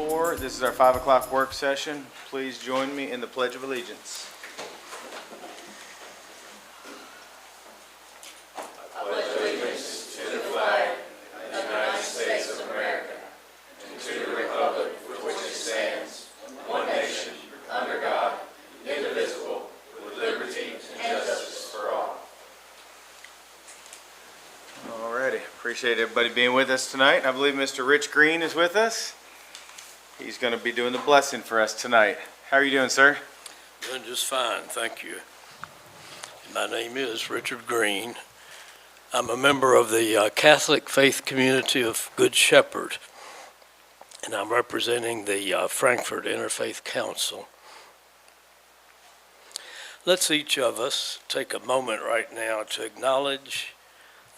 floor. This is our 5 o'clock work session. Please join me in the Pledge of Allegiance. Appreciate everybody being with us tonight. I believe Mr. Rich Green is with us. He's going to be doing the blessing for us tonight. How are you doing, sir? Doing just fine, thank you. My name is Richard Green. I'm a member of the Catholic faith community of Good Shepherd, and I'm representing the Frankfurt Interfaith Council. Let's each of us take a moment right now to acknowledge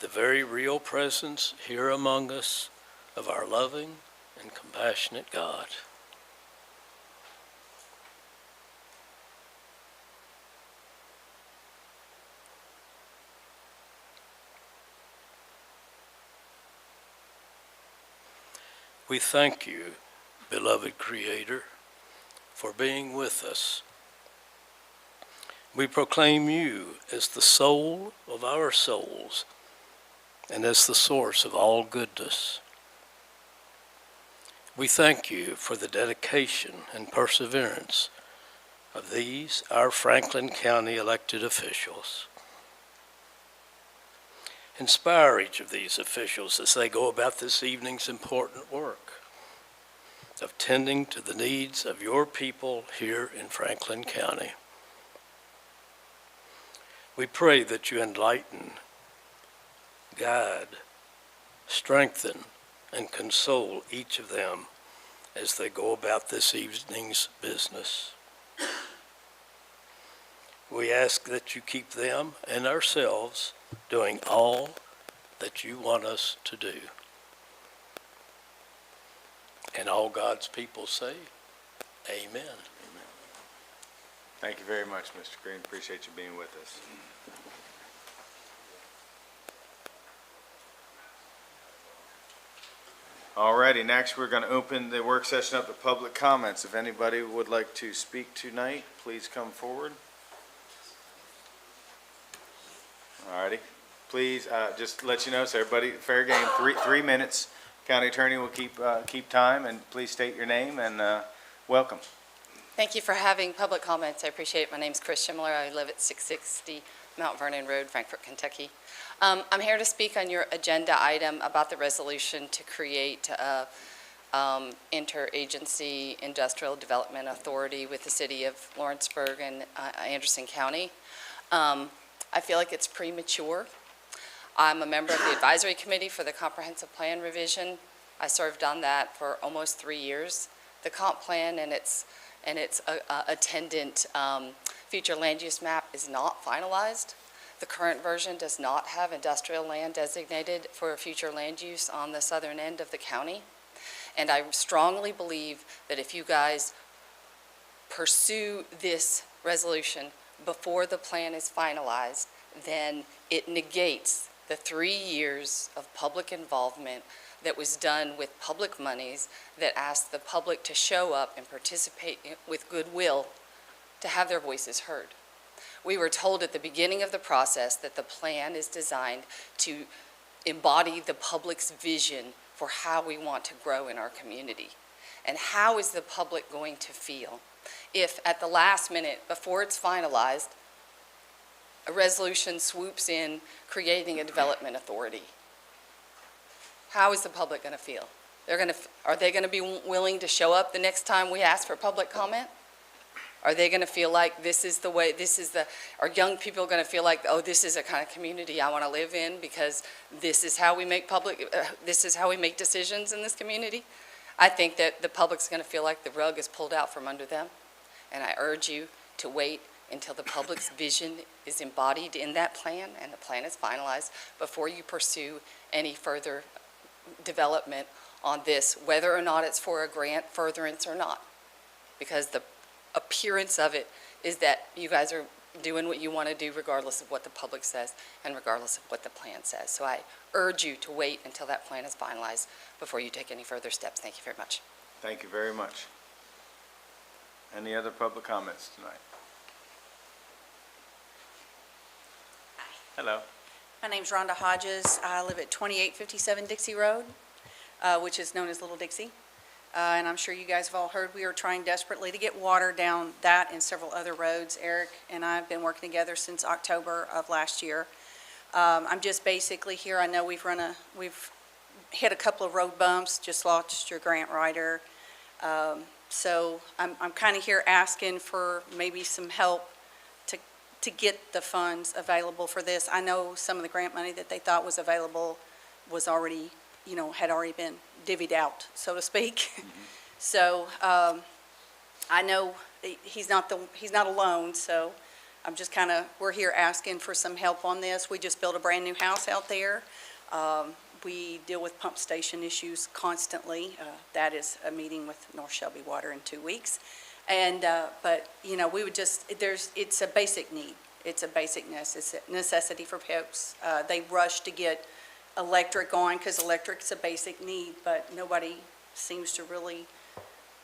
the very real presence here among us of our loving and compassionate God. We thank you, beloved Creator, for being with us. We proclaim you as the soul of our souls, and as the source of all goodness. We thank you for the dedication and perseverance of these, our Franklin County elected officials. Inspire each of these officials as they go about this evening's important work of tending to the needs of your people here in Franklin County. We pray that you enlighten, guide, strengthen, and console each of them as they go about this evening's business. We ask that you keep them and ourselves doing all that you want us to do. And all God's people say, amen. Amen. Thank you very much, Mr. Green. Appreciate you being with us. Alrighty, next we're going to open the work session up to public comments. If anybody would like to speak tonight, please come forward. Alrighty, please just let you know, so everybody, fair game, three minutes. County Attorney will keep time, and please state your name and welcome. Thank you for having public comments. I appreciate it. My name is Chris Schimler. I live at 660 Mount Vernon Road, Frankfort, Kentucky. I'm here to speak on your agenda item about the resolution to create a interagency industrial development authority with the city of Lawrenceburg and Anderson County. I feel like it's premature. I'm a member of the advisory committee for the comprehensive plan revision. I served on that for almost 3 years. The comp plan and its attendant future land use map is not finalized. The current version does not have industrial land designated for a future land use on the southern end of the county. And I strongly believe that if you guys pursue this resolution before the plan is finalized, then it negates the 3 years of public involvement that was done with public monies that asked the public to show up and participate with goodwill to have their voices heard. We were told at the beginning of the process that the plan is designed to embody the public's vision for how we want to grow in our community. And how is the public going to feel if at the last minute, before it's finalized, a resolution swoops in creating a development authority? How is the public going to feel? Are they going to be willing to show up the next time we ask for public comment? Are they going to feel like this is the way, are young people going to feel like, oh, this is a kind of community I want to live in because this is how we make this is how we make decisions in this community? I think that the public's going to feel like the rug is pulled out from under them. And I urge you to wait until the public's vision is embodied in that plan and the plan is finalized before you pursue any further development on this, whether or not it's for a grant furtherance or not. Because the appearance of it is that you guys are doing what you want to do regardless of what the public says and regardless of what the plan says. So I urge you to wait until that plan is finalized before you take any further steps. Thank you very much. Thank you very much. Any other public comments tonight? Hello. My name's Rhonda Hodges. I live at 2857 Dixie Road, which is known as Little Dixie. And I'm sure you guys have all heard we are trying desperately to get water down that and several other roads. Eric and I have been working together since October of last year. I'm just basically here. I know we've hit a couple of road bumps, just lost your grant writer. So I'm kind of here asking for maybe some help to get the funds available for this. I know some of the grant money that they thought was available was already, had already been divvied out, so to speak. So I know he's not alone, so I'm just we're here asking for some help on this. We just built a brand new house out there. We deal with pump station issues constantly. That is a meeting with North Shelby Water in 2 weeks. And, but, we would it's a basic need. It's a basic necessity for folks. They rush to get electric on because electric's a basic need, but nobody seems to really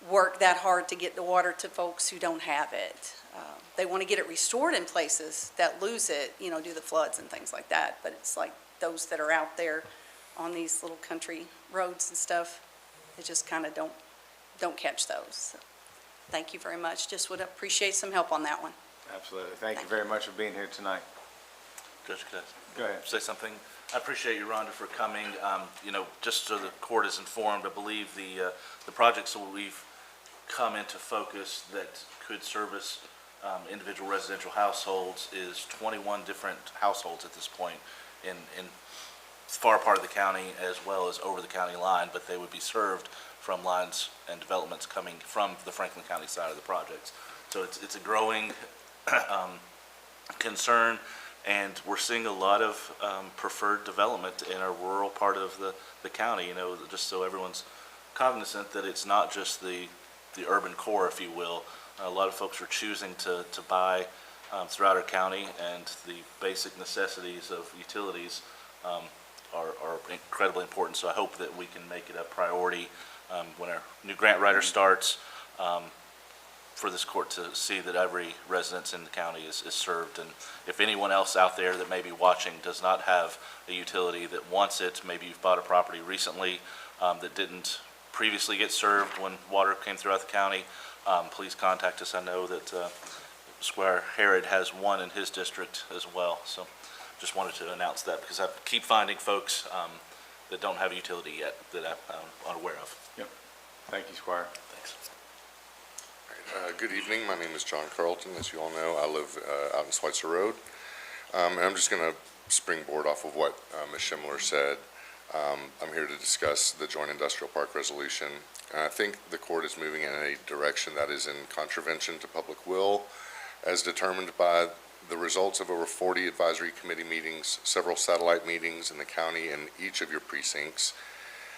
work that hard to get the water to folks who don't have it. They want to get it restored in places that lose it, due to floods and things like that. But it's like those that are out there on these little country roads and stuff, they just kind of don't catch those. So, thank you very much. Just would appreciate some help on that one. Absolutely. Thank you very much for being here tonight. Judge, could I Go ahead. say something? I appreciate you, Rhonda, for coming. Just so the court is informed, I believe the projects that we've come into focus that could service individual residential households is 21 different households at this point in far part of the county as well as over the county line, but they would be served from lines and developments coming from the Franklin County side of the projects. So it's a growing concern, and we're seeing a lot of preferred development in our rural part of the county, just so everyone's cognizant that it's not just the urban core, if you will. A lot of folks are choosing to buy throughout our county, and the basic necessities of utilities are incredibly important. So I hope that we can make it a priority when our new grant writer starts, for this court to see that every residence in the county is served. And if anyone else out there that may be watching does not have a utility that wants it, maybe you've bought a property recently that didn't previously get served when water came throughout the county, please contact us. I know that Squire Herod has one in his district as well. So just wanted to announce that because I keep finding folks that don't have a utility yet that I'm unaware of. Yep. Thank you, Squire. Thanks. Good evening. My name is John Carlton. As you all know, I live out in Schweitzer Road. And I'm just going to springboard off of what Ms. Schimler said. I'm here to discuss the Joint Industrial Park resolution. And I think the court is moving in a direction that is in contravention to public will, as determined by the results of over 40 advisory committee meetings, several satellite meetings in the county and each of your precincts,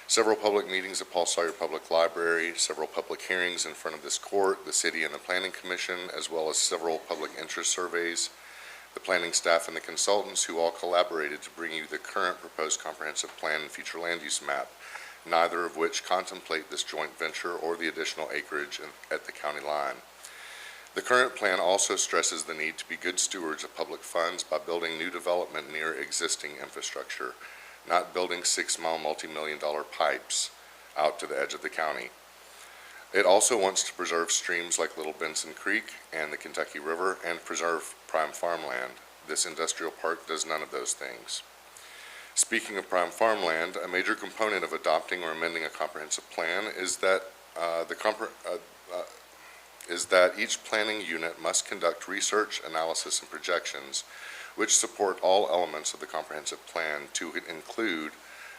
several public meetings at Paul Sawyer Public Library, several public hearings in front of this court, the city and the planning commission, as well as several public interest surveys, the planning staff and the consultants who all collaborated to bring you the current proposed comprehensive plan and future land use map, neither of which contemplate this joint venture or the additional acreage at the county line. The current plan also stresses the need to be good stewards of public funds by building new development near existing infrastructure, not building 6-mile multi-million-dollar pipes out to the edge of the county. It also wants to preserve streams like Little Benson Creek and the Kentucky River and preserve prime farmland. This industrial park does none of those things. Speaking of prime farmland, a major component of adopting or amending a comprehensive plan is that each planning unit must conduct research, analysis, and projections which support all elements of the comprehensive plan to include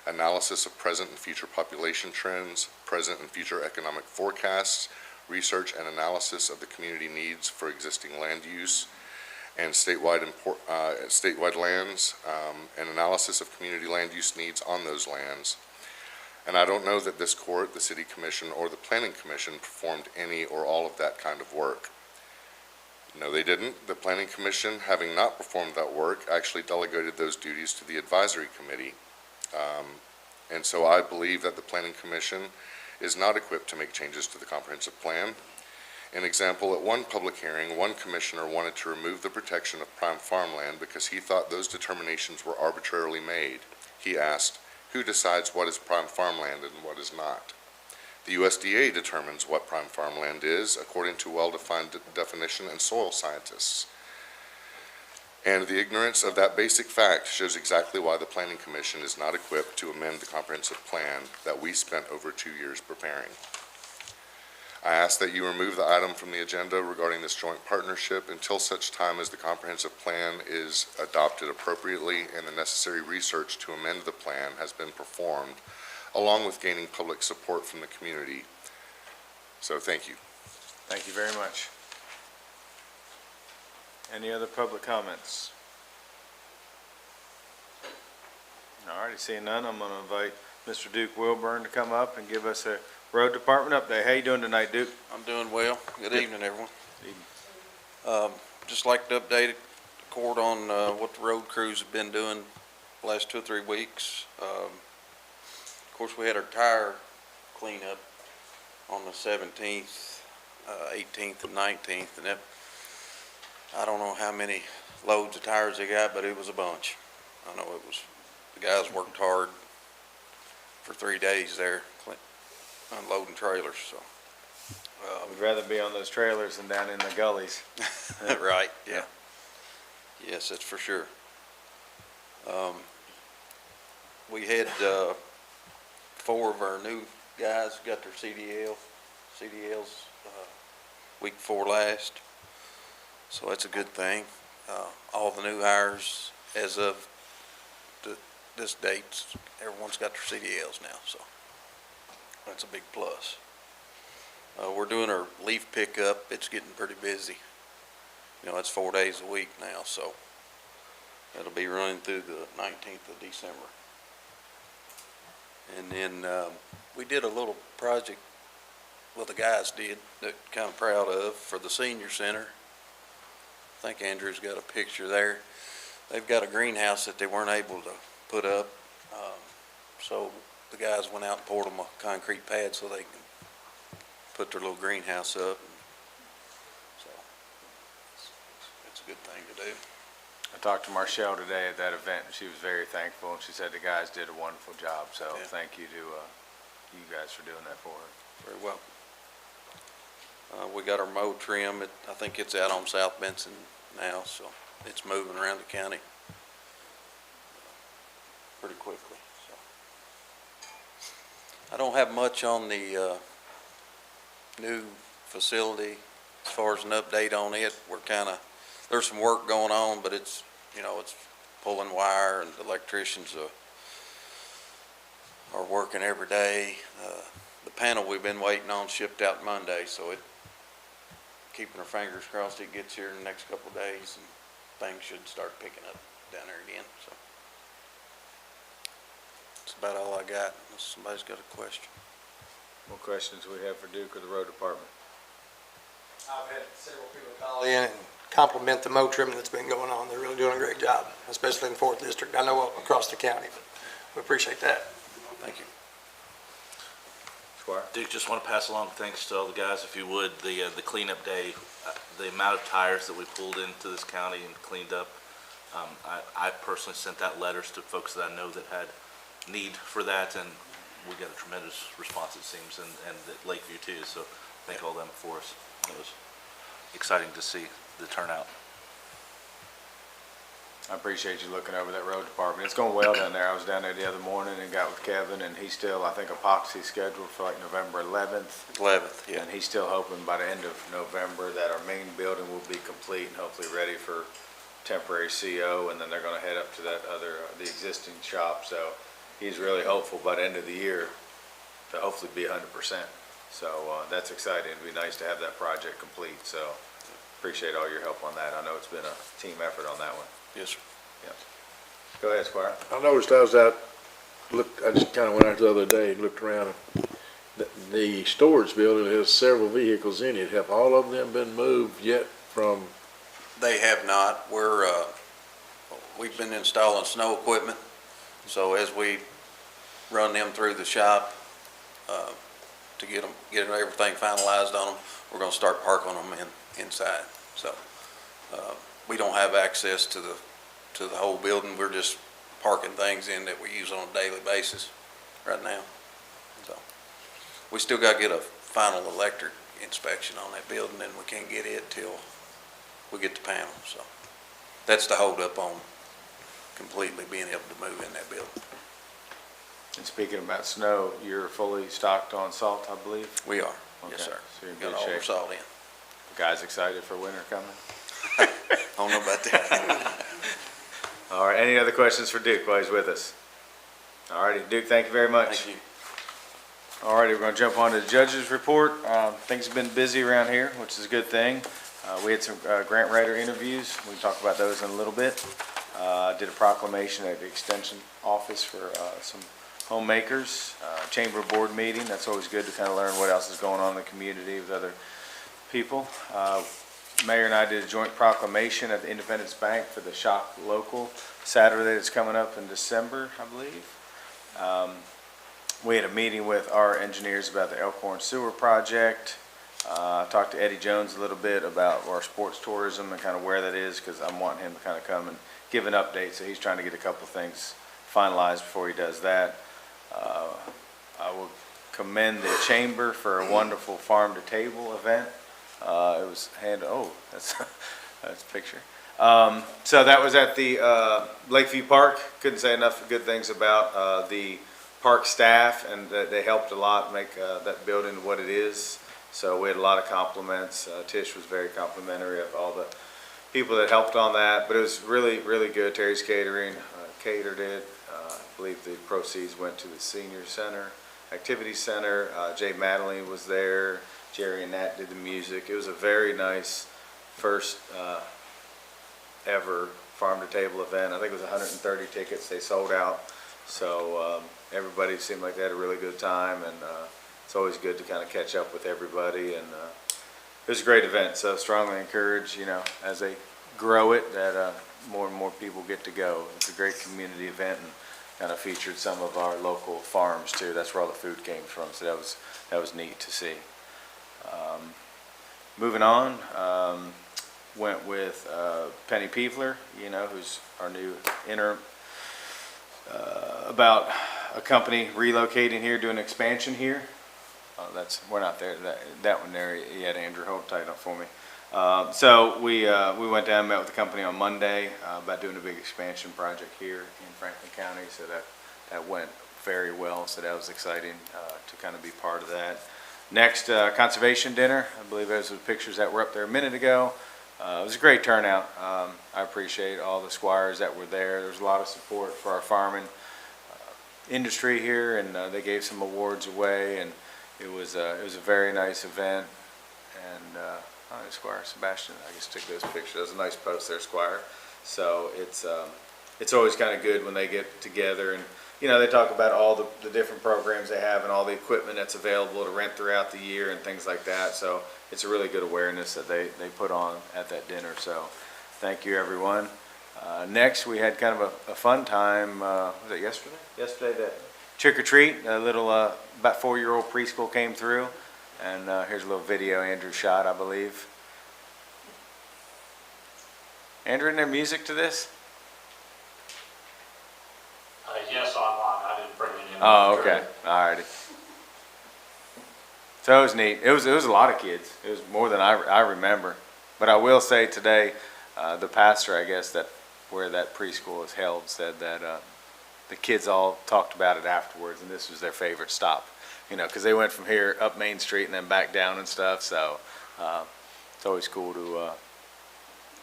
analysis of present and future population trends, present and future economic forecasts, research and analysis of the community needs for existing land use and statewide lands, and analysis of community land use needs on those lands. And I don't know that this court, the city commission, or the planning commission performed any or all of that kind of work. No, they didn't. The planning commission, having not performed that work, actually delegated those duties to the advisory committee. And so I believe that the planning commission is not equipped to make changes to the comprehensive plan. An example, at one public hearing, one commissioner wanted to remove the protection of prime farmland because he thought those determinations were arbitrarily made. He asked, who decides what is prime farmland and what is not? The USDA determines what prime farmland is according to well-defined definition and soil scientists. And the ignorance of that basic fact shows exactly why the Planning Commission is not equipped to amend the comprehensive plan that we spent over 2 years preparing. I ask that you remove the item from the agenda regarding this joint partnership until such time as the comprehensive plan is adopted appropriately and the necessary research to amend the plan has been performed, along with gaining public support from the community. So thank you. Thank you very much. Any other public comments? All righty, seeing none, I'm going to invite Mr. Duke Wilburn to come up and give us a road department update. How you doing tonight, Duke? I'm doing well. Good evening, everyone. Evening. Just like to update the court on what the road crews have been doing the last 2 or 3 weeks. Of course, we had our tire cleanup on the 17th, 18th, and 19th, and I don't know how many loads of tires they got, but it was a bunch. I know the guys worked hard for 3 days there, unloading trailers, so. We'd rather be on those trailers than down in the gullies. Right, yeah. Yes, that's for sure. We had 4 of our new guys got their CDLs week before last, so that's a good thing. All the new hires as of this date, everyone's got their CDLs now, so that's a big plus. We're doing our leaf pickup. It's getting pretty busy. You know, it's 4 days a week now, so it'll be running through the 19th of December. And then we did a little project, well, the guys did, that kind of proud of, for the senior center. I think Andrew's got a picture there. They've got a greenhouse that they weren't able to put up, so the guys went out and poured them a concrete pad so they can put their little greenhouse up. So it's a good thing to do. I talked to Marshall today at that event, and she was very thankful, and she said the guys did a wonderful job, so Yeah. thank you to you guys for doing that for her. Very well. We got our mow trim. I think it's out on South Benson now, so it's moving around the county pretty quickly. So I don't have much on the new facility as far as an update on it. There's some work going on, but it's pulling wire, and the electricians are working every day. The panel we've been waiting on shipped out Monday, so keeping our fingers crossed it gets here in the next couple of days, and things should start picking up down there again. So that's about all I got, unless somebody's got a question. What questions we have for Duke or the road department? I've had several people call in and compliment the mow trimming that's been going on. They're really doing a great job, especially in the 4th District. I know across the county, but we appreciate that. Thank you. Squire? Duke, just want to pass along thanks to all the guys, if you would, the cleanup day, the amount of tires that we pulled into this county and cleaned up. I personally sent out letters to folks that I know that had need for that, and we got a tremendous response, it seems, and at Lakeview too, so thank all them for us. It was exciting to see the turnout. I appreciate you looking over that road department. It's going well down there. I was down there the other morning and got with Kevin, and he's still, I think, epoxy scheduled for like November 11th. 11th, yeah. And he's still hoping by the end of November that our main building will be complete and hopefully ready for temporary CO, and then they're gonna head up to that other, the existing shop. So he's really hopeful by the end of the year to hopefully be 100%. So that's exciting. It'd be nice to have that project complete. So appreciate all your help on that. I know it's been a team effort on that one. Yes, sir. Go ahead, Squire. I noticed I was out, I just kind of went out the other day and looked around. The storage building has several vehicles in it. Have all of them been moved yet from? They have not. We've been installing snow equipment, so as we run them through the shop to get everything finalized on them. We're gonna start parking them inside. So, we don't have access to the whole building. We're just parking things in that we use on a daily basis right now. So, we still gotta get a final electric inspection on that building, and we can't get it till we get the panel. So, that's the holdup on completely being able to move in that building. And speaking about snow, you're fully stocked on salt, I believe? We are, yes, Okay, sir. so you're in Got good all our shape. salt in. Guys excited for winter coming? I don't know about that. All right, any other questions for Duke while he's with us? All righty, Duke, thank you very much. Thank you. All righty, we're going to jump on to the judge's report. Things have been busy around here, which is a good thing. We had some grant writer interviews. We can talk about those in a little bit. Did a proclamation at the extension office for some homemakers. Chamber board meeting, that's always good to kind of learn what else is going on in the community with other people. Mayor and I did a joint proclamation at the Independence Bank for the Shock Local Saturday that's coming up in December, I believe. We had a meeting with our engineers about the Elkhorn Sewer Project. Talked to Eddie Jones a little bit about our sports tourism and kind of where that is, because I'm wanting him to kind of come and give an update. So he's trying to get a couple things finalized before he does that. I will commend the chamber for a wonderful farm to table event. It was that's that's a picture. So that was at the Lakeview Park. Couldn't say enough good things about the park staff, and that they helped a lot make that building what it is. So we had a lot of compliments. Tish was very complimentary of all the people that helped on that, but it was really, really good. Terry's Catering catered it. I believe the proceeds went to the Senior Center, Activity Center. Jay Madeline was there. Jerry and Nat did the music. It was a very nice first ever farm to table event. I think it was 130 tickets. They sold out. So everybody seemed like they had a really good time, and it's always good to kind of catch up with everybody. And it was a great event. So strongly encourage, as they grow it, that more and more people get to go. It's a great community event, and kind of featured some of our local farms too. That's where all the food came from. So that was neat to see. Moving on, went with Penny Peevler, who's our new interim, about a company relocating here, doing expansion here. We're not there, that one there yet, Andrew, hold tight up for me. So we went down and met with the company on Monday about doing a big expansion project here in Franklin County, so that went very well, so that was exciting to kind of be part of that. Next, conservation dinner. I believe those were the pictures that were up there a minute ago. It was a great turnout. I appreciate all the squires that were there. There was a lot of support for our farming industry here, and they gave some awards away, and it was a very nice event. And Squire Sebastian, I guess, took those pictures. That was a nice post there, Squire. So it's always kind of good when they get together, and they talk about all the different programs they have and all the equipment that's available to rent throughout the year and things like that. So it's a really good awareness that they put on at that dinner. So thank you, everyone. Next, we had kind of a fun time. Was it yesterday? Yesterday, that trick or treat. A little about 4-year-old preschool came through, and here's a little video Andrew shot, I believe. Andrew, isn't there music to this? Yes, online. I didn't bring it in. Oh, okay. All righty. So it was neat. It was a lot of kids. It was more than I remember. But I will say today, the pastor, I guess, where that preschool is held, said that the kids all talked about it afterwards, and this was their favorite stop. Because they went from here up Main Street and then back down and stuff. So it's always cool to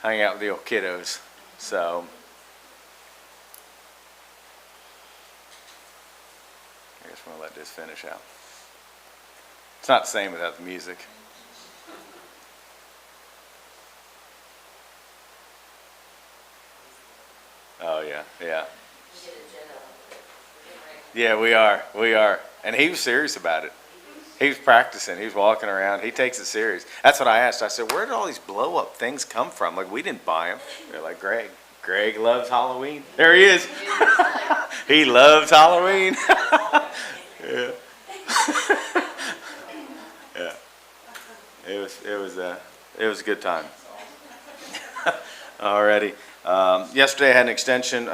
hang out with the old kiddos. So I guess we'll let this finish out. It's not the same without the music. Oh, yeah. Yeah, we are. And he was serious about it. He was practicing. He was walking around. He takes it serious. That's what I asked. I said, where did all these blow-up things come from? Like, we didn't buy them. They're like, Greg loves Halloween. There he is. He loves Halloween. Yeah. it was a good time. Alrighty. Yesterday I had an extension,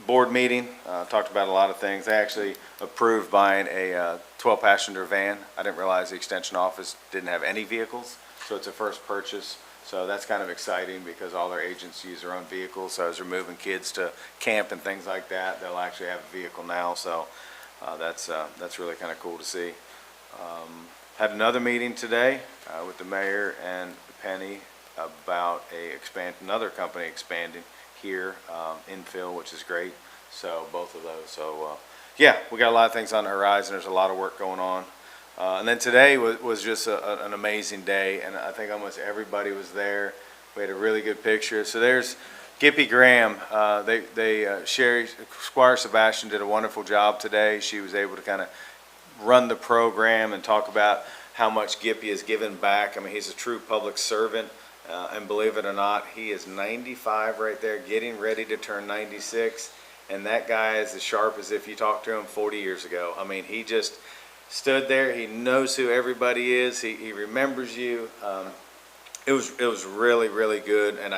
board meeting, talked about a lot of things. They actually approved buying a 12-passenger van. I didn't realize the extension office didn't have any vehicles, so it's a first purchase. So that's kind of exciting because all their agents use their own vehicles. So as they're moving kids to camp and things like that, they'll actually have a vehicle now. So that's really kind of cool to see. Had another meeting today with the mayor and Penny about another company expanding here, infill, which is great. So both of those. So yeah, we got a lot of things on the horizon. There's a lot of work going on. And then today was just an amazing day, and I think almost everybody was there. We had a really good picture. So there's Gippy Graham. Sherry, Squire Sebastian did a wonderful job today. She was able to kind of run the program and talk about how much Gippy has given back. I mean, he's a true public servant, and believe it or not, he is 95 right there, getting ready to turn 96, and that guy is as sharp as if you talked to him 40 years ago. I mean, he just stood there. He knows who everybody is. He remembers you. It was really, really good, and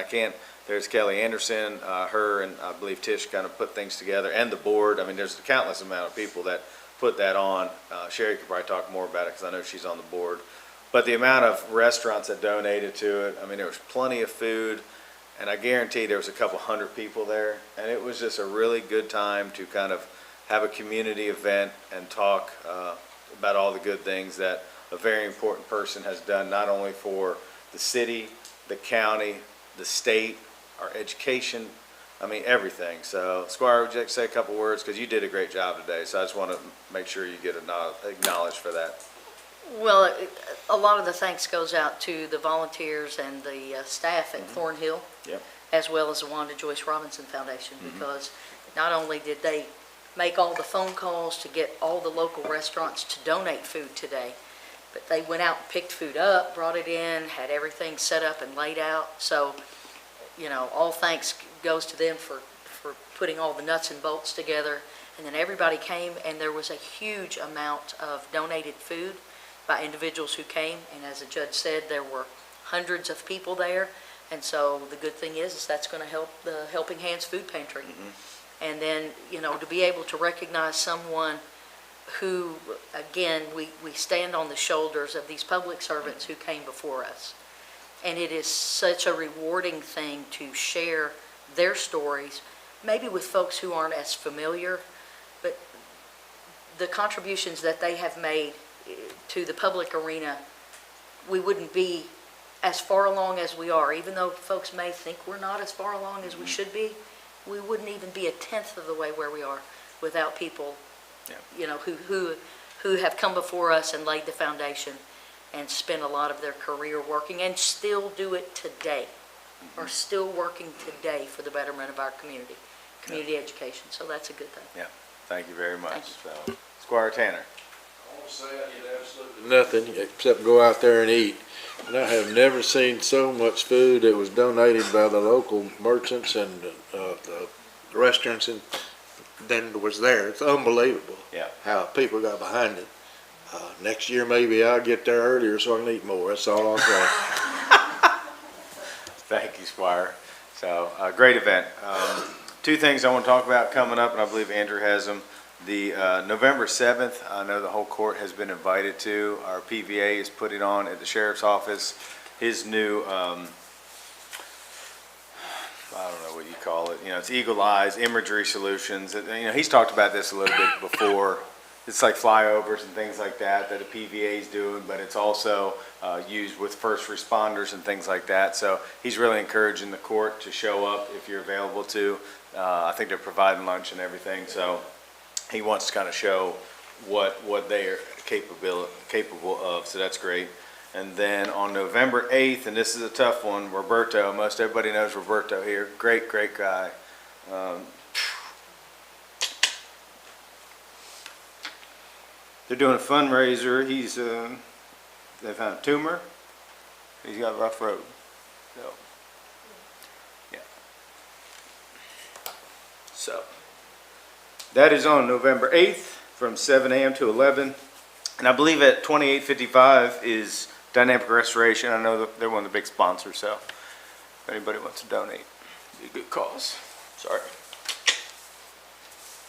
there's Kelly Anderson, her, and I believe Tish kind of put things together, and the board. I mean, there's a countless amount of people that put that on. Sherry could probably talk more about it because I know she's on the board. But the amount of restaurants that donated to it, I mean, there was plenty of food, and I guarantee there was a couple hundred people there, and it was just a really good time to kind of have a community event and talk about all the good things that a very important person has done, not only for the city, the county, the state, our education, I mean, everything. So, Squire, would you like to say a couple words? Because you did a great job today, so I just want to make sure you get acknowledged for that. Well, a lot of the thanks goes out to the volunteers and the staff at Thornhill, Yep. as well as the Wanda Joyce Robinson Foundation, because not only did they make all the phone calls to get all the local restaurants to donate food today, but they went out and picked food up, brought it in, had everything set up and laid out. So, you know, all thanks goes to them for putting all the nuts and bolts together. And then everybody came, and there was a huge amount of donated food by individuals who came. And as the judge said, there were hundreds of people there. And so the good thing is that's going to help the Helping Hands Food Pantry. And then, you know, to be able to recognize someone who, again, we stand on the shoulders of these public servants who came before us. And it is such a rewarding thing to share their stories, maybe with folks who aren't as familiar, but the contributions that they have made to the public arena, we wouldn't be as far along as we are. Even though folks may think we're not as far along as we should be, we wouldn't even be a tenth of the way where we are without people, you know, who have come before us and laid the foundation and spent a lot of their career working and still do it today, are still working today for the betterment of our community education. So that's a good thing. Yeah, thank you very much. So, Squire Tanner. I want to say I did absolutely nothing except go out there and eat. And I have never seen so much food that was donated by the local merchants and the restaurants and than was there. It's unbelievable how people got behind it. Next year maybe I'll get there earlier so I can eat more. That's all I'll say. Thank you, Squire. So, great event. Two things I want to talk about coming up, and I believe Andrew has them. The November 7th, I know the whole court has been invited to. Our PVA is putting on at the sheriff's office his new, I don't know what you call it, you know, it's Eagle Eyes Imagery Solutions. You know, he's talked about this a little bit before. It's like flyovers and things like that a PVA is doing, but it's also used with first responders and things like that. So he's really encouraging the court to show up if you're available to. I think they're providing lunch and everything, so he wants to kind of show what they are capable of, so that's great. And then on November 8th, and this is a tough one, Roberto, most everybody knows Roberto here, great guy. They're doing a fundraiser. They found a tumor. He's got a rough road. So, yeah. So, that is on November 8th from 7 a.m. to 11. And I believe at 2855 is Dynamic Restoration, I know that they're one of the big sponsors, so if anybody wants to donate, it'd be a good cause. Sorry.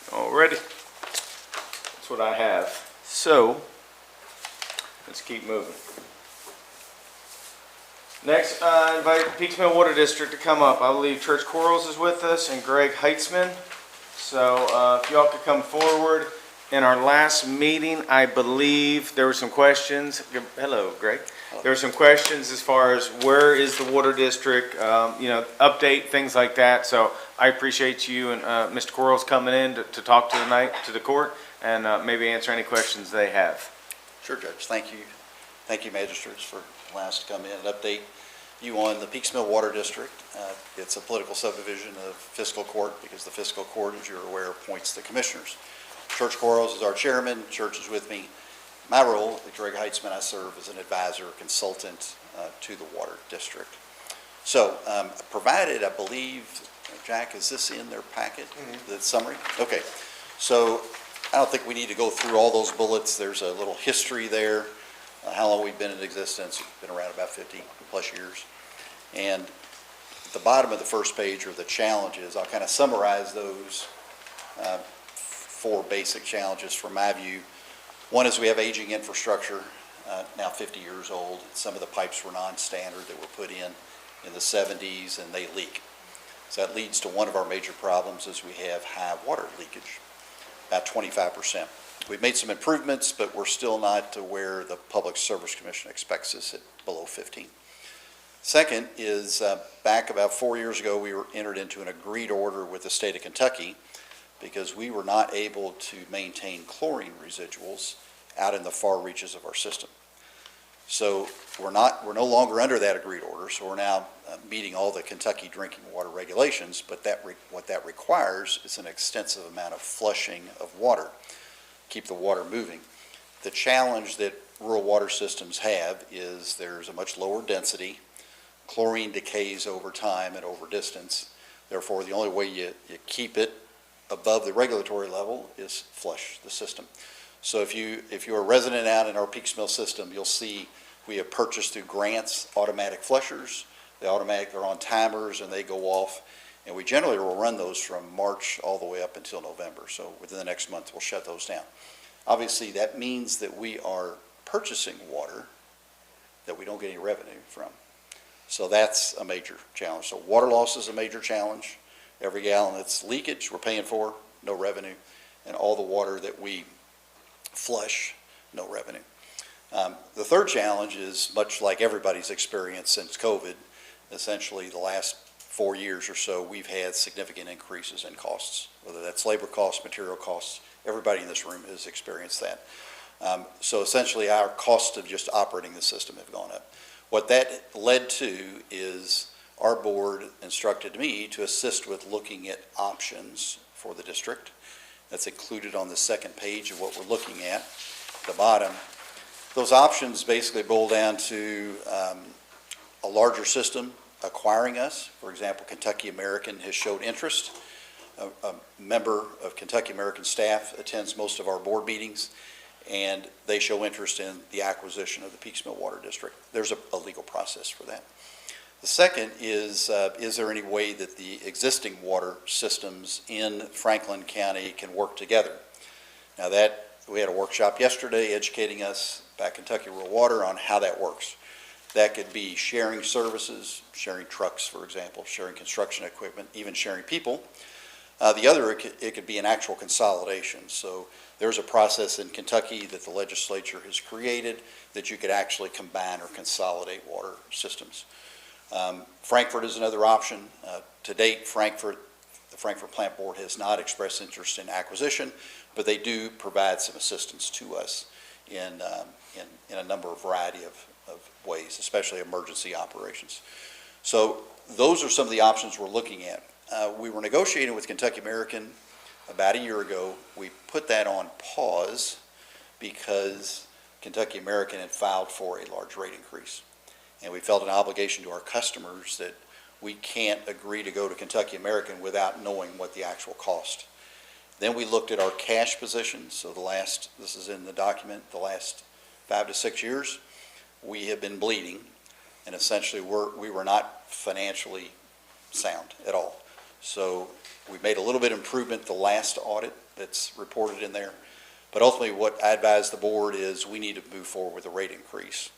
Alrighty. That's what I have. So, let's keep moving. Next, I invite Peaks Mill Water District to come up. I believe Church Quarles is with us and Greg Heitzman. So if y'all could come forward. In our last meeting, I believe there were some questions. Hello, Greg. There were some questions as far as where is the water district, update, things like that. So I appreciate you and Mr. Quarles coming in to talk tonight to the court and maybe answer any questions they have. Sure, Judge. Thank you. Thank you, magistrates, for allowing us to come in and update you on the Peaks Mill Water District. It's a political subdivision of Fiscal Court because the Fiscal Court, as you're aware, appoints the commissioners. Church Quarles is our chairman. Church is with me. My role, Greg Heitzman, I serve as an advisor, consultant to the Water District. So provided, I believe, Jack, is this in their packet, the summary? Okay. So I don't think we need to go through all those bullets. There's a little history there, how long we've been in existence. We've been around about 50 plus years. And at the bottom of the first page are the challenges. I'll kind of summarize those four basic challenges from my view. One is we have aging infrastructure, now 50 years old. Some of the pipes were non-standard that were put in the 70s and they leak. So that leads to one of our major problems is we have high water leakage, about 25%. We've made some improvements, but we're still not to where the Public Service Commission expects us at below 15. Second is back about 4 years ago, we were entered into an agreed order with the state of Kentucky because we were not able to maintain chlorine residuals out in the far reaches of our system. So we're no longer under that agreed order, so we're now meeting all the Kentucky drinking water regulations, but what that requires is an extensive amount of flushing of water, keep the water moving. The challenge that rural water systems have is there's a much lower density, chlorine decays over time and over distance, therefore the only way you keep it above the regulatory level is flush the system. So if you're a resident out in our Peaks Mill system, you'll see we have purchased through grants automatic flushers. They're on timers and they go off, and we generally will run those from March all the way up until November. So within the next month we'll shut those down. Obviously that means that we are purchasing water that we don't get any revenue from. So that's a major challenge. So water loss is a major challenge. Every gallon that's leakage we're paying for, no revenue, and all the water that we flush, no revenue. The third challenge is much like everybody's experienced since COVID. Essentially the last 4 years or so, we've had significant increases in costs, whether that's labor costs, material costs. Everybody in this room has experienced that. So essentially our costs of just operating the system have gone up. What that led to is our board instructed me to assist with looking at options for the district. That's included on the second page of what we're looking at the bottom. Those options basically boil down to a larger system acquiring us. For example, Kentucky American has showed interest. A member of Kentucky American staff attends most of our board meetings, and they show interest in the acquisition of the Peaks Mill Water District. There's a legal process for that. The second is there any way that the existing water systems in Franklin County can work together? Now we had a workshop yesterday educating us back Kentucky Rural Water on how that works. That could be sharing services, sharing trucks, for example, sharing construction equipment, even sharing people. The other, it could be an actual consolidation. So there's a process in Kentucky that the legislature has created that you could actually combine or consolidate water systems. Frankfort is another option. To date, the Frankfort Plant Board has not expressed interest in acquisition, but they do provide some assistance to us in a number of variety of ways, especially emergency operations. So those are some of the options we're looking at. We were negotiating with Kentucky American about a year ago. We put that on pause because Kentucky American had filed for a large rate increase. And we felt an obligation to our customers that we can't agree to go to Kentucky American without knowing what the actual cost. Then we looked at our cash position. So this is in the document, the last 5 to 6 years, we have been bleeding, and essentially we were not financially sound at all. So we made a little bit of improvement the last audit that's reported in there. But ultimately, what I advise the board is we need to move forward with a rate increase.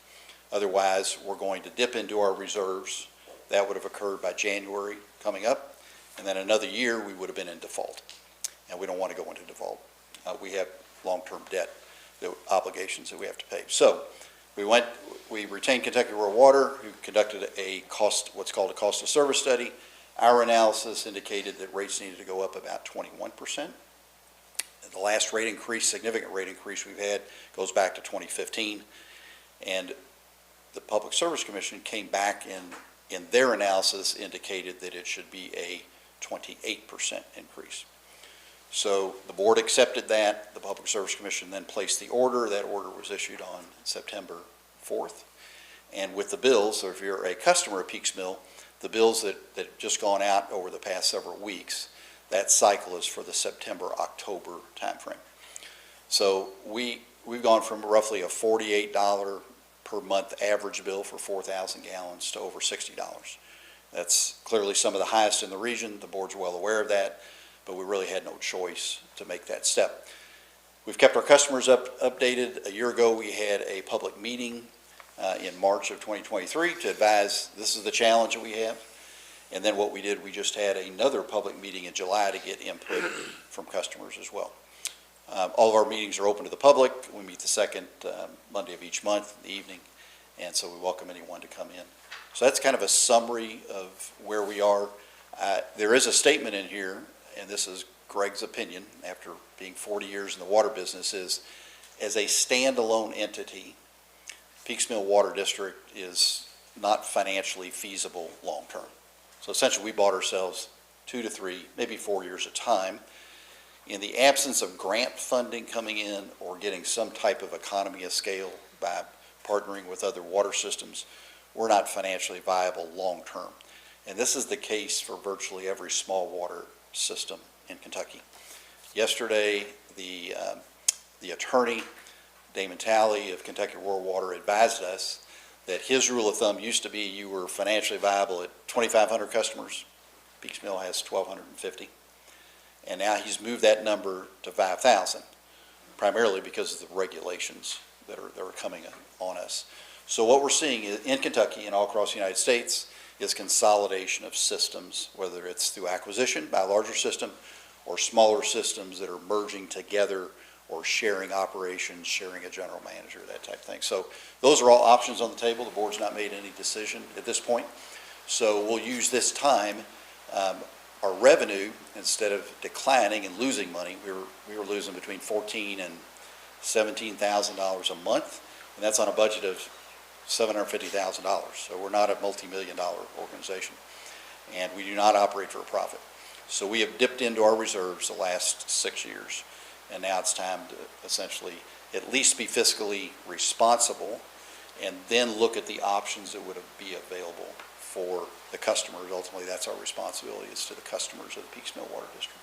Otherwise, we're going to dip into our reserves. That would have occurred by January coming up, and then another year we would have been in default. And we don't want to go into default. We have long-term debt, the obligations that we have to pay. So we retained Kentucky Rural Water, who conducted what's called a cost of service study. Our analysis indicated that rates needed to go up about 21%. The last rate increase, significant rate increase we've had, goes back to 2015. And the Public Service Commission came back in their analysis indicated that it should be a 28% increase. So the board accepted that. The Public Service Commission then placed the order. That order was issued on September 4th. And with the bills, so if you're a customer of Peaks Mill, the bills that have just gone out over the past several weeks, that cycle is for the September-October timeframe. So we've gone from roughly a $48 per month average bill for 4,000 gallons to over $60. That's clearly some of the highest in the region. The board's well aware of that, but we really had no choice to make that step. We've kept our customers updated. A year ago, we had a public meeting in March of 2023 to advise this is the challenge that we have. And then what we did, we just had another public meeting in July to get input from customers as well. All of our meetings are open to the public. We meet the second Monday of each month in the evening, and so we welcome anyone to come in. So that's kind of a summary of where we are. There is a statement in here, and this is Greg's opinion after being 40 years in the water business, is as a standalone entity, Peaks Mill Water District is not financially feasible long-term. So essentially, we bought ourselves 2 to 3, maybe 4 years of time. In the absence of grant funding coming in or getting some type of economy of scale by partnering with other water systems, we're not financially viable long-term. And this is the case for virtually every small water system in Kentucky. Yesterday, the attorney, Damon Talley of Kentucky Rural Water, advised us that his rule of thumb used to be you were financially viable at 2,500 customers. Peaks Mill has 1,250. And now he's moved that number to 5,000, primarily because of the regulations that are coming on us. So what we're seeing in Kentucky and all across the United States is consolidation of systems, whether it's through acquisition by a larger system or smaller systems that are merging together or sharing operations, sharing a general manager, that type of thing. So those are all options on the table. The board's not made any decision at this point. So we'll use this time. Our revenue, instead of declining and losing money, we were losing between $14,000 and $17,000 a month, and that's on a budget of $750,000. So we're not a multi-million-dollar organization, and we do not operate for a profit. So we have dipped into our reserves the last 6 years, and now it's time to essentially at least be fiscally responsible and then look at the options that would be available for the customers. Ultimately, that's our responsibility, is to the customers of the Peaks Mill Water District.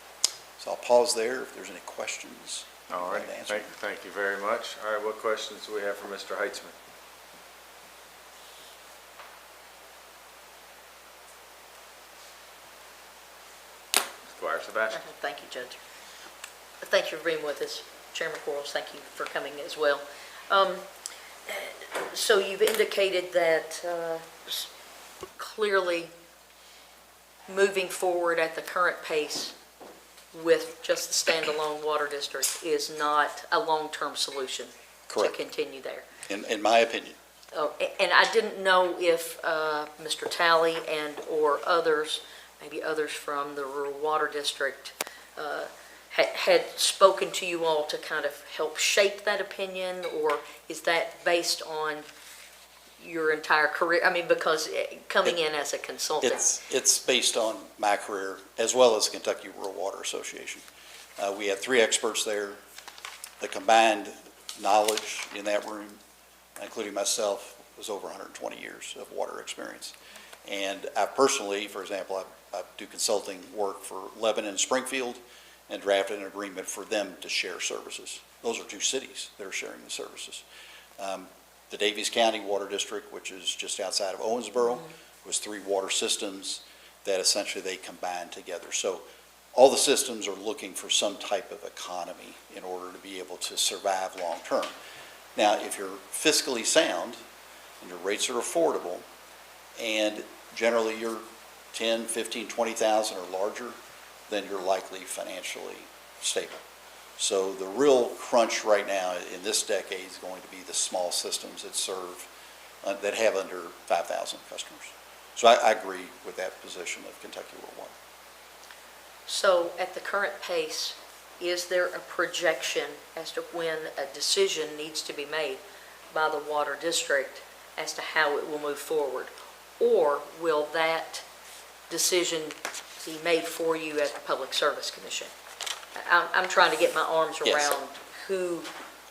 So I'll pause there if there's any questions. All right, thank you very much. All right, what questions do we have for Mr. Heitzman? Squire Sebastian. Thank you, Judge. Thank you for being with us. Chairman Quarles, thank you for coming as well. So you've indicated that clearly moving forward at the current pace with just the standalone water district is not a long-term solution. Correct. To continue there. In my opinion. Oh, and I didn't know if Mr. Talley and or others, maybe others from the rural water district, had spoken to you all to kind of help shape that opinion, or is that based on your entire career? I mean, because coming in as a consultant. It's based on my career as well as the Kentucky Rural Water Association. We had 3 experts there. The combined knowledge in that room, including myself, was over 120 years of water experience. And I personally, for example, I do consulting work for Lebanon and Springfield and drafted an agreement for them to share services. Those are 2 cities that are sharing the services. The Davies County Water District, which is just outside of Owensboro, was 3 water systems that essentially they combined together. So all the systems are looking for some type of economy in order to be able to survive long-term. Now, if you're fiscally sound and your rates are affordable, and generally you're 10, 15, 20,000 or larger, then you're likely financially stable. So the real crunch right now in this decade is going to be the small systems that serve, that have under 5,000 customers. So I agree with that position of Kentucky Rural Water. So at the current pace, is there a projection as to when a decision needs to be made by the water district as to how it will move forward? Or will that decision be made for you at the Public Service Commission? I'm trying to get my arms Yes. around who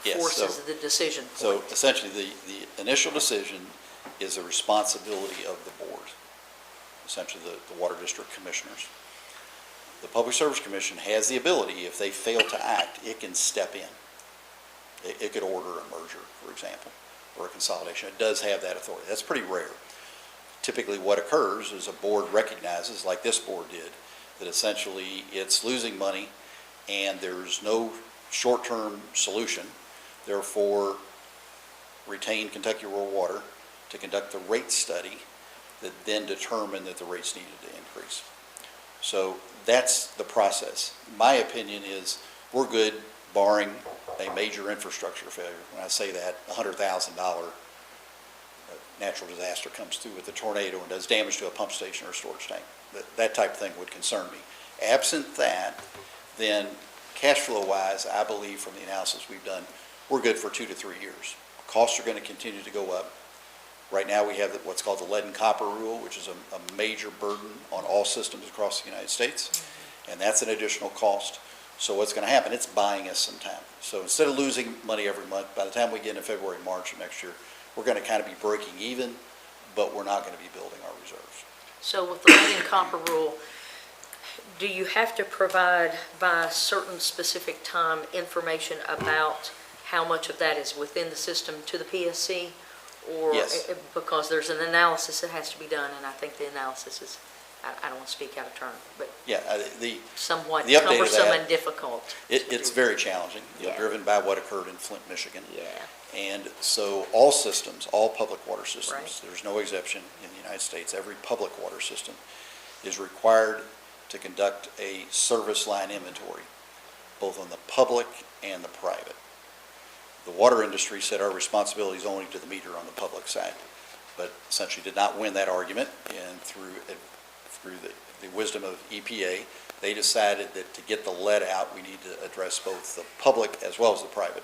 Yes, forces the decision So point. essentially, the initial decision is a responsibility of the board, essentially the water district commissioners. The Public Service Commission has the ability, if they fail to act, it can step in. It could order a merger, for example, or a consolidation. It does have that authority. That's pretty rare. Typically what occurs is a board recognizes, like this board did, that essentially it's losing money and there's no short-term solution. Therefore, retain Kentucky Rural Water to conduct the rate study that then determined that the rates needed to increase. So that's the process. My opinion is we're good barring a major infrastructure failure. When I say that, $100,000 natural disaster comes through with a tornado and does damage to a pump station or a storage tank. That type of thing would concern me. Absent that, then cash flow wise, I believe from the analysis we've done, we're good for 2 to 3 years. Costs are going to continue to go up. Right now we have what's called the lead and copper rule, which is a major burden on all systems across the United States, and that's an additional cost. So what's going to happen, it's buying us some time. So instead of losing money every month, by the time we get into February, March of next year, we're going to kind of be breaking even, but we're not going to be building our reserves. So with the lead and copper rule, do you have to provide by a certain specific time information about how much of that is within the system to the PSC? Or Yes. because there's an analysis that has to be done, and I think the analysis is, I don't want to speak out of turn, but Yeah, somewhat the update of cumbersome that- and difficult. it's very challenging, Yeah. driven by what occurred in Flint, Michigan. Yeah. And so all systems, all public water systems, Right. there's no exception in the United States, every public water system is required to conduct a service line inventory, both on the public and the private. The water industry said our responsibility is only to the meter on the public side, but essentially did not win that argument, and through the wisdom of EPA, they decided that to get the lead out, we need to address both the public as well as the private.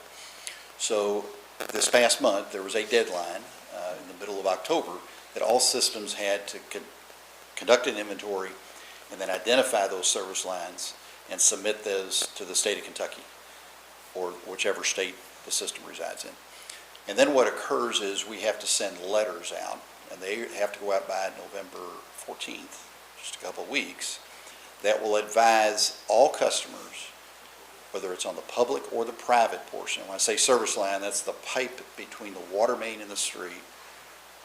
So this past month, there was a deadline in the middle of October that all systems had to conduct an inventory and then identify those service lines and submit those to the state of Kentucky or whichever state the system resides in. And then what occurs is we have to send letters out, and they have to go out by November 14th, just a couple of weeks, that will advise all customers, whether it's on the public or the private portion. When I say service line, that's the pipe between the water main and the street,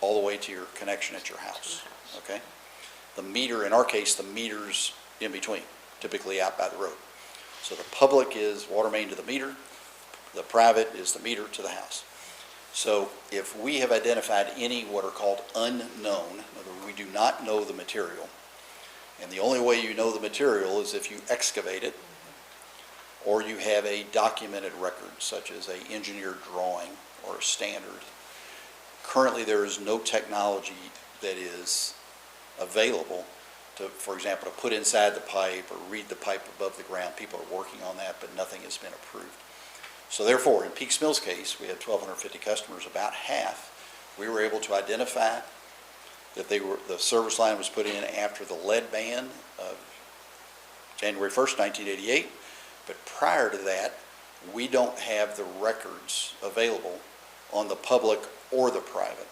all the way to your connection at your house, okay? The meter, in our case, the meter's in between, typically out by the road. So the public is water main to the meter, the private is the meter to the house. So if we have identified any what are called unknown, in other words, we do not know the material, and the only way you know the material is if you excavate it or you have a documented record, such as an engineered drawing or a standard. Currently, there is no technology that is available to, for example, to put inside the pipe or read the pipe above the ground. People are working on that, but nothing has been approved. So therefore, in Peaks Mill's case, we had 1,250 customers, about half, we were able to identify that the service line was put in after the lead ban of January 1st, 1988, but prior to that, we don't have the records available on the public or the private.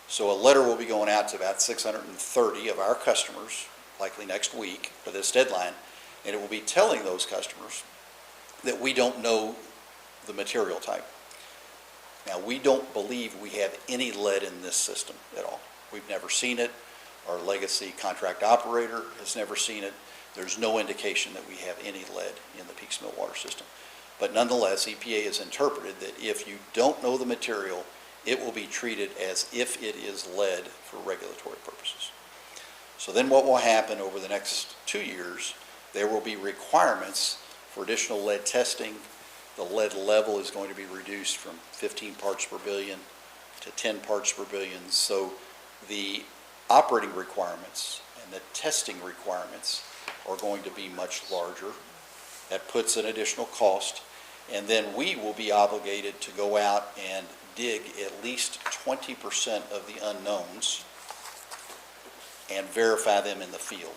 So a letter will be going out to about 630 of our customers, likely next week for this deadline, and it will be telling those customers that we don't know the material type. Now, we don't believe we have any lead in this system at all. We've never seen it. Our legacy contract operator has never seen it. There's no indication that we have any lead in the Peaks Mill water system. But nonetheless, EPA has interpreted that if you don't know the material, it will be treated as if it is lead for regulatory purposes. So then what will happen over the next 2 years, there will be requirements for additional lead testing. The lead level is going to be reduced from 15 parts per billion to 10 parts per billion. So the operating requirements and the testing requirements are going to be much larger. That puts an additional cost. And then we will be obligated to go out and dig at least 20% of the unknowns and verify them in the field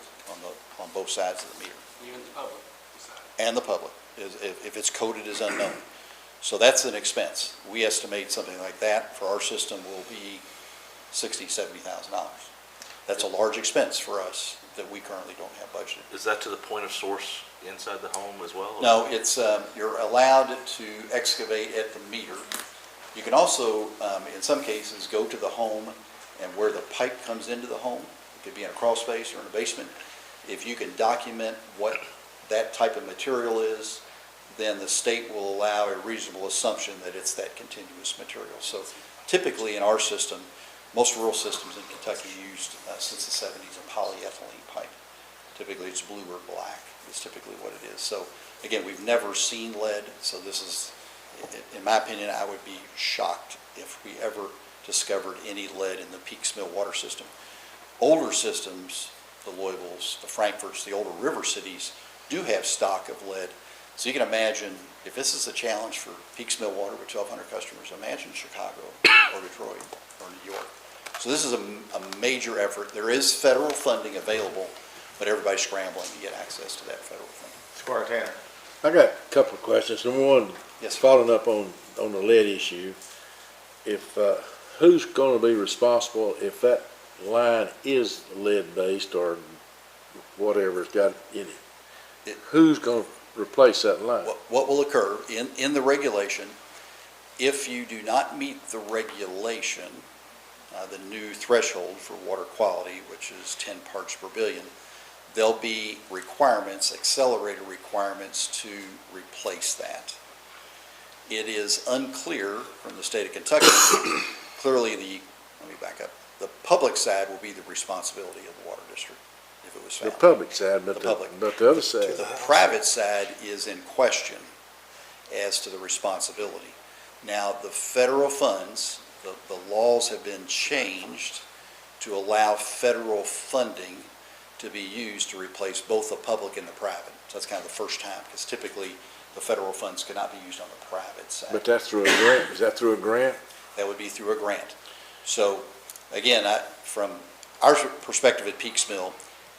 on both sides of the meter. Even the public. And the public, if it's coded as unknown. So that's an expense. We estimate something like that for our system will be $60,000, $70,000. That's a large expense for us that we currently don't have budgeted. Is that to the point of source inside the home as well? No, it's, you're allowed to excavate at the meter. You can also, in some cases, go to the home and where the pipe comes into the home, it could be in a crawl space or in a basement. If you can document what that type of material is, then the state will allow a reasonable assumption that it's that continuous material. So typically in our system, most rural systems in Kentucky used since the 70s a polyethylene pipe. Typically it's blue or black is typically what it is. So again, we've never seen lead, so this is, in my opinion, I would be shocked if we ever discovered any lead in the Peaks Mill water system. Older systems, the Louisvilles, the Frankforts, the older river cities, do have stock of lead. So you can imagine, if this is a challenge for Peaks Mill water with 1,200 customers, imagine Chicago or Detroit or New York. So this is a major effort. There is federal funding available, but everybody's scrambling to get access to that federal funding. Squire Tanner. I got a couple of questions. Number one, Yes, sir. following up on the lead issue, if, who's gonna be responsible if that line is lead-based or whatever's got in it? Who's gonna replace that line? What will occur in the regulation, if you do not meet the regulation, the new threshold for water quality, which is 10 parts per billion, there'll be requirements, accelerated requirements to replace that. It is unclear from the state of Kentucky, clearly let me back up, the public side will be the responsibility of the water district if it was The found. public side, but The public. but the other side. The private side is in question as to the responsibility. Now, the federal funds, the laws have been changed to allow federal funding to be used to replace both the public and the private. So that's kind of the first time, because typically the federal funds cannot be used on the private side. But that's through a grant, is that through a grant? That would be through a grant. So, again, from our perspective at Peaks Mill,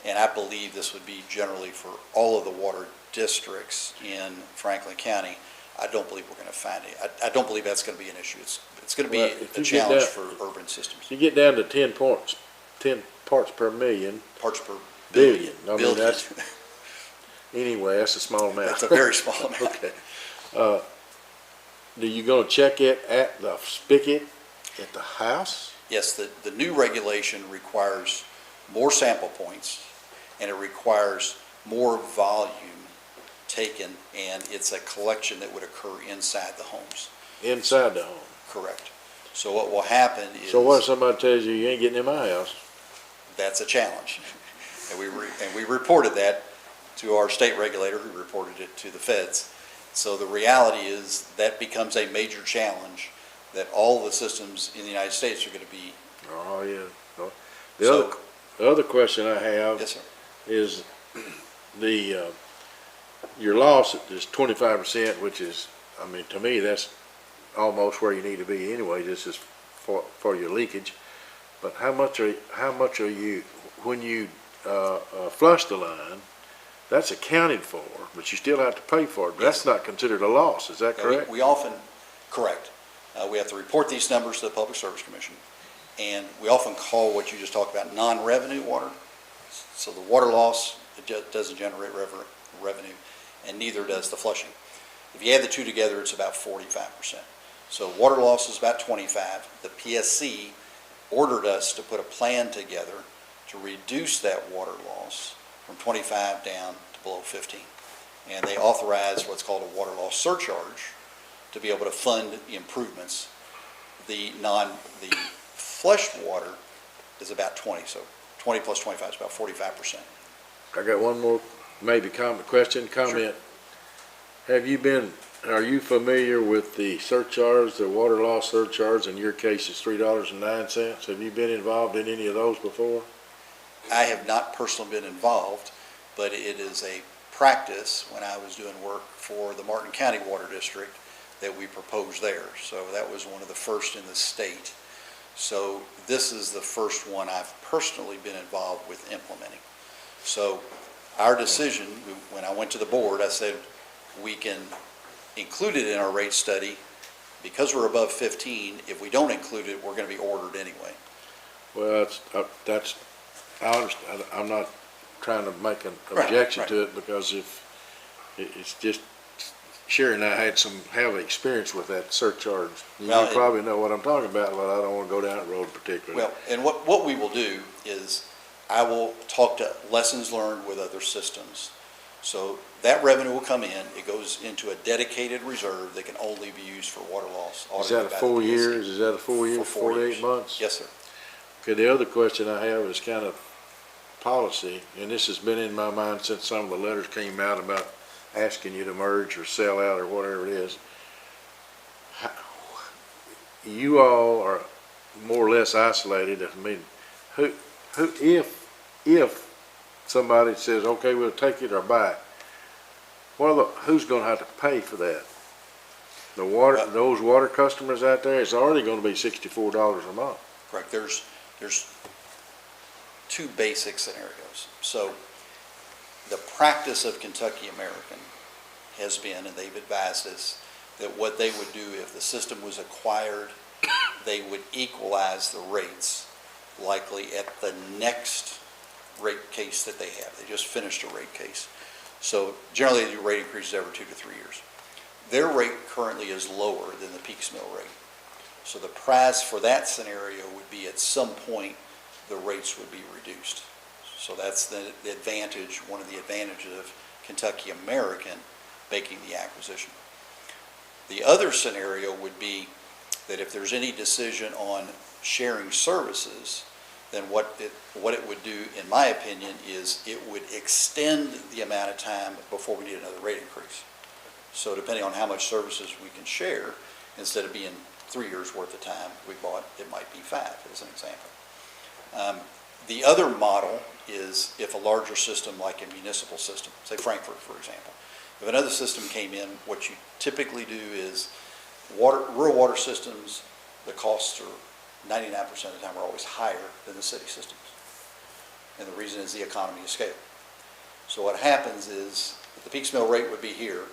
and I believe this would be generally for all of the water districts in Franklin County, I don't believe we're going to find it. I don't believe that's going to be an issue. It's going to be Well, if a you get challenge that- for urban systems. You get down to 10 parts per million, Parts per billion. I mean, billion. that's, anyway, that's a small amount. That's a very small amount. Okay. Do you gonna check it at the spigot at the house? Yes, the new regulation requires more sample points, and it requires more volume taken, and it's a collection that would occur inside the homes. Inside the home? Correct. So what will happen is... So what if somebody tells you ain't getting in my house? That's a challenge. And we reported that to our state regulator, who reported it to the feds. So the reality is that becomes a major challenge, that all the systems in the United States are going to be... Oh, yeah. Oh. So- The other question I have Yes, sir. is your loss is 25%, which is, I mean, to me, that's almost where you need to be anyway, this is for your leakage. But how much are you, when you flush the line, that's accounted for, but you still have to pay for it. That's not considered a loss, is that Yeah, correct? We often, correct. We have to report these numbers to the Public Service Commission, and we often call what you just talked about non-revenue water. So the water loss, it doesn't generate revenue, and neither does the flushing. If you add the two together, it's about 45%. So water loss is about 25. The PSC ordered us to put a plan together to reduce that water loss from 25 down to below 15. And they authorized what's called a water loss surcharge to be able to fund the improvements. The flush water is about 20, so 20 plus 25 is about 45%. I got one more, maybe comment, comment. Are you familiar with the surcharge, the water loss surcharge? In your case, it's $3.09. Have you been involved in any of those before? I have not personally been involved, but it is a practice when I was doing work for the Martin County Water District that we proposed there. So that was one of the first in the state. So this is the first one I've personally been involved with implementing. So our decision, when I went to the board, I said we can include it in our rate study. Because we're above 15, if we don't include it, we're going to be ordered anyway. Well, I understand. I'm not trying to make an objection to it, because if it's just, Sherry and I have experience with that surcharge. You probably know what I'm talking about, but I don't want to go down that road particularly. Well, and what we will do is I will talk to lessons learned with other systems. So that revenue will come in. It goes into a dedicated reserve that can only be used for water loss. Is that a full year? Is that a full year, 48 months? Yes, sir. Okay, the other question I have is kind of policy, and this has been in my mind since some of the letters came out about asking you to merge or sell out or whatever it is. You all are more or less isolated. I mean, if somebody says, okay, we'll take it or buy it, who's going to have to pay for that? Those water customers out there, it's already going to be $64 a month. Correct. There's two basic scenarios. So the practice of Kentucky American has been, and they've advised us, that what they would do if the system was acquired, they would equalize the rates likely at the next rate case that they have. They just finished a rate case. So generally they do rate increases every 2 to 3 years. Their rate currently is lower than the Peaks Mill rate. So the prize for that scenario would be at some point the rates would be reduced. So that's the advantage, one of the advantages of Kentucky American making the acquisition. The other scenario would be that if there's any decision on sharing services, then what it would do, in my opinion, is it would extend the amount of time before we need another rate increase. So depending on how much services we can share, instead of being 3 years worth of time we bought, it might be 5, as an example. The other model is if a larger system like a municipal system, say Frankfurt, for example, if another system came in, what you typically do is rural water systems, the costs are 99% of the time are always higher than the city systems. And the reason is the economy of scale. So what happens is the Peaks Mill rate would be here.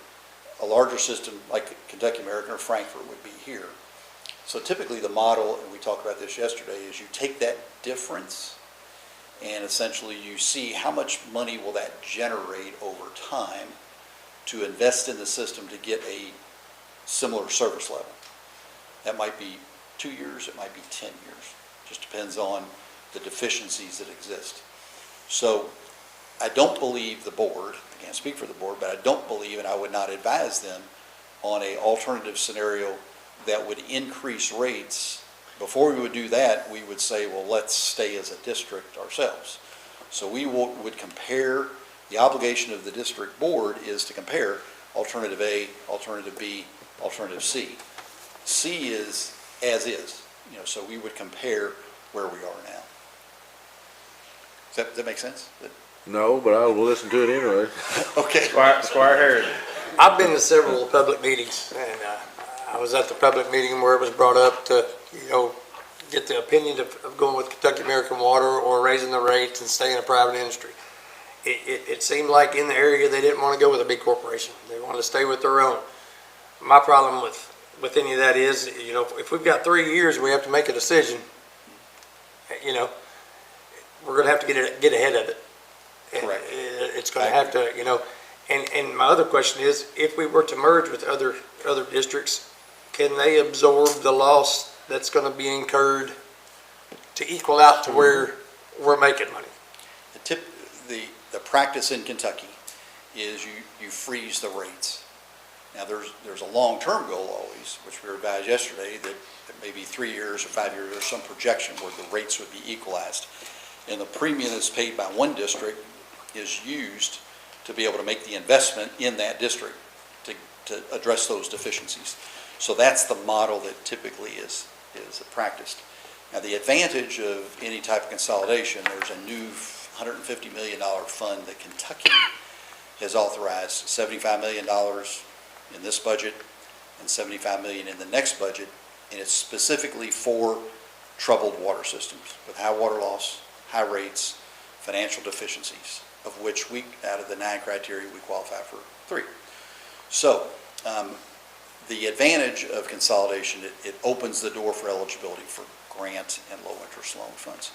A larger system like Kentucky American or Frankfurt would be here. So typically the model, and we talked about this yesterday, is you take that difference and essentially you see how much money will that generate over time to invest in the system to get a similar service level. That might be 2 years, it might be 10 years. Just depends on the deficiencies that exist. So I don't believe the board, I can't speak for the board, but I don't believe, and I would not advise them on an alternative scenario that would increase rates. Before we would do that, we would say, well, let's stay as a district ourselves. So we would compare, the obligation of the district board is to compare alternative A, alternative B, alternative C. C is as is, so we would compare where we are now. Does that make sense? No, but I will listen to it anyway. Okay. Squire Harris. I've been to several public meetings, and I was at the public meeting where it was brought up to, get the opinion of going with Kentucky American Water or raising the rates and staying in a private industry. It seemed like in the area they didn't want to go with a big corporation. They wanted to stay with their own. My problem with any of that is, if we've got 3 years, we have to make a decision. We're going to have to get ahead of it. Correct. It's going to have to, and my other question is, if we were to merge with other districts, can they absorb the loss that's gonna be incurred to equal out to where we're making money? The practice in Kentucky is you freeze the rates. Now, there's a long-term goal always, which we were advised yesterday, that maybe 3 years or 5 years, or some projection where the rates would be equalized. And the premium that's paid by one district is used to be able to make the investment in that district to address those deficiencies. So that's the model that typically is practiced. Now, the advantage of any type of consolidation, there's a new $150 million fund that Kentucky has authorized, $75 million in this budget and $75 million in the next budget, and it's specifically for troubled water systems with high water loss, high rates, financial deficiencies, of which out of the 9 criteria, we qualify for 3. So, the advantage of consolidation, it opens the door for eligibility for grant and low-interest loan funds.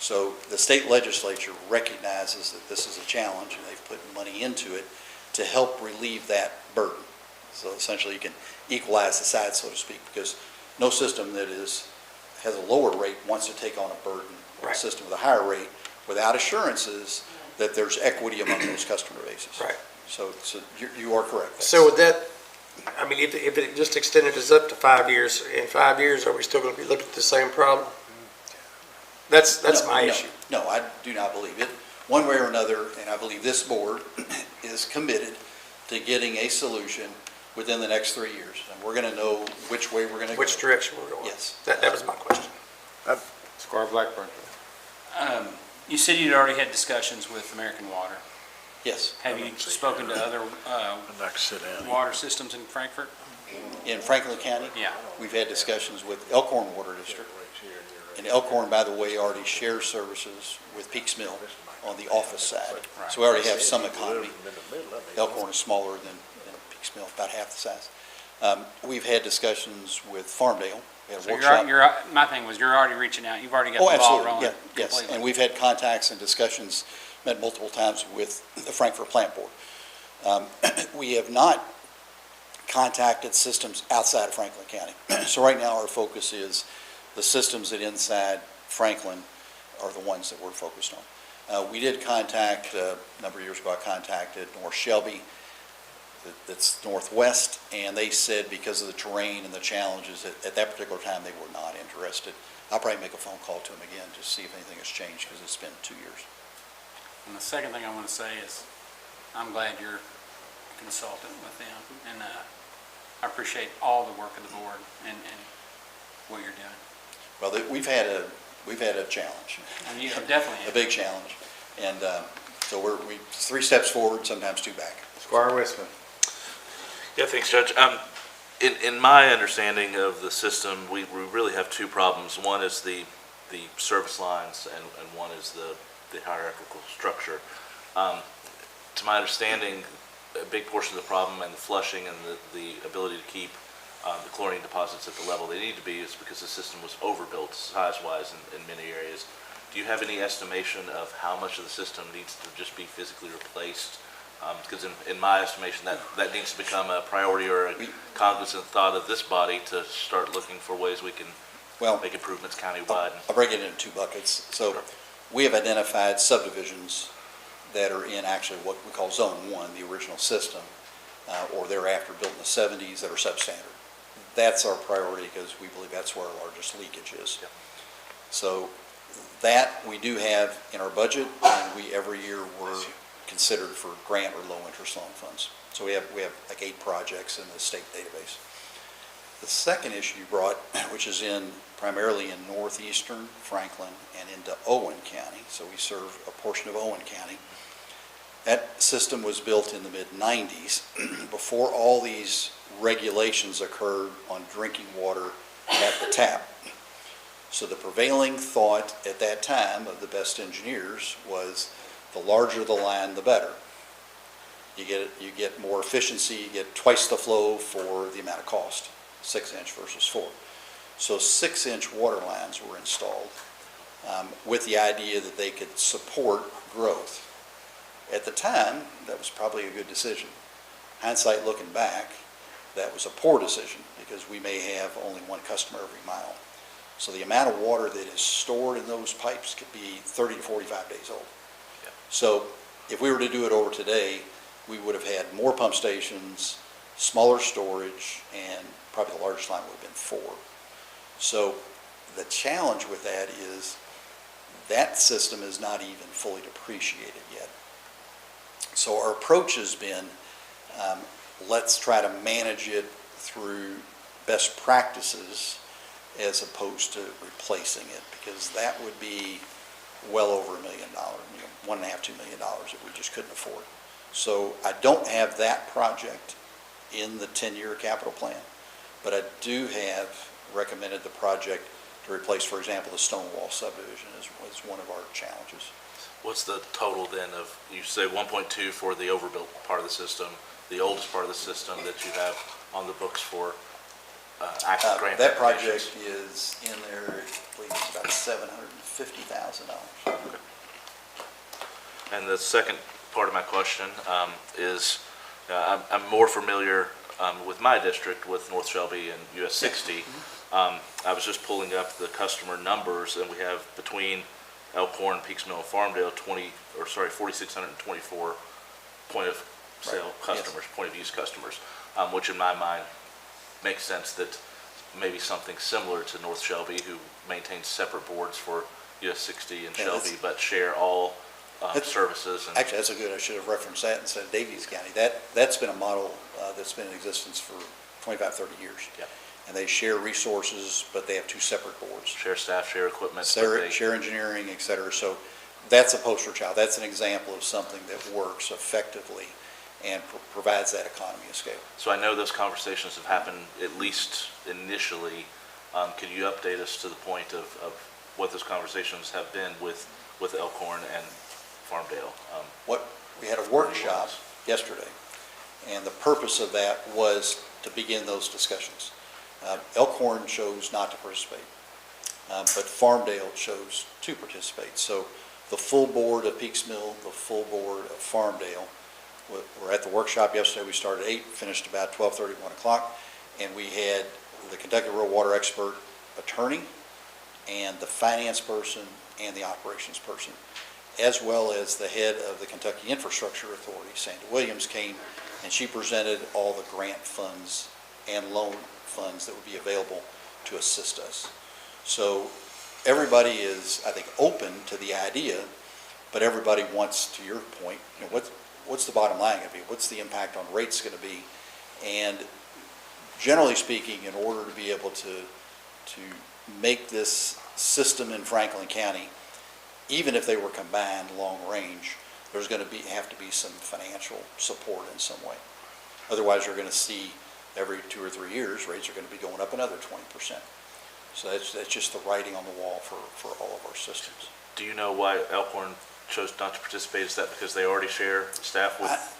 So the state legislature recognizes that this is a challenge, and they've put money into it to help relieve that burden. So essentially, you can equalize the sides, so to speak, because no system that has a lower rate wants to take on a burden of a system with a higher rate without assurances that there's equity among those customer bases. Right. So you are correct. So with that, I mean, if it just extended us up to 5 years, in 5 years, are we still gonna be looking at the same problem? That's my issue. No, I do not believe it. One way or another, and I believe this board is committed to getting a solution within the next 3 years. And we're gonna know which way we're gonna go. Which direction we're going? Yes. That was my question. Squire Blackburn. You said you'd already had discussions with American Water. Yes. Have you spoken to other I'd like to sit down. water systems in Frankfurt? In Franklin County, Yeah. we've had discussions with Elkhorn Water District. And Elkhorn, by the way, already shares services with Peaks Mill on the office side. Right. So we already have some economy. Elkhorn is smaller than Peaks Mill, about half the size. We've had discussions with Farmdale. We had a So workshop. my thing was, you're already reaching out. You've already got Oh, the ball absolutely, rolling yeah, yes. completely. And we've had contacts and discussions, met multiple times with the Frankfurt Plant Board. We have not contacted systems outside of Franklin County. So right now, our focus is the systems that inside Franklin are the ones that we're focused on. We did contact, a number of years ago, I contacted North Shelby, that's northwest, and they said because of the terrain and the challenges, at that particular time, they were not interested. I'll probably make a phone call to them again to see if anything has changed, because it's been 2 years. And the second thing I want to say is, I'm glad you're a consultant with them, and I appreciate all the work of the board and what you're doing. Well, we've had a challenge. And you definitely A have. big challenge, and so we 3 steps forward, sometimes 2 back. Squire Westman. Yeah, thanks, Judge. In my understanding of the system, we really have 2 problems. One is the service lines, and one is the hierarchical structure. To my understanding, a big portion of the problem and the flushing and the ability to keep the chlorine deposits at the level they need to be is because the system was overbuilt size-wise in many areas. Do you have any estimation of how much of the system needs to just be physically replaced? Because in my estimation, that needs to become a priority or a cognizant thought of this body to start looking for ways we can make improvements countywide. I'll break it into 2 buckets. So we have identified subdivisions that are in actually what we call Zone 1, the original system, or thereafter built in the 70s that are substandard. That's our priority because we believe that's where our largest leakage is. Yep. So that we do have in our budget, and we every year we're considered for grant or low interest loan funds. So we have like 8 projects in the state database. The second issue you brought, which is primarily in northeastern Franklin and into Owen County, so we serve a portion of Owen County. That system was built in the mid-90s before all these regulations occurred on drinking water at the tap. So the prevailing thought at that time of the best engineers was the larger the line, the better. You get more efficiency, you get twice the flow for the amount of cost, 6-inch versus 4. So 6-inch water lines were installed with the idea that they could support growth. At the time, that was probably a good decision. Hindsight looking back, that was a poor decision because we may have only one customer every mile. So the amount of water that is stored in those pipes could be 30 to 45 days old. Yeah. So if we were to do it over today, we would have had more pump stations, smaller storage, and probably the largest line would have been 4. So the challenge with that is that system is not even fully depreciated yet. So our approach has been, let's try to manage it through best practices as opposed to replacing it, because that would be well over $1 million, $1.5–2 million that we just couldn't afford. So I don't have that project in the 10-year capital plan, but I do have recommended the project to replace, for example, the Stonewall subdivision is one of our challenges. What's the total then of, you say 1.2 for the overbuilt part of the system, the oldest part of the system that you have on the books for active grant That applications? project is in there, I believe it's about $750,000. And the second part of my question is, I'm more familiar with my district, with North Shelby and US 60. I was just pulling up the customer numbers, and we have between Elkhorn, Peaksville, and Farmdale 4,624 point of sale customers, point of use customers, which in my mind makes sense that maybe something similar to North Shelby, who maintains separate boards for US 60 and Shelby, but share all services. And Actually, that's a good, I should have referenced that instead of Davies County. That's been a model that's been in existence for 25, 30 years. Yeah. And they share resources, but they have 2 separate boards. share staff, share equipment. Share engineering, et cetera. So that's a poster child. That's an example of something that works effectively and provides that economy of scale. So I know those conversations have happened, at least initially. Could you update us to the point of what those conversations have been with Elkhorn and Farmdale? We had a workshop yesterday, and the purpose of that was to begin those discussions. Elkhorn chose not to participate, but Farmdale chose to participate. So the full board of Peaksville, the full board of Farmdale, were at the workshop yesterday. We started at 8, finished about 12:30, 1 o'clock, and we had the Kentucky Rural Water expert attorney and the finance person and the operations person, as well as the head of the Kentucky Infrastructure Authority, Sandy Williams, came, and she presented all the grant funds and loan funds that would be available to assist us. So everybody is, I think, open to the idea, but everybody wants, to your point, what's the bottom line going to be? What's the impact on rates going to be? And generally speaking, in order to be able to make this system in Franklin County, even if they were combined long range, there's going to have to be some financial support in some way. Otherwise, you're going to see every 2 or 3 years, rates are going to be going up another 20%. So that's just the writing on the wall for all of our systems. Do you know why Elkhorn chose not to participate? Is that because they already share staff with?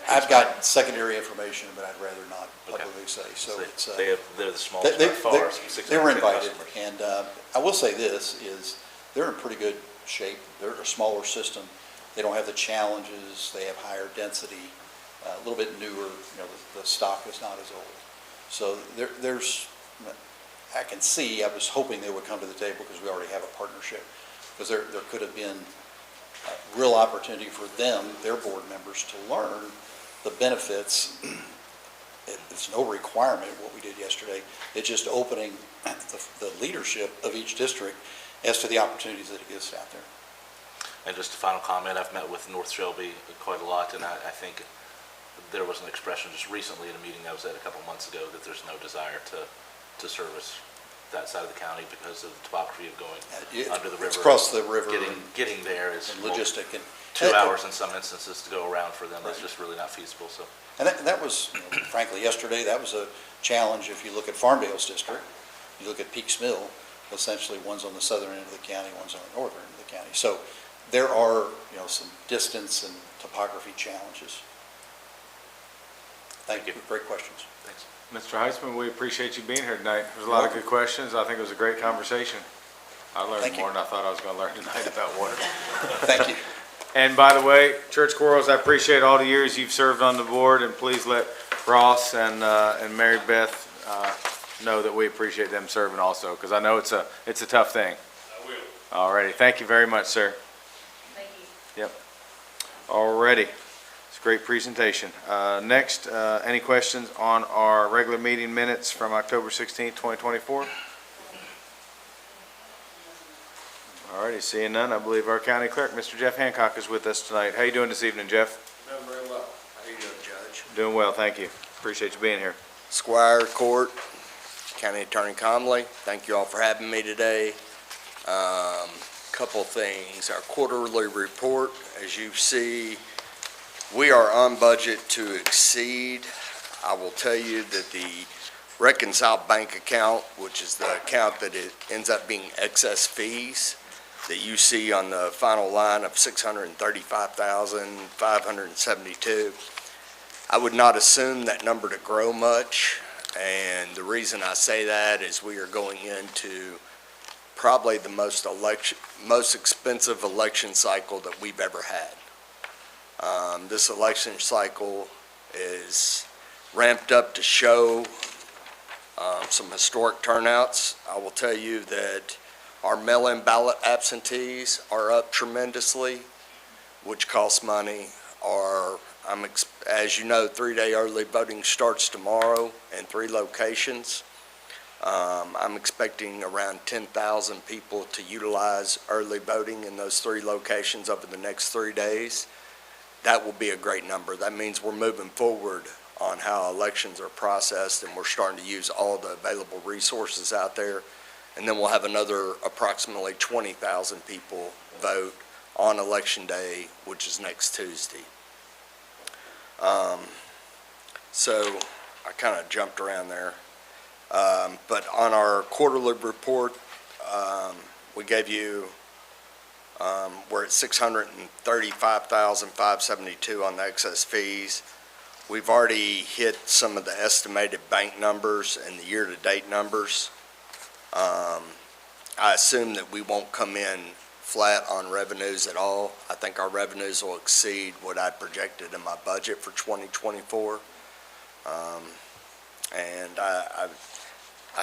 I've got secondary information, but I'd rather not publicly say. So they're the smallest by far. They were invited, and I will say this, is they're in pretty good shape. They're a smaller system. They don't have the challenges. They have higher density, a little bit newer. The stock is not as old. So I can see, I was hoping they would come to the table because we already have a partnership, because there could have been real opportunity for them, their board members, to learn the benefits. It's no requirement what we did yesterday. It's just opening the leadership of each district as to the opportunities that exist out there. And just a final comment, I've met with North Shelby quite a lot, and I think there was an expression just recently in a meeting I was at a couple months ago that there's no desire to service that side of the county because of the topography of going under the river. It's across the river. Getting there is logistic. 2 hours in some instances to go around for them. That's just really not feasible. So. And that was, frankly, yesterday, that was a challenge. If you look at Farmdale's district, you look at Peaks Mill, essentially one's on the southern end of the county, one's on the northern end of the county. So there are, some distance and topography challenges. Thank you. Great questions. Thanks. Mr. Heisman, we appreciate you being here tonight. There's a lot of good questions. I think it was a great conversation. I learned more than I thought I was going to learn tonight about water. Thank you. And by the way, Church Quarles, I appreciate all the years you've served on the board, and please let Ross and Mary Beth know that we appreciate them serving also, because I know it's a tough thing. I will. All righty, thank you very much, sir. Thank you. Yep. All righty. It's a great presentation. Next, any questions on our regular meeting minutes from October 16th, 2024? All righty, seeing none, I believe our county clerk, Mr. Jeff Hancock, is with us tonight. How you doing this evening, Jeff? Doing very well. How you doing, Judge? Doing well, thank you. Appreciate you being here. Squire, Court, County Attorney Comley, thank you all for having me today. Couple things. Our quarterly report, as you see, we are on budget to exceed. I will tell you that the reconciled bank account, which is the account that it ends up being excess fees, that you see on the final line of $635,572. I would not assume that number to grow much, and the reason I say that is we are going into probably the most expensive election cycle that we've ever had. This election cycle is ramped up to show some historic turnouts. I will tell you that our mail-in ballot absentees are up tremendously, which costs money. As you know, 3-day early voting starts tomorrow in 3 locations. I'm expecting around 10,000 people to utilize early voting in those 3 locations over the next 3 days. That will be a great number. That means we're moving forward on how elections are processed, and we're starting to use all the available resources out there. And then we'll have another approximately 20,000 people vote on Election Day, which is next Tuesday. So I kind of jumped around there. But on our quarterly report, we gave you, we're at $635,572 on the excess fees. We've already hit some of the estimated bank numbers and the year-to-date numbers. I assume that we won't come in flat on revenues at all. I think our revenues will exceed what I projected in my budget for 2024. And I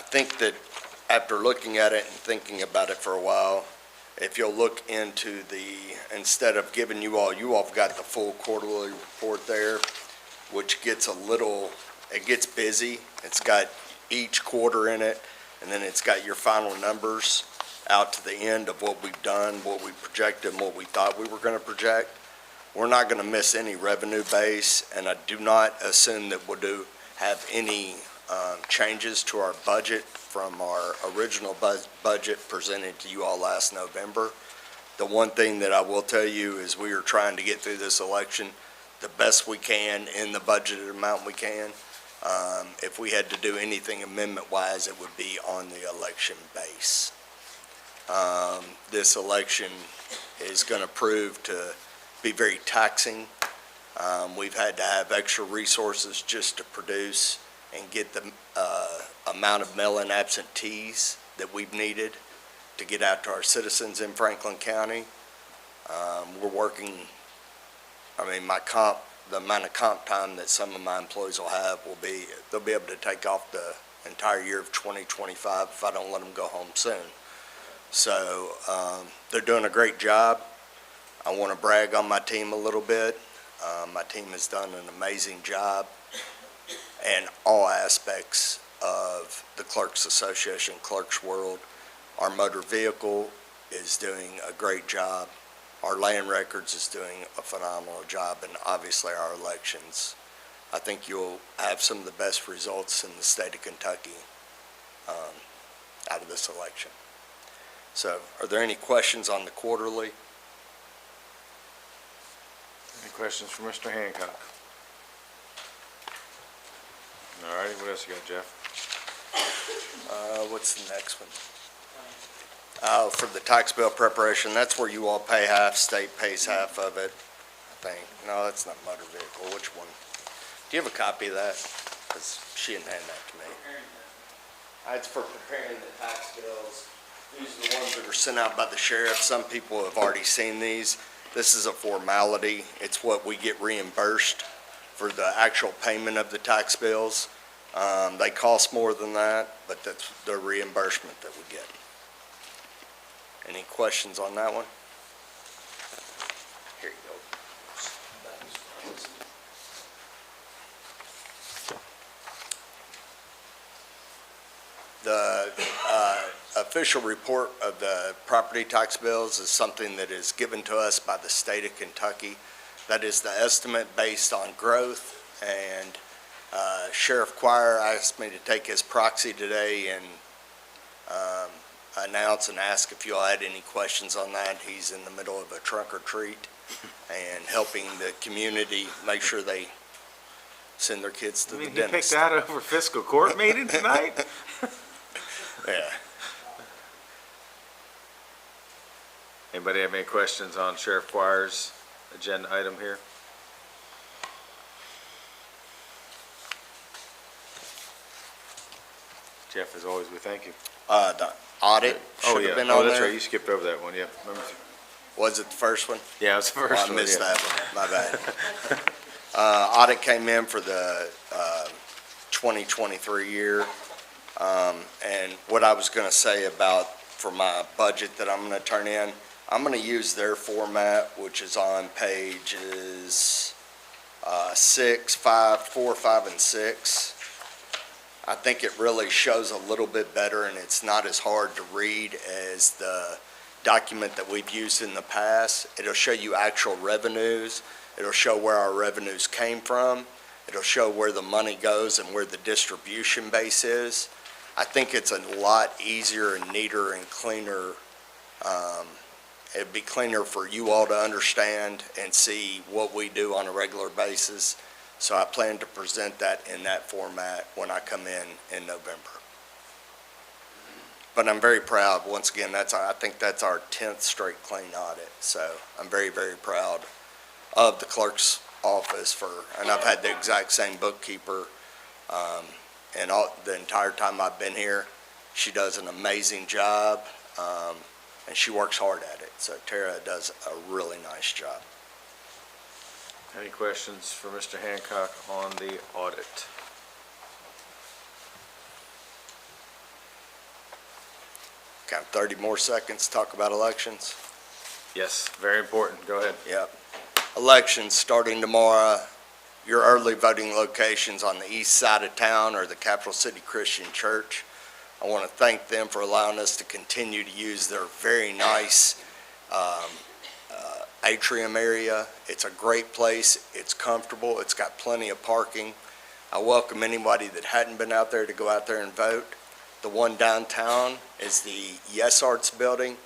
think that after looking at it and thinking about it for a while, if you'll look into instead of giving you all have got the full quarterly report there, which gets it gets busy. It's got each quarter in it, and then it's got your final numbers out to the end of what we've done, what we projected, and what we thought we were going to project. We're not going to miss any revenue base, and I do not assume that we'll have any changes to our budget from our original budget presented to you all last November. The one thing that I will tell you is we are trying to get through this election the best we can in the budgeted amount we can. If we had to do anything amendment-wise, it would be on the election base. This election is going to prove to be very taxing. We've had to have extra resources just to produce and get the amount of mail-in absentees that we've needed to get out to our citizens in Franklin County. We're working, the amount of comp time that some of my employees will have they'll be able to take off the entire year of 2025 if I don't let them go home soon. So they're doing a great job. I want to brag on my team a little bit. My team has done an amazing job in all aspects of the Clerks Association, Clerks World. Our motor vehicle is doing a great job. Our land records is doing a phenomenal job, and obviously our elections. I think you'll have some of the best results in the state of Kentucky out of this election. So, are there any questions on the quarterly? Any questions for Mr. Hancock? All righty, what else you got, Jeff? What's the next one? For the tax bill preparation, that's where you all pay half, state pays half of it, I think. No, that's not motor vehicle. Which one? Do you have a copy of that? Because she didn't hand that to me. It's for preparing the tax bills. These are the ones that are sent out by the sheriff. Some people have already seen these. This is a formality. It's what we get reimbursed for the actual payment of the tax bills. They cost more than that, but that's the reimbursement that we get. Any questions on that one? Here you go. The official report of the property tax bills is something that is given to us by the state of Kentucky. That is the estimate based on growth, and Sheriff Quire asked me to take his proxy today and announce and ask if you all had any questions on that. He's in the middle of a trunk or treat and helping the community make sure they send their kids to the He picked dentist. that over fiscal court meeting tonight? Yeah. Anybody have any questions on Sheriff Quire's agenda item here? Jeff, as always, we thank you. The audit should have been on that's right, there. you skipped over that one, yeah. Remember? Was it the first one? Yeah, it was the first Oh, one, I missed yeah. that one, my bad. Audit came in for the 2023 year. And what I was going to say about, for my budget that I'm going to turn in, I'm going to use their format, which is on pages 6, 5, 4, 5, and 6. I think it really shows a little bit better, and it's not as hard to read as the document that we've used in the past. It'll show you actual revenues. It'll show where our revenues came from. It'll show where the money goes and where the distribution base is. I think it's a lot easier and neater and cleaner. It'd be cleaner for you all to understand and see what we do on a regular basis. So I plan to present that in that format when I come in November. But I'm very proud. Once again, I think that's our 10th straight clean audit. So I'm very, very proud of the clerk's office and I've had the exact same bookkeeper and the entire time I've been here. She does an amazing job, and she works hard at it. So Tara does a really nice job. Any questions for Mr. Hancock on the audit? Got 30 more seconds to talk about elections. Yes, very important. Go ahead. Yep. Elections starting tomorrow. Your early voting locations on the east side of town are the Capital City Christian Church. I want to thank them for allowing us to continue to use their very nice atrium area. It's a great place. It's comfortable. It's got plenty of parking. I welcome anybody that hadn't been out there to go out there and vote. The one downtown is the Yes Arts building.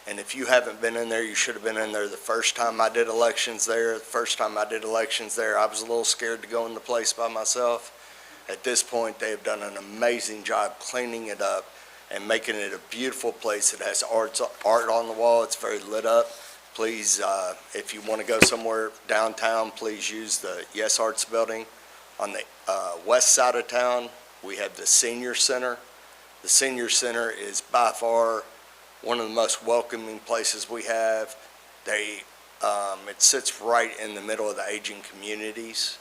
And if you haven't been in there, you should have been in there the first time I did elections there. The first time I did elections there, I was a little scared to go in the place by myself. At this point, they have done an amazing job cleaning it up and making it a beautiful place. It has art on the wall. It's very lit up. Please, if you want to go somewhere downtown, please use the Yes Arts building. On the west side of town, we have the Senior Center. The Senior Center is by far one of the most welcoming places we have. It sits right in the middle of the aging communities.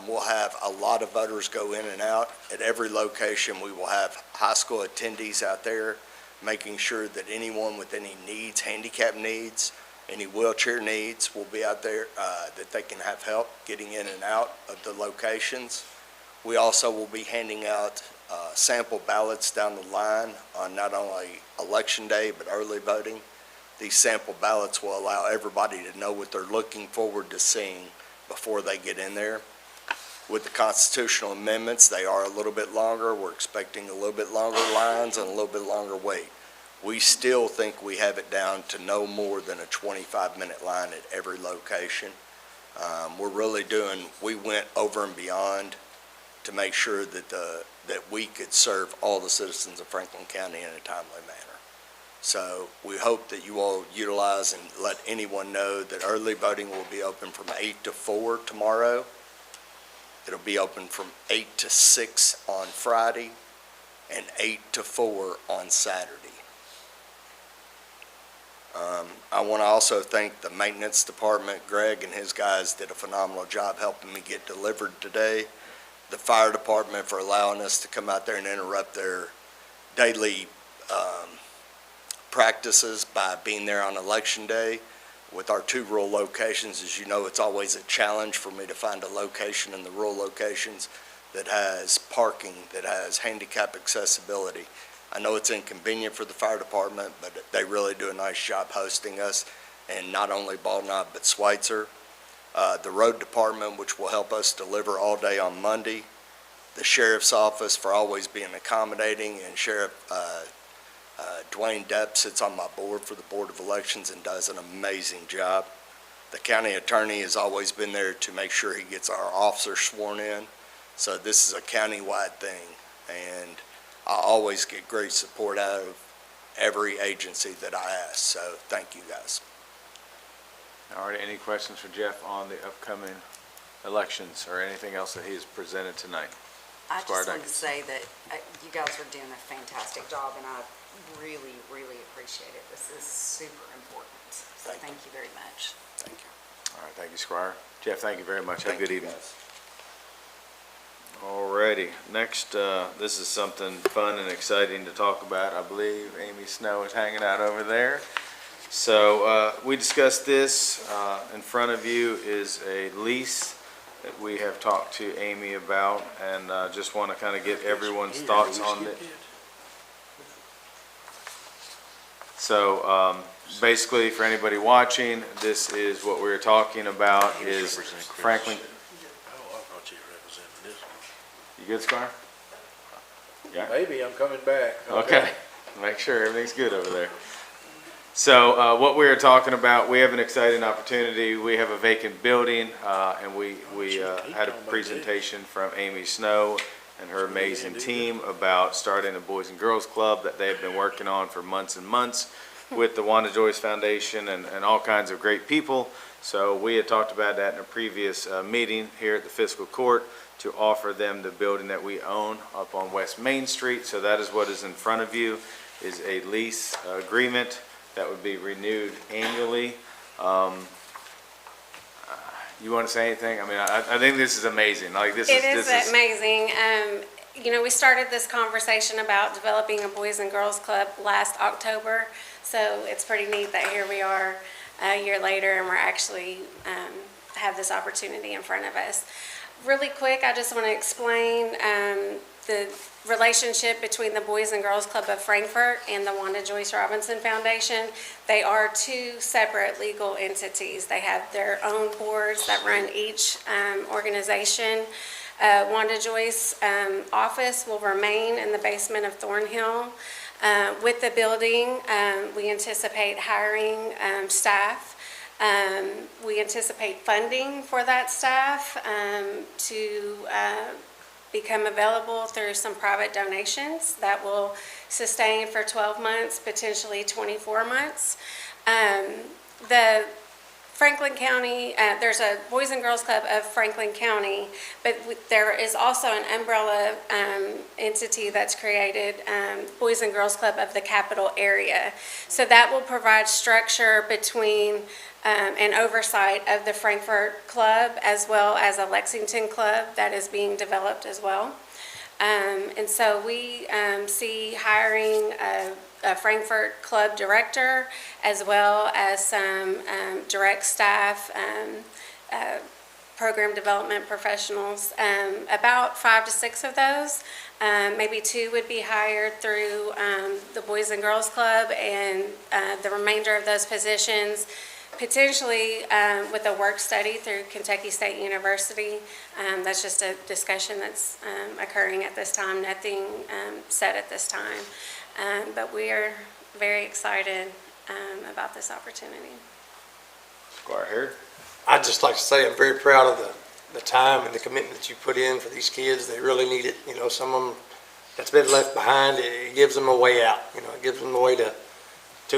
We'll have a lot of voters go in and out. At every location, we will have high school attendees out there, making sure that anyone with any needs, handicap needs, any wheelchair needs will be out there, that they can have help getting in and out of the locations. We also will be handing out sample ballots down the line on not only election day, but early voting. These sample ballots will allow everybody to know what they're looking forward to seeing before they get in there. With the constitutional amendments, they are a little bit longer. We're expecting a little bit longer lines and a little bit longer wait. We still think we have it down to no more than a 25-minute line at every location. We went over and beyond to make sure that we could serve all the citizens of Franklin County in a timely manner. So we hope that you all utilize and let anyone know that early voting will be open from 8 to 4 tomorrow. It'll be open from 8 to 6 on Friday and 8 to 4 on Saturday. I want to also thank the maintenance department. Greg and his guys did a phenomenal job helping me get delivered today. The fire department for allowing us to come out there and interrupt their daily practices by being there on election day. With our 2 rural locations, as you know, it's always a challenge for me to find a location in the rural locations that has parking, that has handicap accessibility. I know it's inconvenient for the fire department, but they really do a nice job hosting us, and not only Bald Knob, but Schweitzer. The road department, which will help us deliver all day on Monday. The sheriff's office for always being accommodating, and Sheriff Dwayne Depp sits on my board for the Board of Elections and does an amazing job. The county attorney has always been there to make sure he gets our officers sworn in. So this is a county-wide thing, and I always get great support out of every agency that I ask. So thank you, guys. All right, any questions for Jeff on the upcoming elections or anything else that he has presented tonight? I Squire just wanted to Duckett. say that you guys are doing a fantastic job, and I really, really appreciate it. This is super important, so thank you very much. Thank you. All right, thank you, Squire. Jeff, thank you very much. Have a Thank good you, evening. guys. All righty, next, this is something fun and exciting to talk about. I believe Amy Snow is hanging out over there. So we discussed this. In front of you is a lease that we have talked to Amy about, and just want to kind of get everyone's thoughts on it. So basically, for anybody watching, this is what we're talking about is Franklin. You good, Squire? Yeah? Maybe, I'm coming back. Okay, make sure everything's good over there. So what we are talking about, we have an exciting opportunity. We have a vacant building, and we had a presentation from Amy Snow and her amazing team about starting a Boys and Girls Club that they have been working on for months and months with the Wanda Joyce Foundation and all kinds of great people. So we had talked about that in a previous meeting here at the Fiscal Court to offer them the building that we own up on West Main Street. So that is what is in front of you, is a lease agreement that would be renewed annually. You want to say anything? I mean, I think this is amazing. Like this It is is amazing. You know, we started this conversation about developing a Boys and Girls Club last October, so it's pretty neat that here we are a year later and we're actually have this opportunity in front of us. Really quick, I just want to explain the relationship between the Boys and Girls Club of Frankfort and the Wanda Joyce Robinson Foundation. They are 2 separate legal entities. They have their own boards that run each organization. Wanda Joyce office will remain in the basement of Thornhill. With the building, we anticipate hiring staff. We anticipate funding for that staff to become available through some private donations that will sustain for 12 months, potentially 24 months. The Franklin County, there's a Boys and Girls Club of Franklin County, but there is also an umbrella entity that's created, Boys and Girls Club of the Capital Area. So that will provide structure between and oversight of the Frankfort Club as well as a Lexington Club that is being developed as well. And so we see hiring a Frankfort Club director as well as some direct staff, program development professionals. About 5 to 6 of those, maybe 2 would be hired through the Boys and Girls Club, and the remainder of those positions potentially with a work study through Kentucky State University. That's just a discussion that's occurring at this time, nothing set at this time. But we are very excited about this opportunity. Squire Harrod. I'd just like to say I'm very proud of the time and the commitment that you put in for these kids. They really need it. You know, some of them that's been left behind, it gives them a way out. You know, it gives them a way to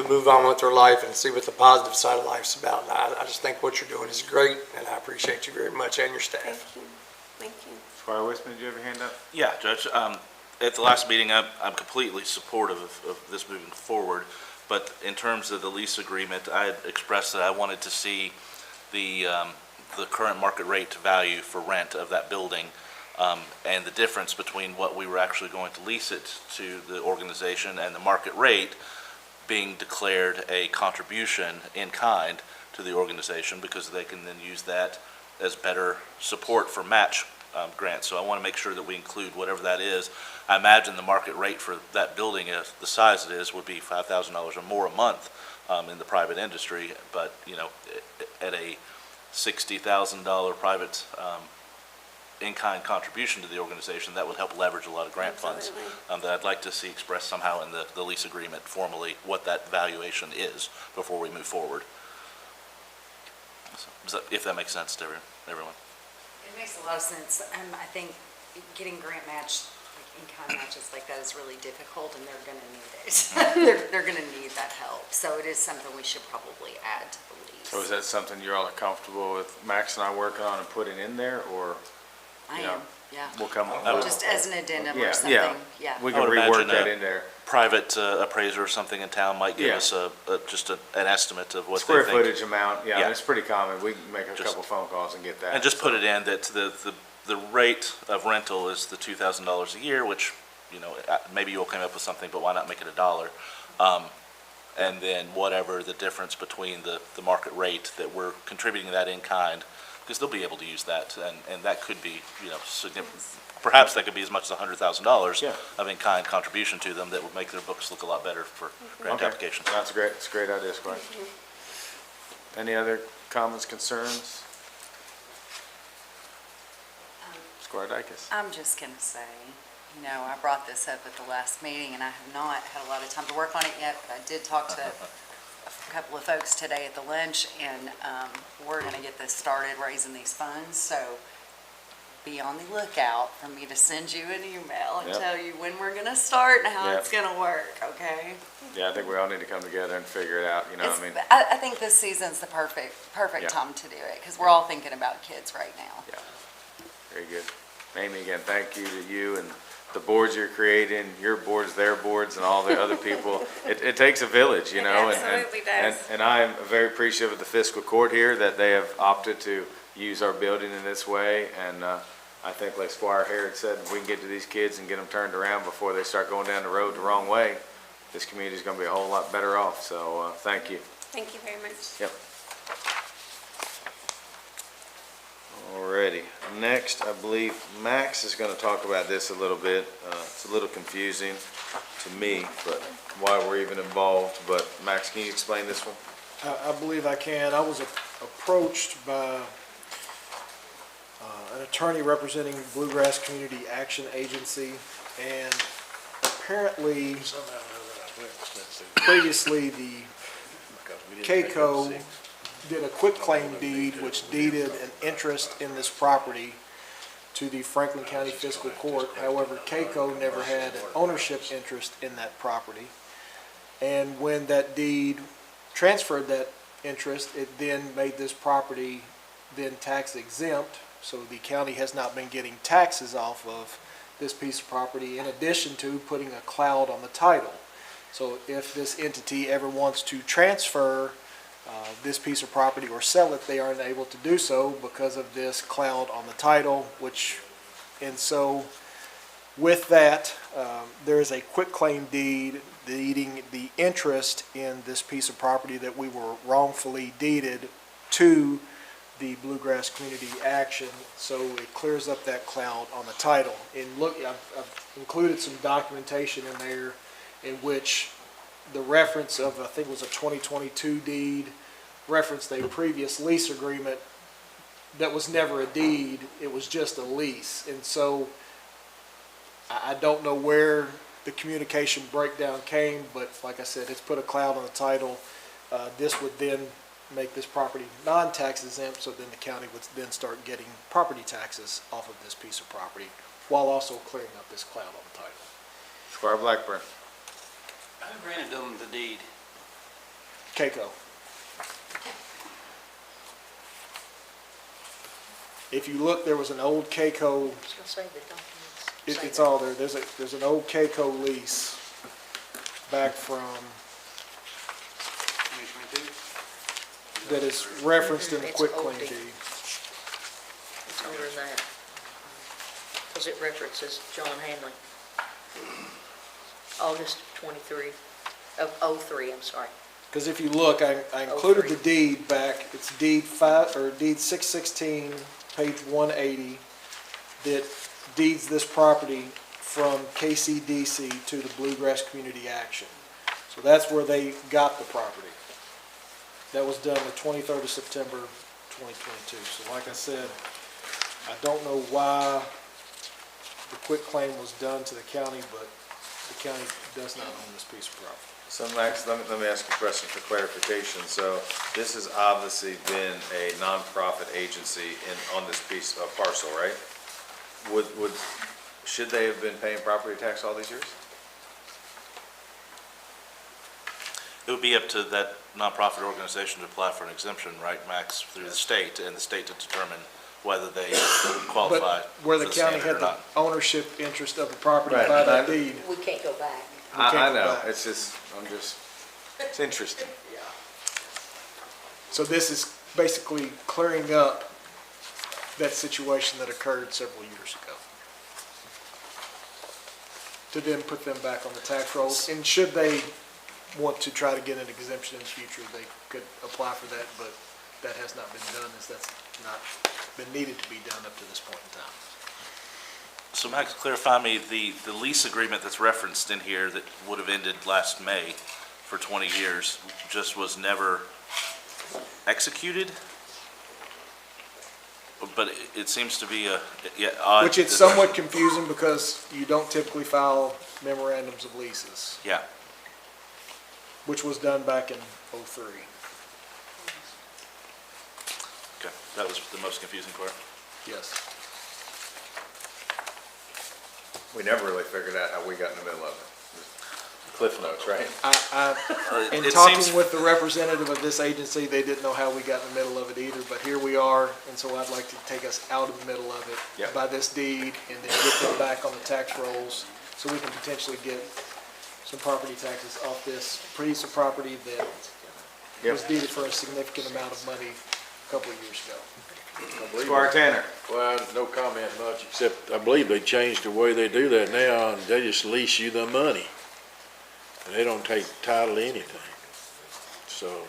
move on with their life and see what the positive side of life's about. And I just think what you're doing is great, and I appreciate you very much and your staff. Thank you. Thank you. Squire Westman, did you have your hand up? Yeah, Judge, at the last meeting, I'm completely supportive of this moving forward, But in terms of the lease agreement, I had expressed that I wanted to see the current market rate value for rent of that building, and the difference between what we were actually going to lease it to the organization and the market rate being declared a contribution in kind to the organization, because they can then use that as better support for match grants. So I want to make sure that we include whatever that is. I imagine the market rate for that building, as the size it is, would be $5,000 or more a month in the private industry. But, you know, at a $60,000 private in-kind contribution to the organization, that would help leverage a lot of grant funds that I'd like to see expressed somehow in the lease agreement formally, what that valuation is before we move forward. So, if that makes sense to everyone. It makes a lot of sense. I think getting grant match, like in-kind matches like that is really difficult, and they're gonna need it. They're gonna need that help. So it is something we should probably add to the lease. So is that something you all are comfortable with Max and I working on and putting in there, or? I you know, am, yeah. We'll come up. Just as an addendum Yeah, or something, yeah. yeah. We I can would rework imagine that in there. Private appraiser or something in town might give Yeah. us just an estimate of what they Square think. footage amount, yeah, Yeah. it's pretty common. We can make a Just- couple phone calls and get that. And just put it in that the rate of rental is the $2,000 a year, which, you know, maybe you'll come up with something, but why not make it $1? And then whatever the difference between the market rate that we're contributing that in kind, because they'll be able to use that, and that could be, you know, significant. Perhaps that could be as much as $100,000 Yeah. of in-kind contribution to them that would make their books look a lot better for grant Okay. applications. That's great, it's a great idea, Squire. Any other comments, concerns? Squire Dykes. I'm just gonna say, you know, I brought this up at the last meeting, and I have not had a lot of time to work on it yet, but I did talk to a couple of folks today at the lunch, and we're gonna get this started, raising these funds, so be on the lookout for me to send you an email and Yep. tell you when we're gonna start and how Yep. it's gonna work, okay? Yeah, I think we all need to come together and figure it out, you know what I mean? I think this season's the perfect Yeah. time to do it, because we're all thinking about kids right now. Very good. Amy, again, thank you to you and the boards you're creating, your boards, their boards, and all the other people. It takes a village, you know? It absolutely does. And I am very appreciative of the Fiscal Court here, that they have opted to use our building in this way. And I think, like Squire Harrod said, if we can get to these kids and get them turned around before they start going down the road the wrong way, this community's gonna be a whole lot better off. So, thank you. Thank you very much. Yep. Alrighty, next, I believe Max is gonna talk about this a little bit. It's a little confusing to me, but why we're even involved. But Max, can you explain this one? I believe I can. I was approached by an attorney representing Bluegrass Community Action Agency, and apparently, previously, the KCO did a quitclaim deed which deeded an interest in this property to the Franklin County Fiscal Court. However, KCO never had an ownership interest in that property. And when that deed transferred that interest, it then made this property then tax exempt. So the county has not been getting taxes off of this piece of property, in addition to putting a cloud on the title. So if this entity ever wants to transfer this piece of property or sell it, they aren't able to do so because of this cloud on the title, and so with that, there is a quitclaim deed deeding the interest in this piece of property that we were wrongfully deeded to the Bluegrass Community Action, so it clears up that cloud on the title. And look, I've included some documentation in there in which the reference of, I think it was a 2022 deed, referenced a previous lease agreement that was never a deed, it was just a lease. And so I don't know where the communication breakdown came, but like I said, it's put a cloud on the title. This would then make this property non-tax exempt, so then the county would then start getting property taxes off of this piece of property, while also clearing up this cloud on the title. Squire Blackburn. Who granted them the deed? KCO. If you look, there was an old KCO, I was gonna say the documents. it's all there, there's an old KCO lease back from that is referenced in the It's quitclaim OD. deed. It's older than that. Because it references John Hanley. August 23, of '03, I'm sorry. Because if you look, I included the deed back, it's deed 616, page 180, that deeds this property from KCDC to the Bluegrass Community Action. So that's where they got the property. That was done the 23rd of September, 2022. So like I said, I don't know why the quitclaim was done to the county, but the county does not own this piece of property. So Max, let me ask you a question for clarification. So this has obviously been a nonprofit agency on this piece of parcel, right? Should they have been paying property tax all these years? It would be up to that nonprofit organization to apply for an exemption, right, Max, through the state, and the state to determine whether they qualify But where the for county standard had or the not. ownership interest of the property Right, by and that I- deed. We can't go back. I can't go know, back. it's interesting. So this is basically clearing up that situation that occurred several years ago. To then put them back on the tax rolls. And should they want to try to get an exemption in the future, they could apply for that, but that has not been done, as that's not been needed to be done up to this point in time. So Max, clarify me, the lease agreement that's referenced in here that would have ended last May for 20 years just was never executed? But it seems to be odd. Which it's somewhat confusing because you don't typically file memorandums of leases, Yeah, which was done back in '03. okay, that was the most confusing part. Yes. We never really figured out how we got in the middle of it. Cliff notes, right? In It talking seems- with the representative of this agency, they didn't know how we got in the middle of it either, but here we are, and so I'd like to take us out of the middle of it Yep. by this deed, and then get them back on the tax rolls, so we can potentially get some property taxes off this piece of property that was deeded for a significant amount of money a couple of years ago. Squire Tanner. Well, no comment much, except I believe they changed the way they do that now, and they just lease you the money. And they don't take title to anything. So,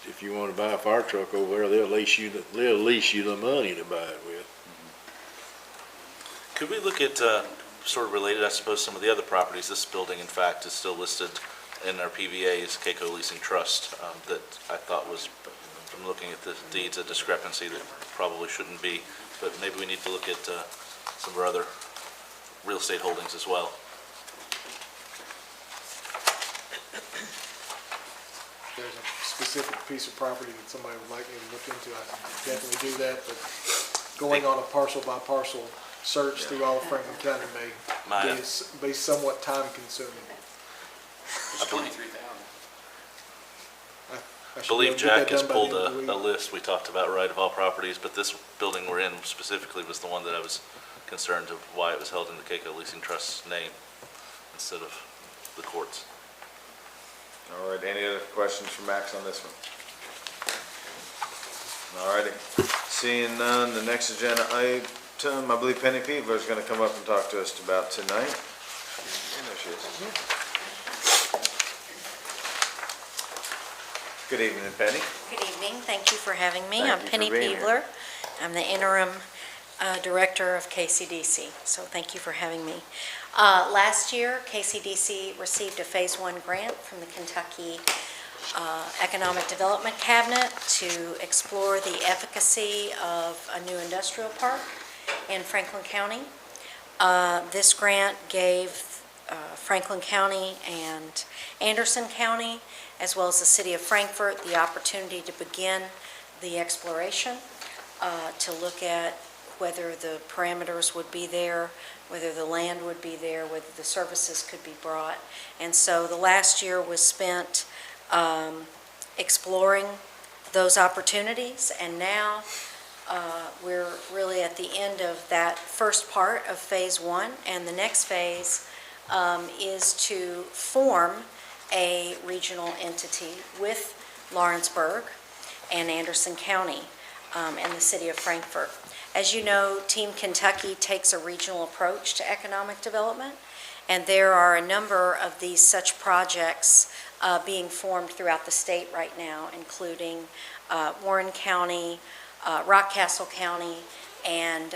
if you wanna buy a fire truck over there, they'll lease you the money to buy it with. Could we look at, sort of related, I suppose, some of the other properties? This building, in fact, is still listed in our PVA as Keiko Leasing Trust, that I thought was, from looking at the deeds, a discrepancy that probably shouldn't be, but maybe we need to look at some of our other real estate holdings as well. If there's a specific piece of property that somebody would like me to look into, I can definitely do that, but going on a parcel by parcel search through all of Franklin County may be somewhat time consuming. I believe- 23,000. I believe should be able to Jack get has that done by pulled the end of the a week. list we talked about, right, of all properties, but this building we're in specifically was the one that I was concerned of why it was held in the Keiko Leasing Trust's name instead of the court's. All right, any other questions for Max on this one? All righty, seeing none, the next agenda item, I believe Penny Peeler is gonna come up and talk to us about tonight. There she is. Good evening, Penny. Good evening. Thank you for having me. Thank I'm you for Penny being here. Peebler. I'm the interim director of KCDC, so thank you for having me. Last year, KCDC received a Phase 1 grant from the Kentucky Economic Development Cabinet to explore the efficacy of a new industrial park in Franklin County. This grant gave Franklin County and Anderson County, as well as the city of Frankfort, the opportunity to begin the exploration, to look at whether the parameters would be there, whether the land would be there, whether the services could be brought. And so the last year was spent exploring those opportunities, and now we're really at the end of that first part of Phase 1, and the next phase is to form a regional entity with Lawrenceburg, and Anderson County, and the city of Frankfort. As you know, Team Kentucky takes a regional approach to economic development, and there are a number of these such projects being formed throughout the state right now, including Warren County, Rockcastle County, and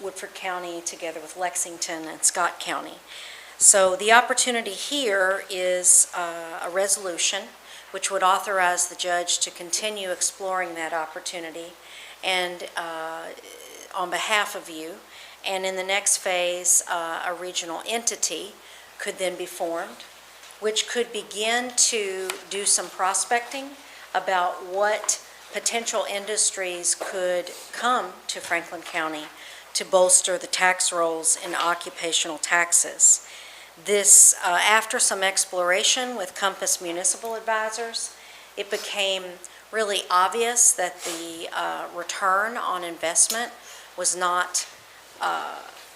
Woodford County, together with Lexington and Scott County. So the opportunity here is a resolution which would authorize the judge to continue exploring that opportunity and on behalf of you. And in the next phase, a regional entity could then be formed, which could begin to do some prospecting about what potential industries could come to Franklin County to bolster the tax rolls in occupational taxes. This, after some exploration with Compass Municipal Advisors, it became really obvious that the return on investment was not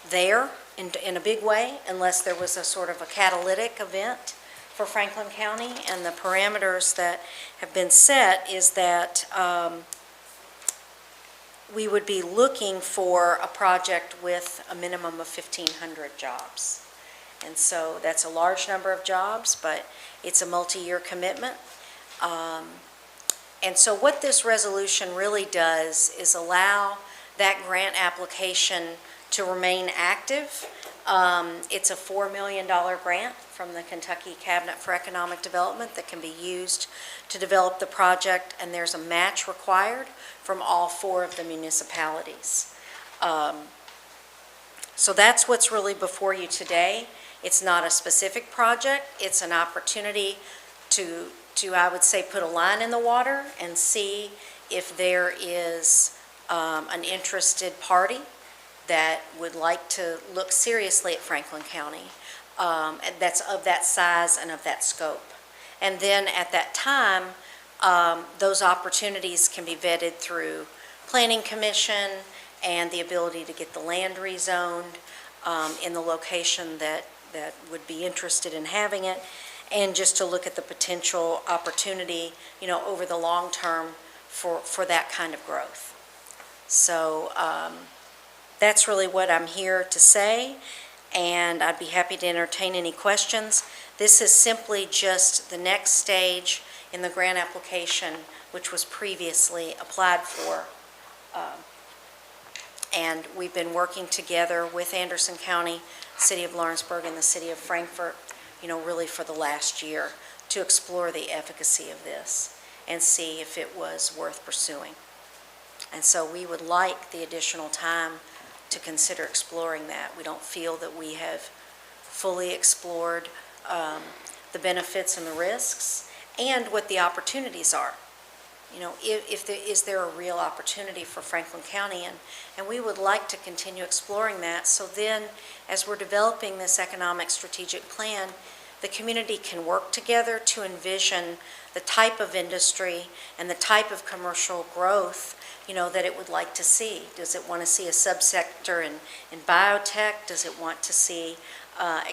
there in a big way unless there was a sort of a catalytic event for Franklin County. And the parameters that have been set is that we would be looking for a project with a minimum of 1,500 jobs. And so that's a large number of jobs, but it's a multi-year commitment. And so what this resolution really does is allow that grant application to remain active. It's a $4 million grant from the Kentucky Cabinet for Economic Development that can be used to develop the project, and there's a match required from all 4 of the municipalities. So that's what's really before you today. It's not a specific project. It's an opportunity to I would say, put a line in the water and see if there is an interested party that would like to look seriously at Franklin County, that's of that size and of that scope. And then at that time, those opportunities can be vetted through Planning Commission and the ability to get the land rezoned in the location that would be interested in having it, and just to look at the potential opportunity, over the long term for that kind of growth. So that's really what I'm here to say, and I'd be happy to entertain any questions. This is simply just the next stage in the grant application, which was previously applied for. And we've been working together with Anderson County, City of Lawrenceburg, and the City of Frankfort, really for the last year to explore the efficacy of this and see if it was worth pursuing. And so we would like the additional time to consider exploring that. We don't feel that we have fully explored the benefits and the risks and what the opportunities are. Is there a real opportunity for Franklin County? And we would like to continue exploring that. So then, as we're developing this economic strategic plan, the community can work together to envision the type of industry and the type of commercial growth, that it would like to see. Does it want to see a subsector in biotech? Does it want to see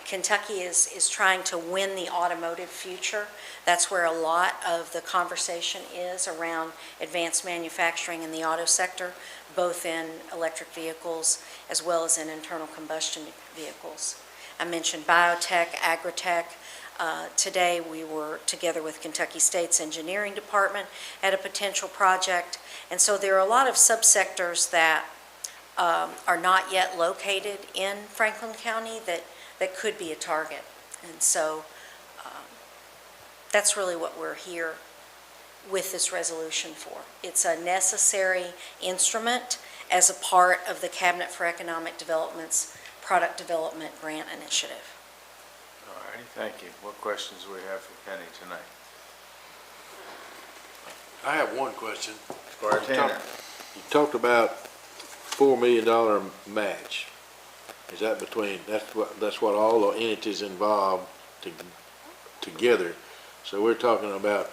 Kentucky is trying to win the automotive future. That's where a lot of the conversation is around advanced manufacturing in the auto sector, both in electric vehicles as well as in internal combustion vehicles. I mentioned biotech, agritech. Today we were together with Kentucky State's Engineering Department at a potential project. And so there are a lot of subsectors that are not yet located in Franklin County that could be a target. And so that's really what we're here with this resolution for. It's a necessary instrument as a part of the Cabinet for Economic Development's Product Development Grant Initiative. All righty, thank you. What questions do we have for Penny tonight? I have one question. Bartender. You talked about $4 million match. Is that between, that's what all the entities involved together? So we're talking about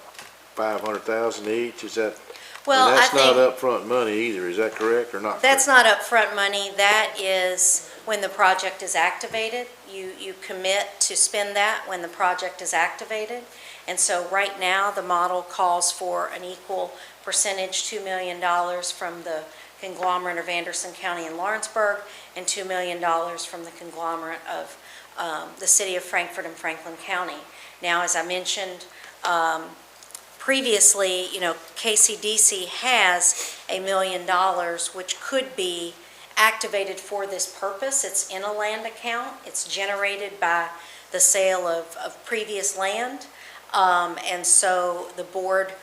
$500,000 each, is that? Well, and that's I think not upfront money either, is that correct or not? that's not upfront money. That is when the project is activated. You commit to spend that when the project is activated. And so right now, the model calls for an equal percentage, $2 million from the conglomerate of Anderson County and Lawrenceburg, and $2 million from the conglomerate of the city of Frankfort and Franklin County. Now, as I mentioned previously, KCDC has $1 million, which could be activated for this purpose. It's in a land account. It's generated by the sale of previous land. And so the board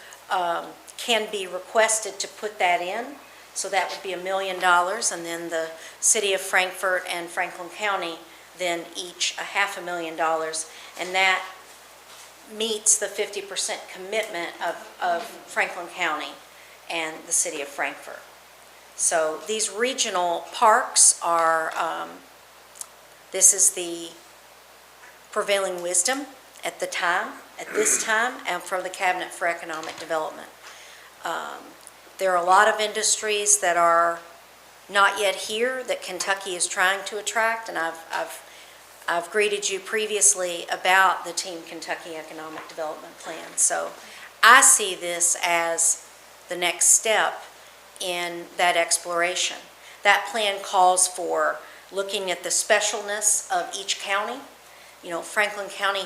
can be requested to put that in. So that would be $1 million, and then the city of Frankfort and Franklin County then each $500,000, and that meets the 50% commitment of Franklin County and the city of Frankfort. So these regional parks are, this is the prevailing wisdom at this time, and from the Cabinet for Economic Development. There are a lot of industries that are not yet here that Kentucky is trying to attract, and I've greeted you previously about the Team Kentucky Economic Development Plan. So I see this as the next step in that exploration. That plan calls for looking at the specialness of each county. Franklin County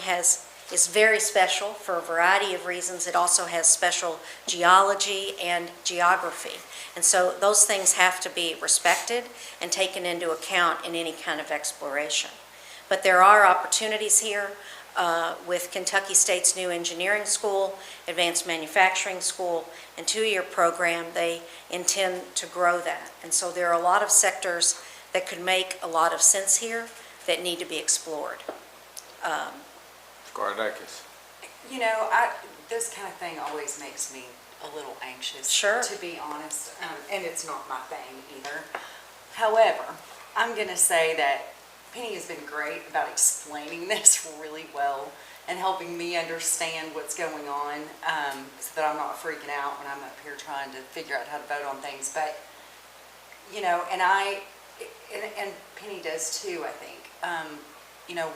is very special for a variety of reasons. It also has special geology and geography. And so those things have to be respected and taken into account in any kind of exploration. But there are opportunities here with Kentucky State's new engineering school, advanced manufacturing school, and two-year program. They intend to grow that. And so there are a lot of sectors that could make a lot of sense here that need to be explored. Gardakis. This kind of thing always makes me a little anxious, Sure. to be honest, and it's not my thing either. However, I'm going to say that Penny has been great about explaining this really well and helping me understand what's going on, so that I'm not freaking out when I'm up here trying to figure out how to vote on things. But, and Penny does too, I think.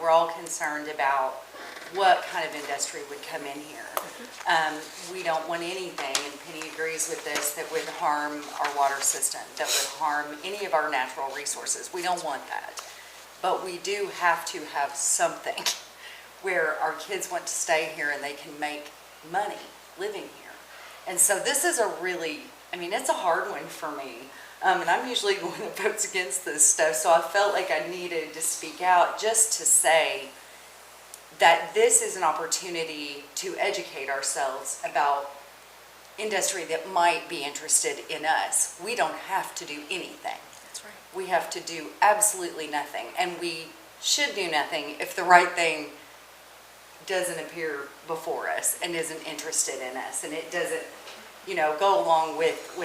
We're all concerned about what kind of industry would come in here. We don't want anything, and Penny agrees with this, that would harm our water system, that would harm any of our natural resources. We don't want that. But we do have to have something where our kids want to stay here and they can make money living here. And so this is it's a hard one for me. And I'm usually the one that votes against this stuff, so I felt like I needed to speak out just to say that this is an opportunity to educate ourselves about industry that might be interested in us. We don't have to do anything. That's right. We have to do absolutely nothing, and we should do nothing if the right thing doesn't appear before us and isn't interested in us, and it doesn't, go along with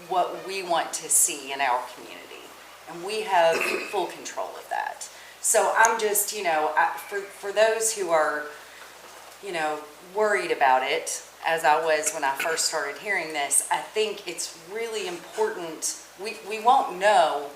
what we want to see in our community. And we have full control of that. So I'm just, for those who are, worried about it, as I was when I first started hearing this, I think it's really important. We won't know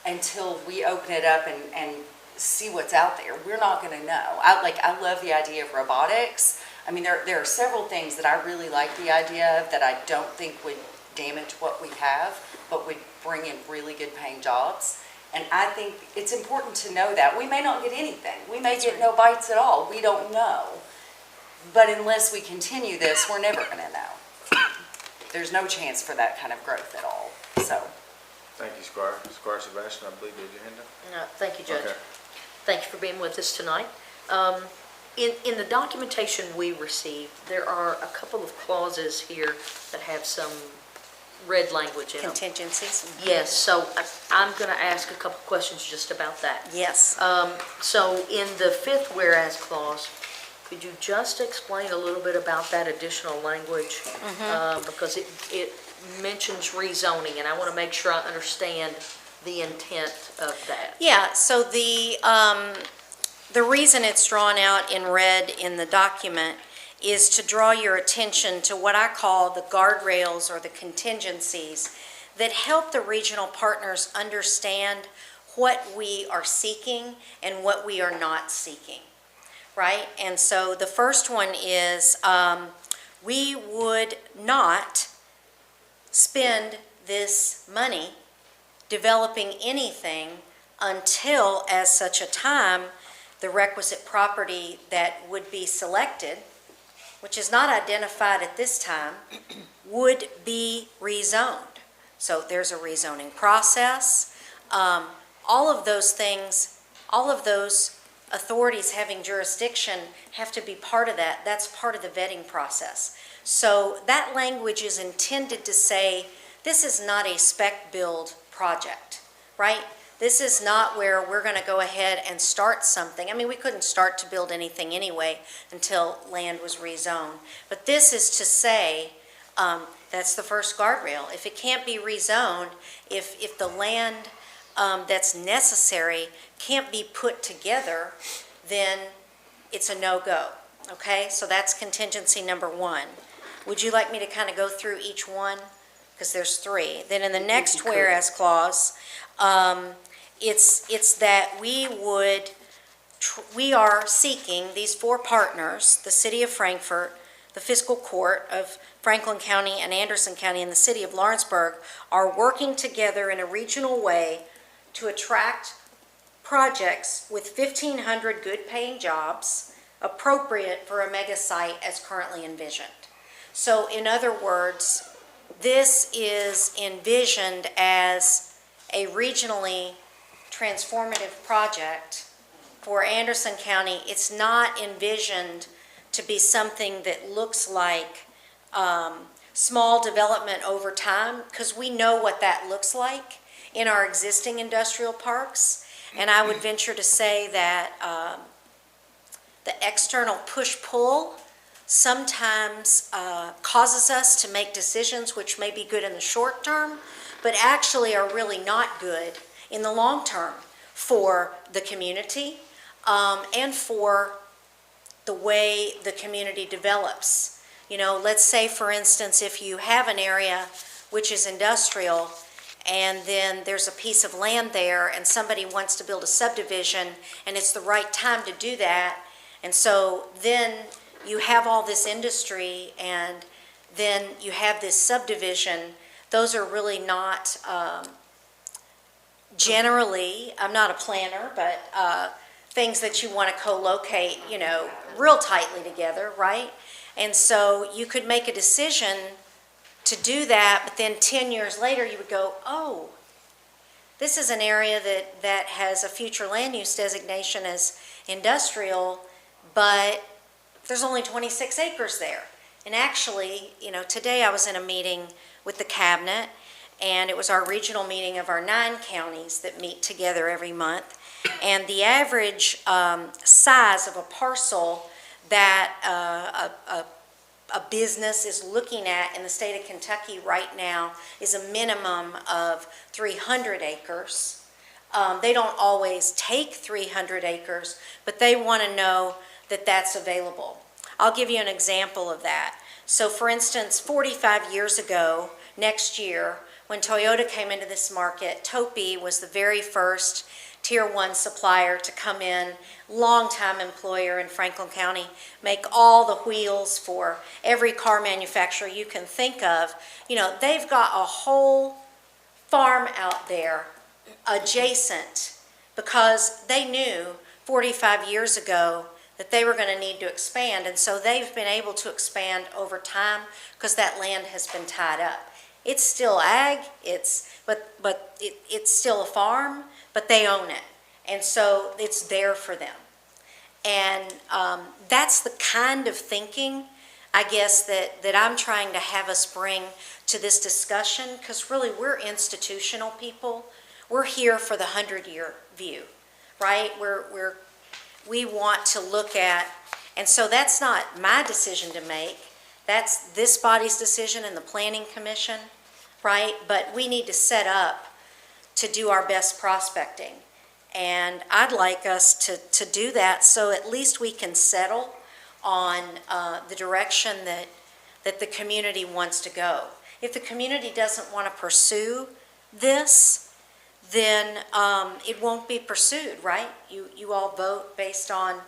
until we open it up and see what's out there. We're not going to know. I love the idea of robotics. There are several things that I really like the idea of that I don't think would damage what we have, but would bring in really good paying jobs. And I think it's important to know that. We may not get anything. We may get no bites at all. We don't know. But unless we continue this, we're never going to know. There's no chance for that kind of growth at all. So. Thank you, Squire. Squire Sebastian, I believe, did you hand up? No, thank you, Judge. Okay. Thank you for being with us tonight. In the documentation we received, there are a couple of clauses here that have some red language in them. Contingencies? Yes, so I'm going to ask a couple questions just about that. Yes. So in the fifth whereas clause, could you just explain a little bit about that additional language? Because it mentions rezoning, and I want to make sure I understand the intent of that. Yeah, so the reason it's drawn out in red in the document is to draw your attention to what I call the guardrails or the contingencies that help the regional partners understand what we are seeking and what we are not seeking, right? And so the first one is we would not spend this money developing anything until, as such a time, the requisite property that would be selected, which is not identified at this time, would be rezoned. So there's a rezoning process. All of those things, all of those authorities having jurisdiction have to be part of that. That's part of the vetting process. So that language is intended to say, this is not a spec build project, right? This is not where we're going to go ahead and start something. I mean, we couldn't start to build anything anyway until land was rezoned. But this is to say, that's the first guardrail. If it can't be rezoned, if the land that's necessary can't be put together, then it's a no-go, okay? So that's contingency number one. Would you like me to kind of go through each one? Because there's three. Then in the next whereas clause, it's that we are seeking, these four partners, the City of Frankfort, the Fiscal Court of Franklin County and Anderson County, and the City of Lawrenceburg, are working together in a regional way to attract projects with 1,500 good-paying jobs appropriate for a mega site as currently envisioned. So in other words, this is envisioned as a regionally transformative project for Anderson County. It's not envisioned to be something that looks like small development over time, because we know what that looks like in our existing industrial parks. And I would venture to say that the external push-pull sometimes causes us to make decisions which may be good in the short term, but actually are really not good in the long term for the community and for the way the community develops. You know, let's say, for instance, if you have an area which is industrial, and then there's a piece of land there, and somebody wants to build a subdivision, and it's the right time to do that, and so then you have all this industry, and then you have this subdivision. Those are really not, generally, I'm not a planner, but things that you want to co-locate, you know, real tightly together, right? And so you could make a decision to do that, but then 10 years later you would go, oh, this is an area that has a future land use designation as industrial, but there's only 26 acres there. And actually, you know, today I was in a meeting with the cabinet, and it was our regional meeting of our 9 counties that meet together every month. And the average size of a parcel that a business is looking at in the state of Kentucky right now is a minimum of 300 acres. They don't always take 300 acres, but they want to know that that's available. I'll give you an example of that. So for instance, 45 years ago, next year, when Toyota came into this market, Topi was the very first Tier 1 supplier to come in, longtime employer in Franklin County, make all the wheels for every car manufacturer you can think of. You know, they've got a whole farm out there adjacent because they knew 45 years ago that they were going to need to expand, and so they've been able to expand over time because that land has been tied up. It's still ag, but it's still a farm, but they own it, and so it's there for them. And that's the kind of thinking, I guess, that I'm trying to have us bring to this discussion, because really we're institutional people. We're here for the 100-year view, right? We want to look at, and so that's not my decision to make. That's this body's decision and the Planning Commission, right? But we need to set up to do our best prospecting. And I'd like us to do that so at least we can settle on the direction that the community wants to go. If the community doesn't want to pursue this, then it won't be pursued, right? You all vote based on,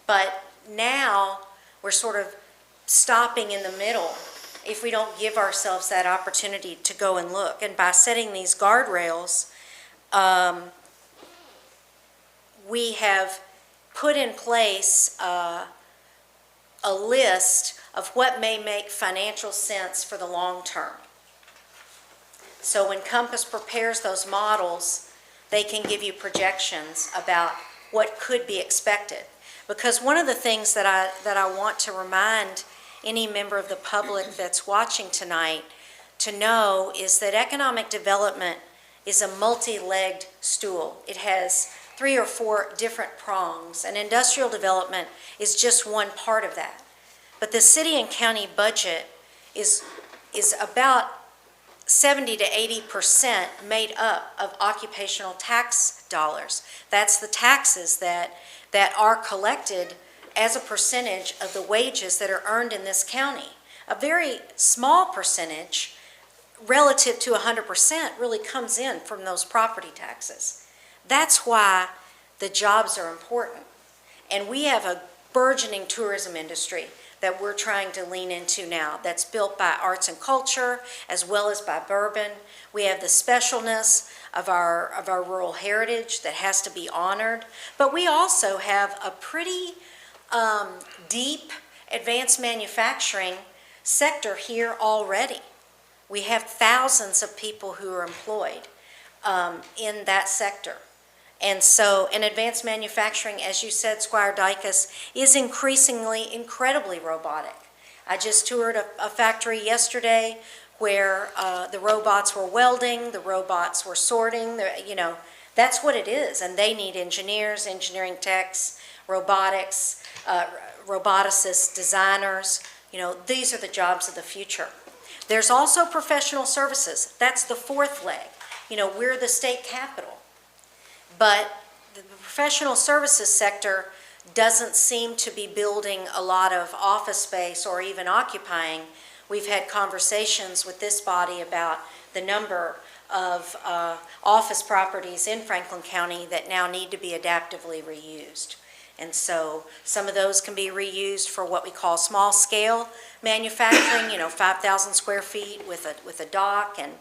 but now we're sort of stopping in the middle if we don't give ourselves that opportunity to go and look. And by setting these guardrails, we have put in place a list of what may make financial sense for the long term. So when Compass prepares those models, they can give you projections about what could be expected. Because one of the things that I want to remind any member of the public that's watching tonight to know is that economic development is a multi-legged stool. It has 3 or 4 different prongs, and industrial development is just one part of that. But the city and county budget is about 70 to 80% made up of occupational tax dollars. That's the taxes that are collected as a percentage of the wages that are earned in this county. A very small percentage, relative to 100%, really comes in from those property taxes. That's why the jobs are important. And we have a burgeoning tourism industry that we're trying to lean into now, that's built by arts and culture as well as by bourbon. We have the specialness of our rural heritage that has to be honored, but we also have a pretty deep advanced manufacturing sector here already. We have thousands of people who are employed in that sector. And so, in advanced manufacturing, as you said, Squire Dicus, is incredibly robotic. I just toured a factory yesterday where the robots were welding, the robots were sorting, that's what it is. And they need engineers, engineering techs, robotics, roboticists, designers. These are the jobs of the future. There's also professional services. That's the 4th leg. We're the state capital. But the professional services sector doesn't seem to be building a lot of office space or even occupying. We've had conversations with this body about the number of office properties in Franklin County that now need to be adaptively reused. And so some of those can be reused for what we call small scale manufacturing, 5,000 square feet with a dock, and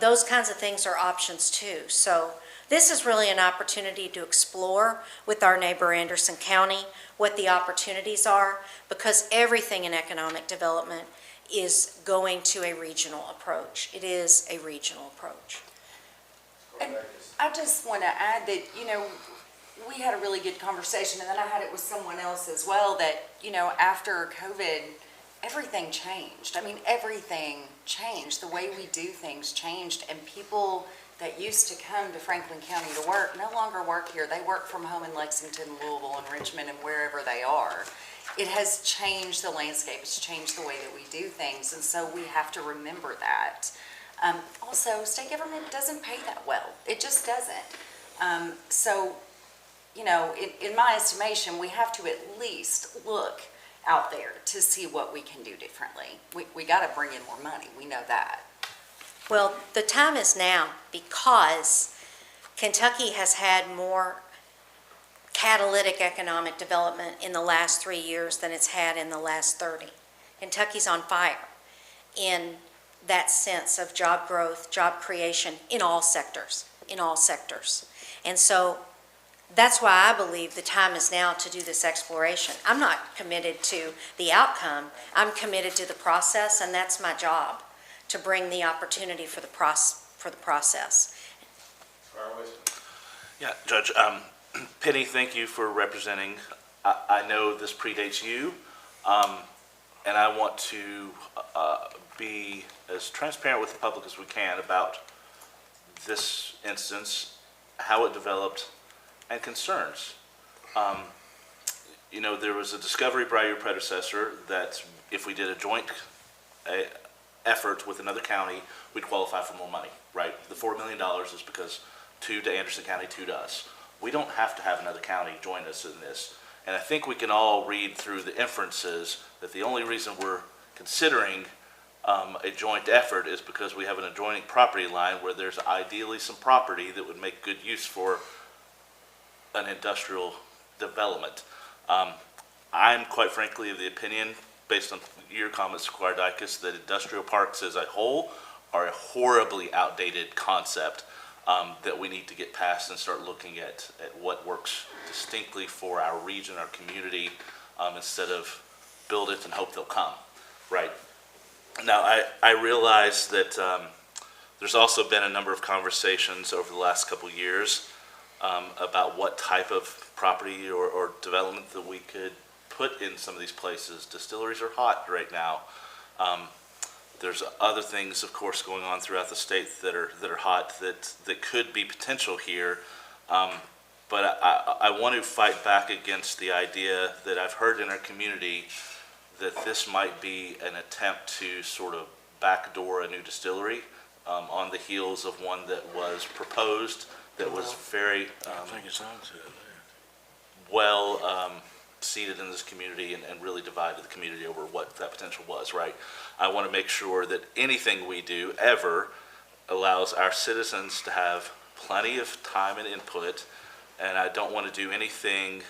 those kinds of things are options too. So this is really an opportunity to explore with our neighbor Anderson County what the opportunities are, because everything in economic development is going to a regional approach. It is a regional approach. And I just want to add that, we had a really good conversation, and then I had it with someone else as well, that, after COVID, everything changed. I mean, everything changed. The way we do things changed, and people that used to come to Franklin County to work no longer work here. They work from home in Lexington, Louisville, and Richmond, and wherever they are. It has changed the landscape. It's changed the way that we do things, and so we have to remember that. Also, state government doesn't pay that well. It just doesn't. So, in my estimation, we have to at least look out there to see what we can do differently. We got to bring in more money. We know that. Well, the time is now, because Kentucky has had more catalytic economic development in the last 3 years than it's had in the last 30. Kentucky's on fire in that sense of job growth, job creation in all sectors. And so that's why I believe the time is now to do this exploration. I'm not committed to the outcome. I'm committed to the process, and that's my job, to bring the opportunity for the process. Yeah, Judge, Penny, thank you for representing. I know this predates you, and I want to be as transparent with the public as we can about this instance, how it developed, and concerns. There was a discovery by your predecessor that if we did a joint effort with another county, we'd qualify for more money, right? The $4 million is because 2 to Anderson County, 2 to us. We don't have to have another county join us in this. And I think we can all read through the inferences that the only reason we're considering a joint effort is because we have an adjoining property line where there's ideally some property that would make good use for an industrial development. I'm quite frankly of the opinion, based on your comments, Squire-Dicus, that industrial parks as a whole are a horribly outdated concept that we need to get past and start looking at what works distinctly for our region, our community, instead of build it and hope they'll come, right? Now, I realize that there's also been a number of conversations over the last couple of years about what type of property or development that we could put in some of these places. Distilleries are hot right now. There's other things, of course, going on throughout the state that are hot that could be potential here. But I want to fight back against the idea that I've heard in our community that this might be an attempt to sort of backdoor a new distillery on the heels of one that was proposed that was very well seated in this community and really divided the community over what that potential was, right? I want to make sure that anything we do ever allows our citizens to have plenty of time and input, and I don't want to do anything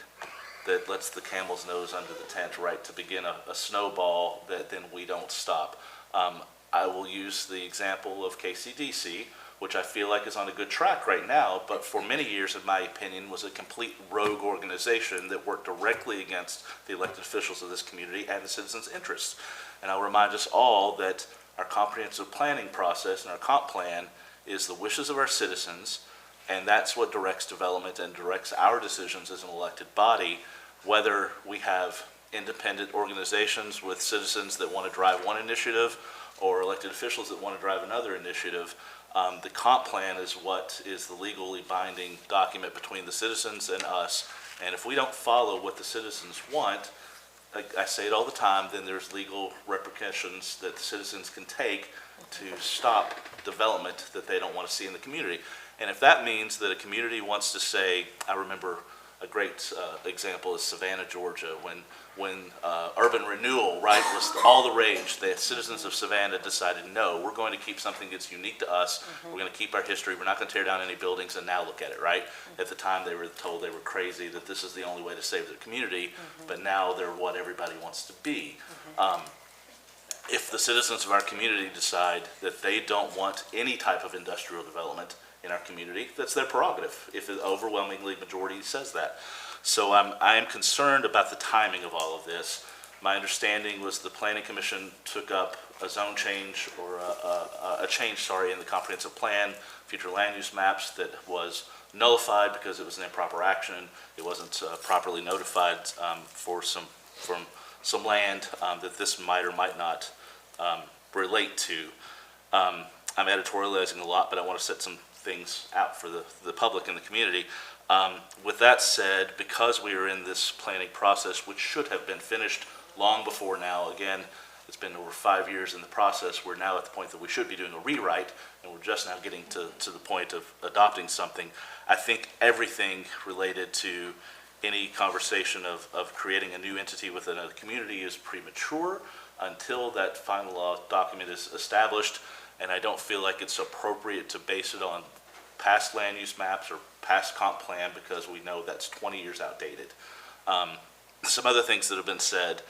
that lets the camel's nose under the tent, right, to begin a snowball that then we don't stop. I will use the example of KCDC, which I feel like is on a good track right now, but for many years, in my opinion, was a complete rogue organization that worked directly against the elected officials of this community and the citizens' interests. And I'll remind us all that our comprehensive planning process and our comp plan is the wishes of our citizens, and that's what directs development and directs our decisions as an elected body, whether we have independent organizations with citizens that want to drive one initiative or elected officials that want to drive another initiative. The comp plan is what is the legally binding document between the citizens and us. And if we don't follow what the citizens want, I say it all the time, then there's legal repercussions that the citizens can take to stop development that they don't want to see in the community. And if that means that a community wants to say, I remember a great example is Savannah, Georgia, when urban renewal, right, was all the rage. The citizens of Savannah decided, no, we're going to keep something that's unique to us. We're going to keep our history. We're not going to tear down any buildings, and now look at it, right? At the time, they were told they were crazy, that this is the only way to save their community, but now they're what everybody wants to be. If the citizens of our community decide that they don't want any type of industrial development in our community, that's their prerogative, if the overwhelmingly majority says that. So I am concerned about the timing of all of this. My understanding was the Planning Commission took up a zone change or a change, in the comprehensive plan, future land use maps that was nullified because it was an improper action. It wasn't properly notified from some land that this might or might not relate to. I'm editorializing a lot, but I want to set some things out for the public and the community. With that said, because we are in this planning process, which should have been finished long before now, again, it's been over 5 years in the process, we're now at the point that we should be doing a rewrite, and we're just now getting to the point of adopting something. I think everything related to any conversation of creating a new entity within a community is premature until that final law document is established, and I don't feel like it's appropriate to base it on past land use maps or past comp plan because we know that's 20 years outdated. Some other things that have been said,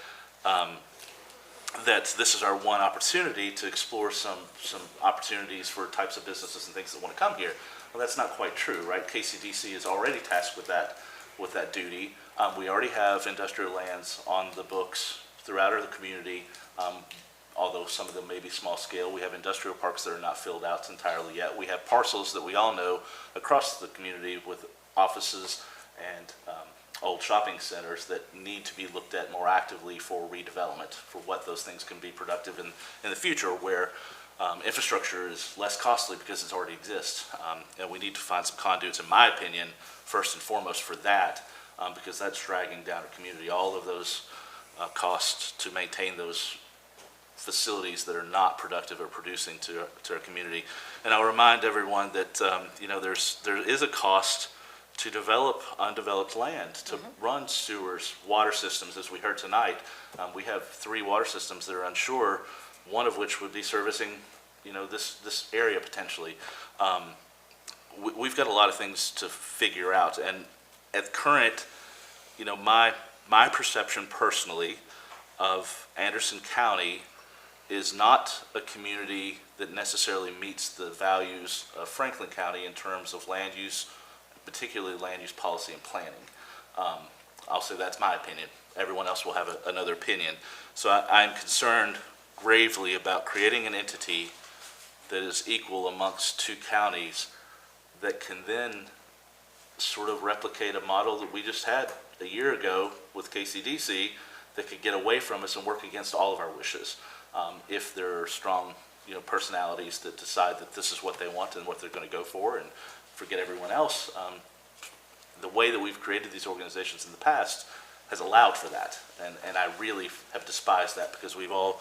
that this is our one opportunity to explore some opportunities for types of businesses and things that want to come here. Well, that's not quite true, right? KCDC is already tasked with that duty. We already have industrial lands on the books throughout our community. Although some of them may be small scale, we have industrial parks that are not filled out entirely yet. We have parcels that we all know across the community with offices and old shopping centers that need to be looked at more actively for redevelopment, for what those things can be productive in the future, where infrastructure is less costly because it already exists. And we need to find some conduits, in my opinion, first and foremost for that, because that's dragging down our community. All of those costs to maintain those facilities that are not productive or producing to our community. And I'll remind everyone that there is a cost to develop undeveloped land, to run sewers, water systems, as we heard tonight. We have 3 water systems that are unsure one of which would be servicing, this area potentially. We've got a lot of things to figure out, and at current, my perception personally of Anderson County is not a community that necessarily meets the values of Franklin County in terms of land use, particularly land use policy and planning. I'll say that's my opinion. Everyone else will have another opinion. So I'm concerned gravely about creating an entity that is equal amongst two counties that can then sort of replicate a model that we just had a year ago with KCDC that could get away from us and work against all of our wishes. If there are strong, personalities that decide that this is what they want and what they're going to go for and forget everyone else. The way that we've created these organizations in the past has allowed for that. And I really have despised that because we've all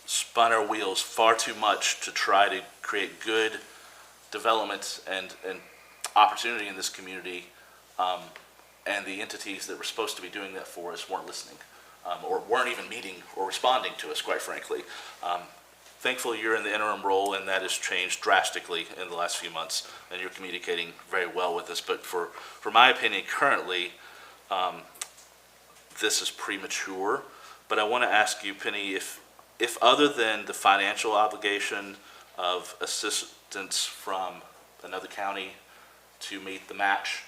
spun our wheels far too much to try to create good development and opportunity in this community. And the entities that were supposed to be doing that for us weren't listening. Or weren't even meeting or responding to us, quite frankly. Thankfully, you're in the interim role, and that has changed drastically in the last few months, and you're communicating very well with us. But for my opinion, currently, this is premature. But I want to ask you, Penny, if other than the financial obligation of assistance from another county to meet the match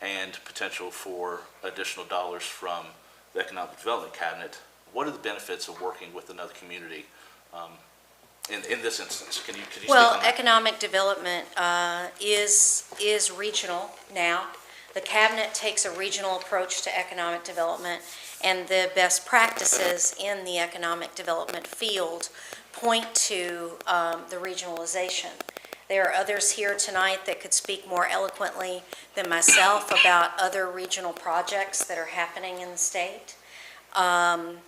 and potential for additional dollars from the Economic Development Cabinet, what are the benefits of working with another community in this instance? Could you speak on that? Economic development is regional now. The cabinet takes a regional approach to economic development, and the best practices in the economic development field point to the regionalization. There are others here tonight that could speak more eloquently than myself about other regional projects that are happening in the state. And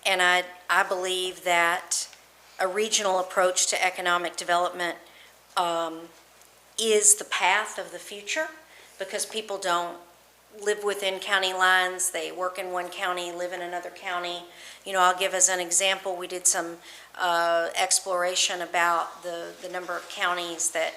I believe that a regional approach to economic development is the path of the future, because people don't live within county lines. They work in one county, live in another county. I'll give as an example, we did some exploration about the number of counties that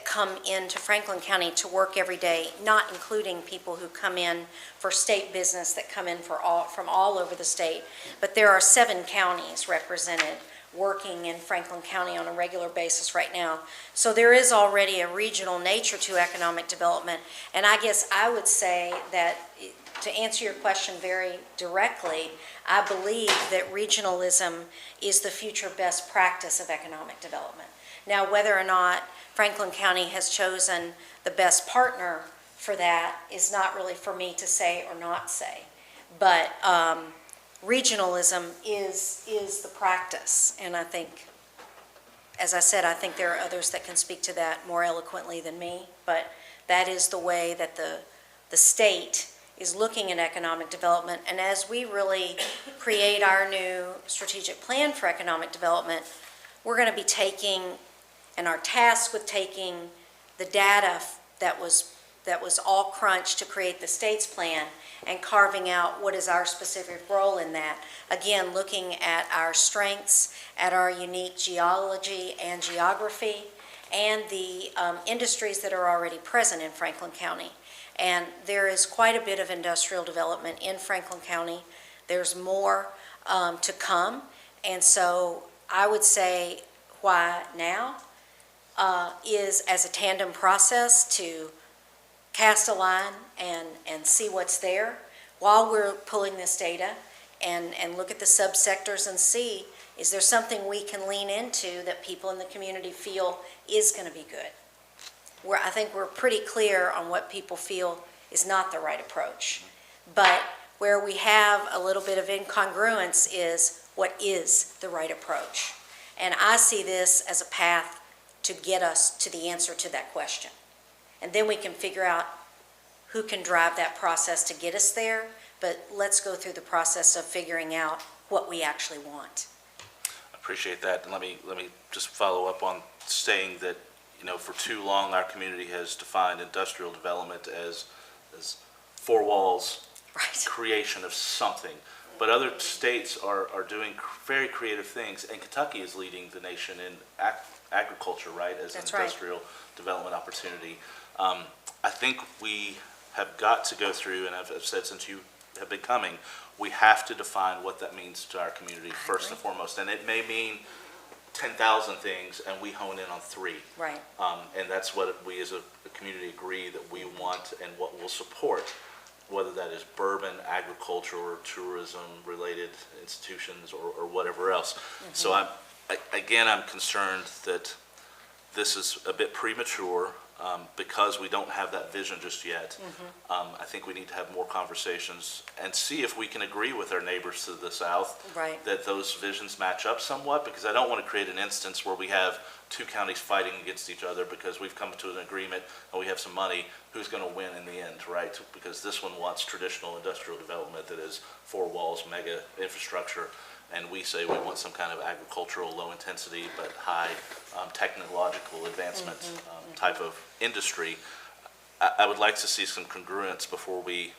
come into Franklin County to work every day, not including people who come in for state business that come in from all over the state. But there are 7 counties represented working in Franklin County on a regular basis right now. So there is already a regional nature to economic development. And I guess I would say that, to answer your question very directly, I believe that regionalism is the future best practice of economic development. Now, whether or not Franklin County has chosen the best partner for that is not really for me to say or not say. But regionalism is the practice. And I think, as I said, I think there are others that can speak to that more eloquently than me. But that is the way that the state is looking at economic development. And as we really create our new strategic plan for economic development, we're going to be taking, and are tasked with taking, the data that was all crunched to create the state's plan and carving out what is our specific role in that. Again, looking at our strengths, at our unique geology and geography, and the industries that are already present in Franklin County. And there is quite a bit of industrial development in Franklin County. There's more to come. And so I would say why now is as a tandem process to cast a line and see what's there while we're pulling this data and look at the subsectors and see, is there something we can lean into that people in the community feel is going to be good? I think we're pretty clear on what people feel is not the right approach. But where we have a little bit of incongruence is what is the right approach. And I see this as a path to get us to the answer to that question. And then we can figure out who can drive that process to get us there. But let's go through the process of figuring out what we actually want. I appreciate that. And let me just follow up on saying that, for too long, our community has defined industrial development as 4 walls, right, creation of something. But other states are doing very creative things, and Kentucky is leading the nation in agriculture, right, as an That's right. industrial development opportunity. I think we have got to go through, and I've said since you have been coming, we have to define what that means to our community first and foremost. And it may mean 10,000 things, and we hone in on 3. Right. And that's what we as a community agree that we want and what we'll support, whether that is bourbon, agriculture, or tourism-related institutions, or whatever else. So I'm concerned that this is a bit premature because we don't have that vision just yet. I think we need to have more conversations and see if we can agree with our neighbors to the south Right. that those visions match up somewhat, because I don't want to create an instance where we have 2 counties fighting against each other because we've come to an agreement and we have some money. Who's going to win in the end, right? Because this one wants traditional industrial development that is 4 walls, mega infrastructure, and we say we want some kind of agricultural, low intensity but high technological advancement type of industry. I would like to see some congruence before we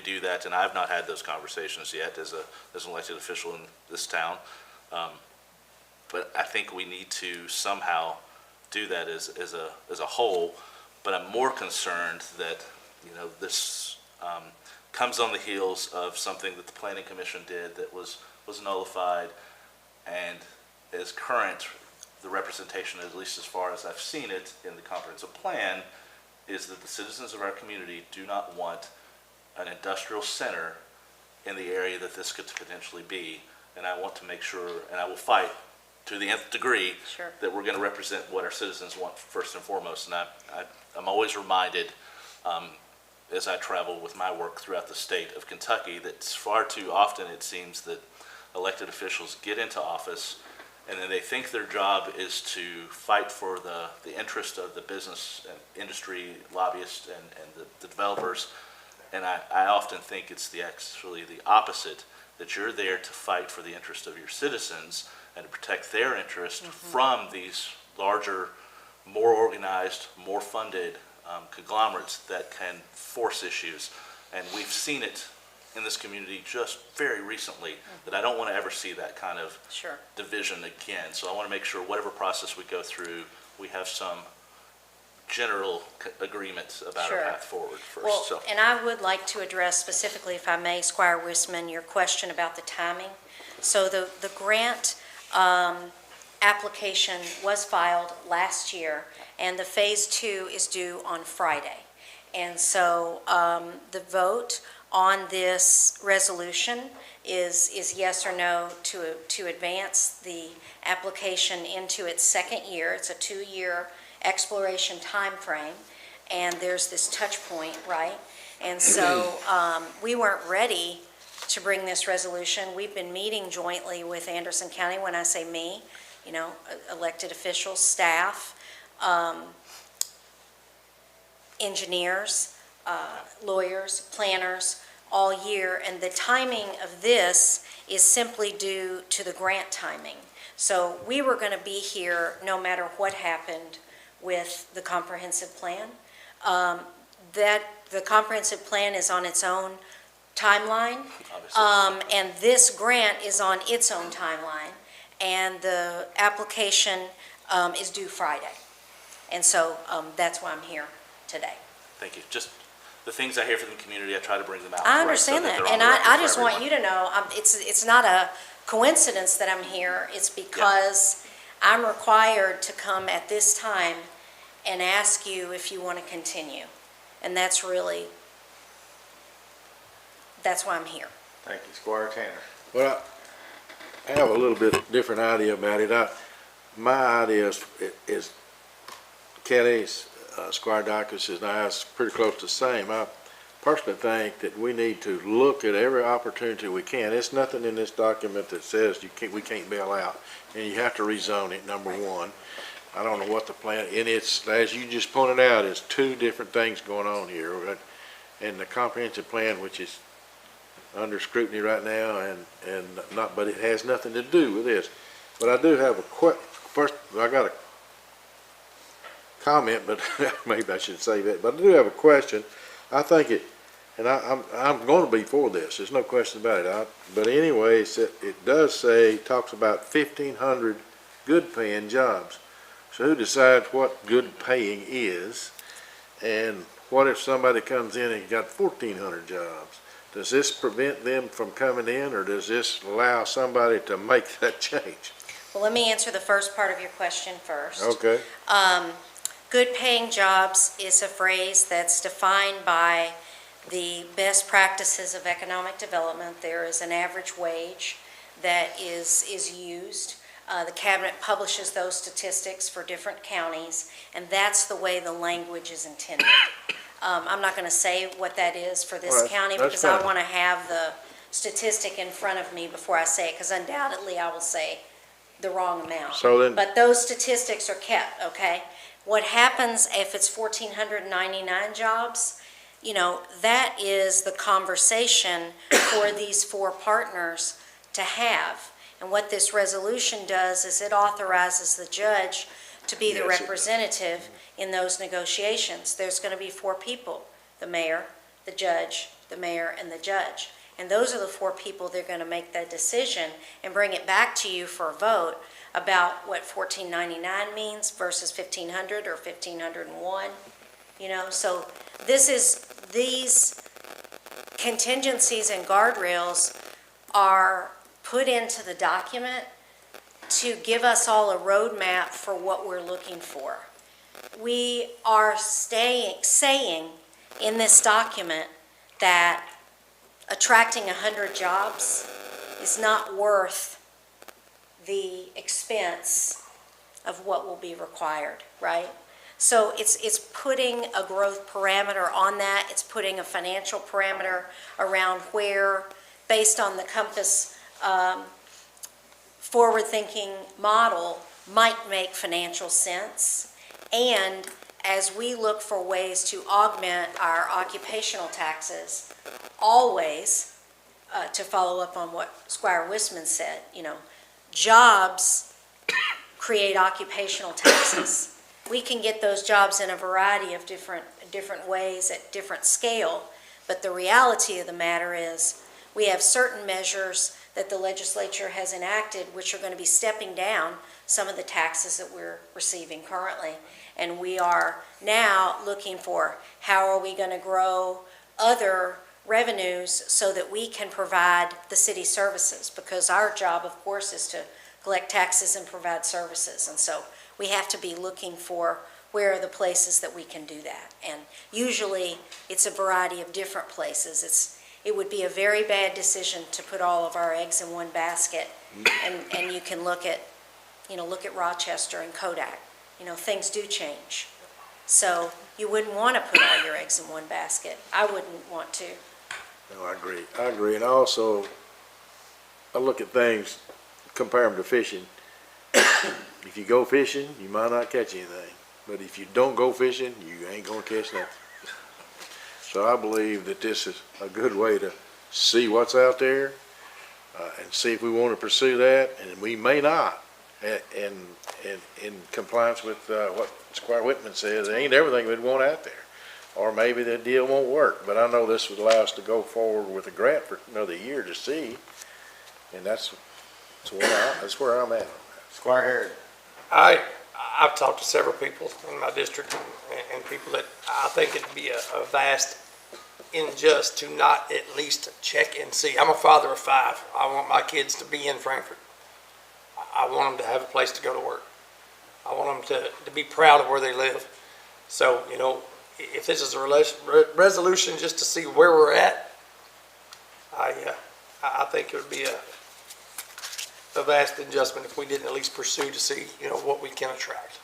do that, and I've not had those conversations yet as an elected official in this town. But I think we need to somehow do that as a whole. But I'm more concerned that, this comes on the heels of something that the Planning Commission did that was nullified, and as current, the representation, at least as far as I've seen it in the comprehensive plan, is that the citizens of our community do not want an industrial center in the area that this could potentially be. And I want to make sure, and I will fight to the nth degree, Sure. that we're going to represent what our citizens want first and foremost. And I'm always reminded, as I travel with my work throughout the state of Kentucky, that far too often it seems that elected officials get into office and then they think their job is to fight for the interest of the business and industry lobbyists and the developers. And I often think it's actually the opposite, that you're there to fight for the interest of your citizens and to protect their interest from these larger, more organized, more funded conglomerates that can force issues. And we've seen it in this community just very recently, that I don't want to ever see that kind of Sure. division again. So I want to make sure whatever process we go through, we have some general agreement about Sure. our path forward first. Well, So and I would like to address specifically, if I may, Squire Wisman, your question about the timing. So the grant application was filed last year, and the Phase 2 is due on Friday. And so the vote on this resolution is yes or no to advance the application into its second year. It's a 2-year exploration time frame, and there's this touch point, right? And so we weren't ready to bring this resolution. We've been meeting jointly with Anderson County. When I say me, elected officials, staff, engineers, lawyers, planners, all year, and the timing of this is simply due to the grant timing. So we were going to be here no matter what happened with the comprehensive plan. That the comprehensive plan is on its own timeline, and this grant is on its own timeline, and the application is due Friday. And so that's why I'm here today. thank you. Just the things I hear from the community, I try to bring them out. I understand that, and I just want you to know, it's not a coincidence that I'm here. It's because I'm required to come at this time and ask you if you want to continue. And that's why I'm here. Thank you, Squire Tanner. Well, I have a little bit different idea about it. My idea is Kelly's, Squire Dacus and I's pretty close to the same. I personally think that we need to look at every opportunity we can. There's nothing in this document that says we can't bail out, and you have to rezone it, number one. I don't know what the plan, and it's, as you just pointed out, it's 2 different things going on here. And the comprehensive plan, which is under scrutiny right now, but it has nothing to do with this. But I do have first, I got a comment, but maybe I should say that. But I do have a question. I think and I'm gonna be for this, there's no question about it. But anyway, it does say, talks about 1,500 good paying jobs. So who decides what good paying is? And what if somebody comes in and got 1,400 jobs? Does this prevent them from coming in, or does this allow somebody to make that change? Well, let me answer the first part of your question first. Okay. Good paying jobs is a phrase that's defined by the best practices of economic development. There is an average wage that is used. The cabinet publishes those statistics for different counties, and that's the way the language is intended. I'm not going to say what that is for this county because I want to have the statistic in front of me before I say it, because undoubtedly I will say the wrong amount. So then, But those statistics are kept, okay? What happens if it's 1,499 jobs? You know, that is the conversation for these four partners to have. And what this resolution does is it authorizes the judge to be the representative in those negotiations. There's going to be four people: the mayor, the judge, the mayor, and the judge. And those are the four people that are going to make that decision and bring it back to you for a vote about what 1,499 means versus 1,500 or 1,501. You know, so these contingencies and guardrails are put into the document to give us all a roadmap for what we're looking for. We are saying in this document that attracting 100 jobs is not worth the expense of what will be required, right? So it's putting a growth parameter on that. It's putting a financial parameter around where, based on the Compass forward-thinking model, might make financial sense. And as we look for ways to augment our occupational taxes, always, to follow up on what Squire Wisman said, you know, jobs create occupational taxes. We can get those jobs in a variety of different ways at different scale, but the reality of the matter is we have certain measures that the legislature has enacted which are going to be stepping down some of the taxes that we're receiving currently. And we are now looking for how are we going to grow other revenues so that we can provide the city services, because our job, of course, is to collect taxes and provide services. And so we have to be looking for where are the places that we can do that. And usually it's a variety of different places. It would be a very bad decision to put all of our eggs in one basket. And you can look at Rochester and Kodak. You know, things do change. So you wouldn't want to put all your eggs in one basket. I wouldn't want to. no, I agree. And also, I look at things, compare them to fishing. If you go fishing, you might not catch anything. But if you don't go fishing, you ain't gonna catch nothing. So I believe that this is a good way to see what's out there and see if we want to pursue that, and we may not. In compliance with what Squire Whitman says, there ain't everything we'd want out there. Or maybe the deal won't work, but I know this would allow us to go forward with a grant for another year to see, and that's where I'm at. Squire Harrod. I've talked to several people in my district and people that I think it'd be a vast injustice to not at least check and see. I'm a father of 5. I want my kids to be in Frankfort. I want them to have a place to go to work. I want them to be proud of where they live. So, you know, if this is a resolution just to see where we're at, I think it would be a vast adjustment if we didn't at least pursue to see, you know, what we can attract.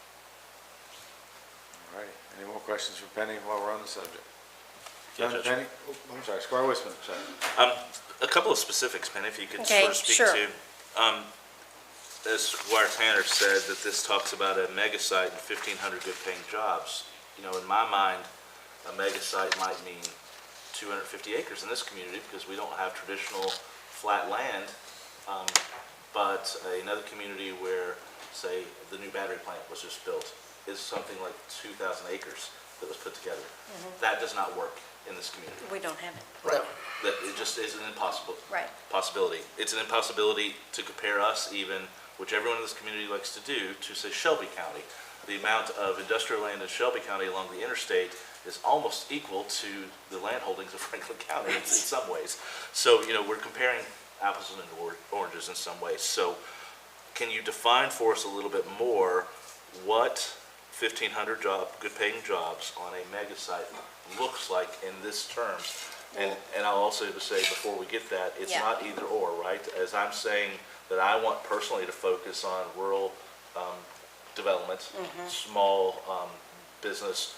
All right, any more questions for Penny while we're on the subject? Yeah, Judge. Penny? Oh, I'm sorry, Squire Wisman, sorry. A couple of specifics, Penny, if you could Okay, sort of speak sure. to. As Squire Tanner said, that this talks about a mega site and 1,500 good-paying jobs. You know, in my mind, a mega site might mean 250 acres in this community because we don't have traditional flat land. But another community where, say, the new battery plant was just built is something like 2,000 acres that was put together. That does not work in this community. We don't have it. Right. That it just is an Right. possibility. It's an impossibility to compare us even, which everyone in this community likes to do, to say Shelby County. The amount of industrial land in Shelby County along the interstate is almost equal to the land holdings of Franklin County in some ways. So, we're comparing apples and oranges in some ways. So can you define for us a little bit more what 1,500 good paying jobs on a mega site looks like in this terms? And I'll also say before we get that, it's not either or, right? As I'm saying that I want personally to focus on rural development, small business.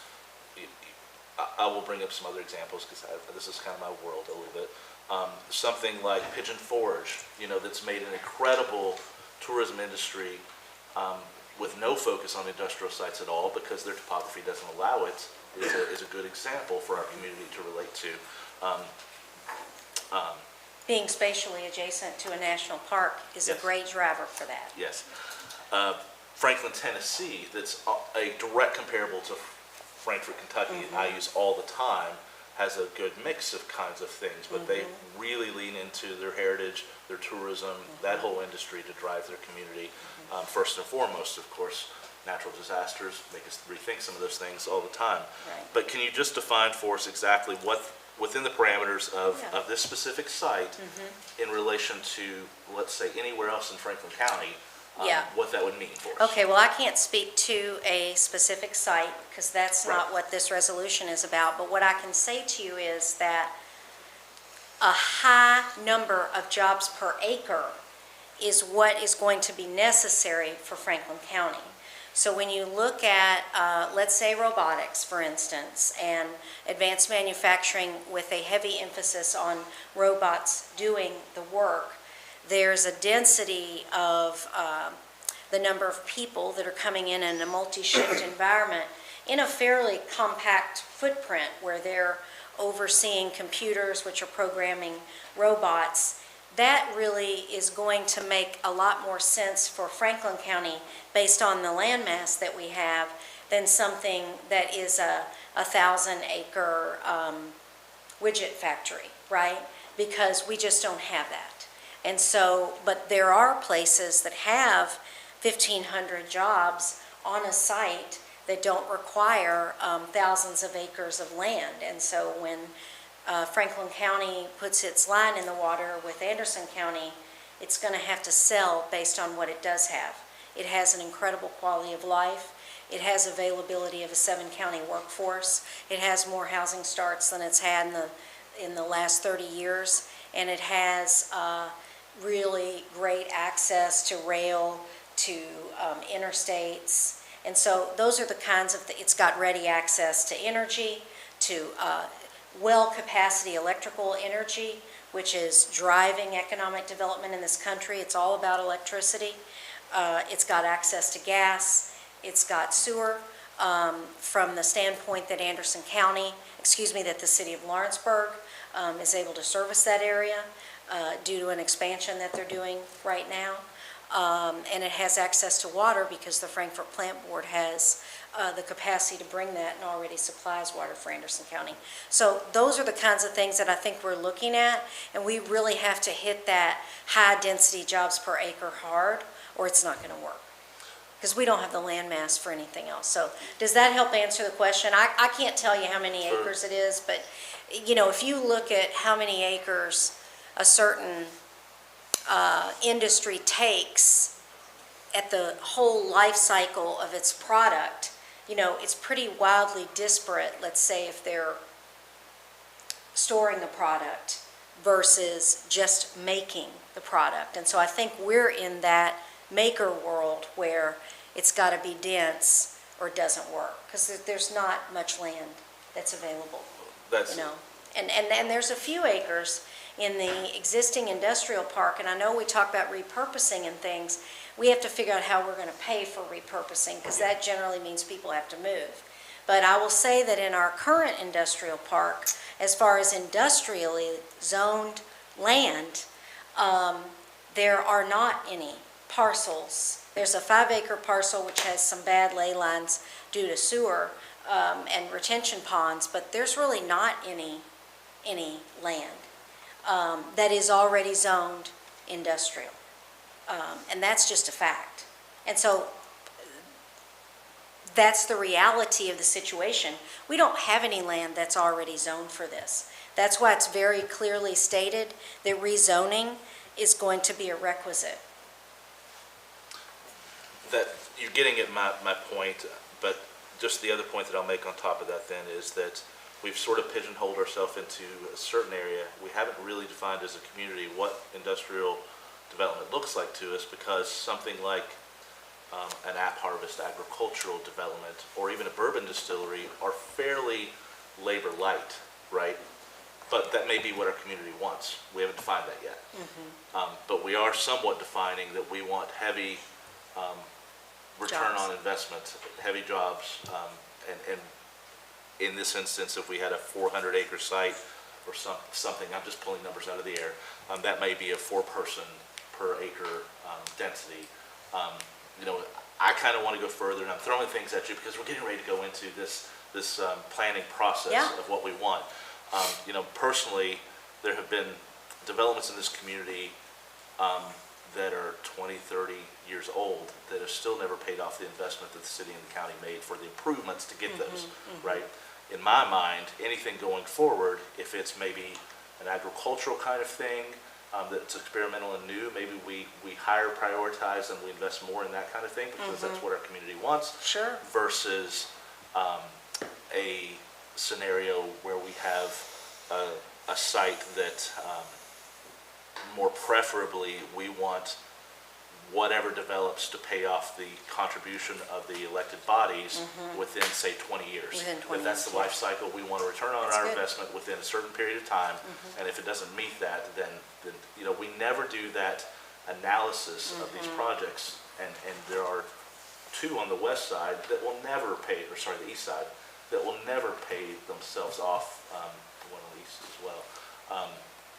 I will bring up some other examples because this is kind of my world a little bit. Something like Pigeon Forge, that's made an incredible tourism industry with no focus on industrial sites at all because their topography doesn't allow it, is a good example for our community to relate to. Being spatially adjacent to a national park is a great driver for that. Yes. Franklin, Tennessee, that's a direct comparable to Frankfort, Kentucky, I use all the time, has a good mix of kinds of things, but they really lean into their heritage, their tourism, that whole industry to drive their community. First and foremost, of course, natural disasters make us rethink some of those things all the time. Right. But can you just define for us exactly what, within the parameters of this specific site, in relation to, let's say, anywhere else in Franklin County, what that would mean for us? Okay, well, I can't speak to a specific site because that's not what this resolution is about. But what I can say to you is that a high number of jobs per acre is what is going to be necessary for Franklin County. So when you look at, let's say, robotics, for instance, and advanced manufacturing with a heavy emphasis on robots doing the work, there's a density of the number of people that are coming in a multi-shift environment in a fairly compact footprint where they're overseeing computers which are programming robots. That really is going to make a lot more sense for Franklin County based on the landmass that we have than something that is a 1,000-acre widget factory, right? Because we just don't have that. And so, but there are places that have 1,500 jobs on a site that don't require thousands of acres of land. And so when Franklin County puts its line in the water with Anderson County, it's going to have to sell based on what it does have. It has an incredible quality of life. It has availability of a 7-county workforce. It has more housing starts than it's had in the last 30 years. And it has really great access to rail, to interstates. And so those are the kinds of, it's got ready access to energy, to well-capacity electrical energy, which is driving economic development in this country. It's all about electricity. It's got access to gas. It's got sewer from the standpoint that Anderson County, that the city of Lawrenceburg is able to service that area due to an expansion that they're doing right now. And it has access to water because the Frankfort Plant Board has the capacity to bring that and already supplies water for Anderson County. So those are the kinds of things that I think we're looking at, and we really have to hit that high-density jobs per acre hard, or it's not going to work, because we don't have the land mass for anything else. So does that help answer the question? I can't tell you how many acres it is, but if you look at how many acres a certain industry takes at the whole life cycle of its product, it's pretty wildly disparate. Let's say if they're storing the product versus just making the product. And so I think we're in that maker world where it's got to be dense or it doesn't work, because there's not much land that's available. And there's a few acres in the existing industrial park, and I know we talk about repurposing and things. We have to figure out how we're going to pay for repurposing, because that generally means people have to move. But I will say that in our current industrial park, as far as industrially zoned land, there are not any parcels. There's a 5-acre parcel which has some bad ley lines due to sewer and retention ponds, but there's really not any any land that is already zoned industrial. And that's just a fact. And so that's the reality of the situation. We don't have any land that's already zoned for this. That's why it's very clearly stated that rezoning is going to be a requisite. That, you're getting at my point, but just the other point that I'll make on top of that then is that we've sort of pigeonholed ourselves into a certain area. We haven't really defined as a community what industrial development looks like to us, because something like an app harvest, agricultural development, or even a bourbon distillery are fairly labor light, right? But that may be what our community wants. We haven't defined that yet. But we are somewhat defining that we want heavy return on investment, heavy jobs, and in this instance, if we had a 400-acre site or something, I'm just pulling numbers out of the air, that may be a 4-person per acre density. You know, I kind of want to go further, and I'm throwing things at you because we're getting ready to go into this planning process of what we want. You know, personally, there have been developments in this community that are 20, 30 years old that have still never paid off the investment that the city and the county made for the improvements to get those, right? In my mind, anything going forward, if it's maybe an agricultural kind of thing that's experimental and new, maybe we hire, prioritize, and we invest more in that kind of thing because that's what our community wants. Sure. Versus a scenario where we have a site that more preferably we want whatever develops to pay off the contribution of the elected bodies within, say, 20 years. Within 20 If that's the years, life cycle, we want to return on our investment within a certain period of time. And if it doesn't meet that, then you know, we never do that analysis of these projects. And there are 2 on the west side that will never pay, or sorry, the east side, that will never pay themselves off, the one on the east as well,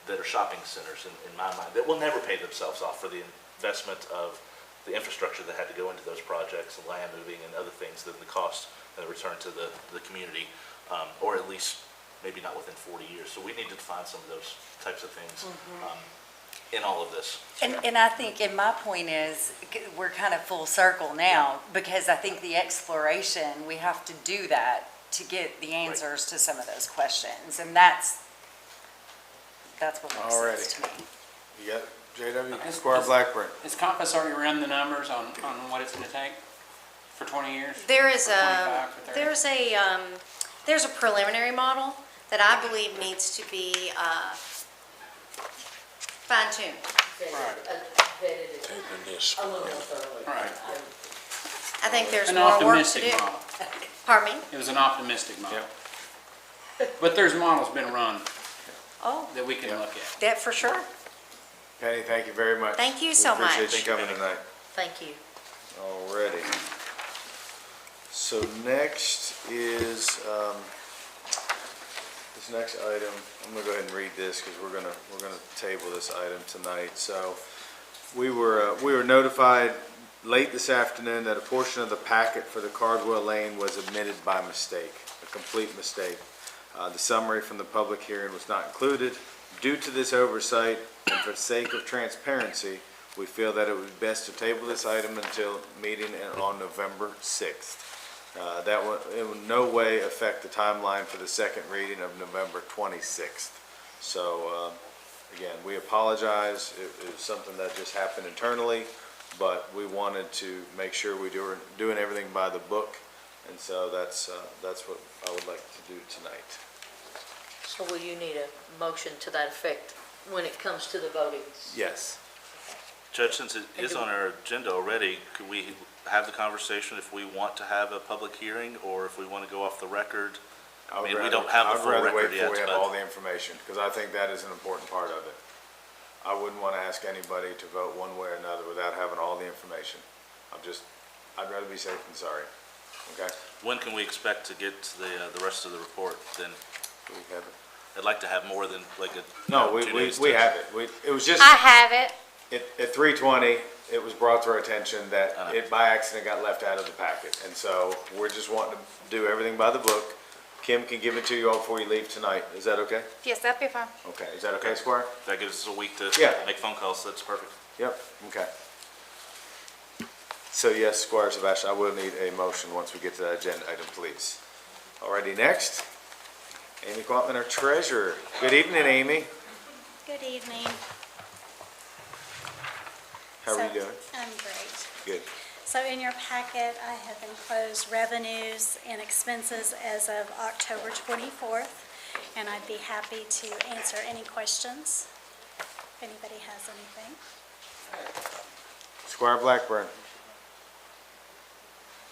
that are shopping centers in my mind, that will never pay themselves off for the investment of the infrastructure that had to go into those projects, land moving and other things, than the cost and the return to the community, or at least maybe not within 40 years. So we need to define some of those types of things in all of this. And I think, and my point is, we're kind of full circle now, because I think the exploration, we have to do that to get the answers to some of those questions, and that's what makes sense to me. You got JW, Squire Blackburn. Has Compass already run the numbers on what it's going to take for 20 years? There is For 25, for 30? there's a preliminary model that I believe needs to be fine-tuned. A little more thoroughly. Right. I think there's An more work to optimistic do. model. Pardon me? It was an optimistic model. But there's models been run Oh, that we can look at. that for sure. Penny, thank you very much. Thank you We so much. appreciate you coming tonight. Thank you. Alrighty. So next is, this next item, I'm gonna go ahead and read this because we're gonna table this item tonight. So we were notified late this afternoon that a portion of the packet for the Cardwell Lane was omitted by mistake, a complete mistake. The summary from the public hearing was not included. Due to this oversight, and for the sake of transparency, we feel that it would be best to table this item until meeting on November 6th. That will in no way affect the timeline for the second reading of November 26th. So, again, we apologize. It was something that just happened internally, but we wanted to make sure we were doing everything by the book, and so that's what I would like to do tonight. So will you need a motion to that effect when it comes to the voting? Yes. Judge, since it is on our agenda already, could we have the conversation if we want to have a public hearing, or if we want to go off the record? I mean, we don't have the full record yet. I'd rather wait before we have all the information, because I think that is an important part of it. I wouldn't want to ask anybody to vote one way or another without having all the information. I'd rather be safe than sorry, okay? When can we expect to get the rest of the report then? Do we have it? I'd like to have more than like a. No, 2 days we to- have it. It was just, I have it. at 3:20, it was brought to our attention that it by accident got left out of the packet. And so we're just wanting to do everything by the book, Kim can give it to you all before you leave tonight. Is that okay? Yes, that'd be fine. Okay, is that okay, Squire? That gives us a week to Yeah. make phone calls, that's perfect. Yep, okay. So yes, Squire Sebastian, I will need a motion once we get to that agenda item, please. Alrighty, next, Amy Quatman, our treasurer. Good evening, Amy. Good evening. How are you doing? I'm great. Good. So in your packet, I have enclosed revenues and expenses as of October 24th, and I'd be happy to answer any questions if anybody has anything. Squire Blackburn.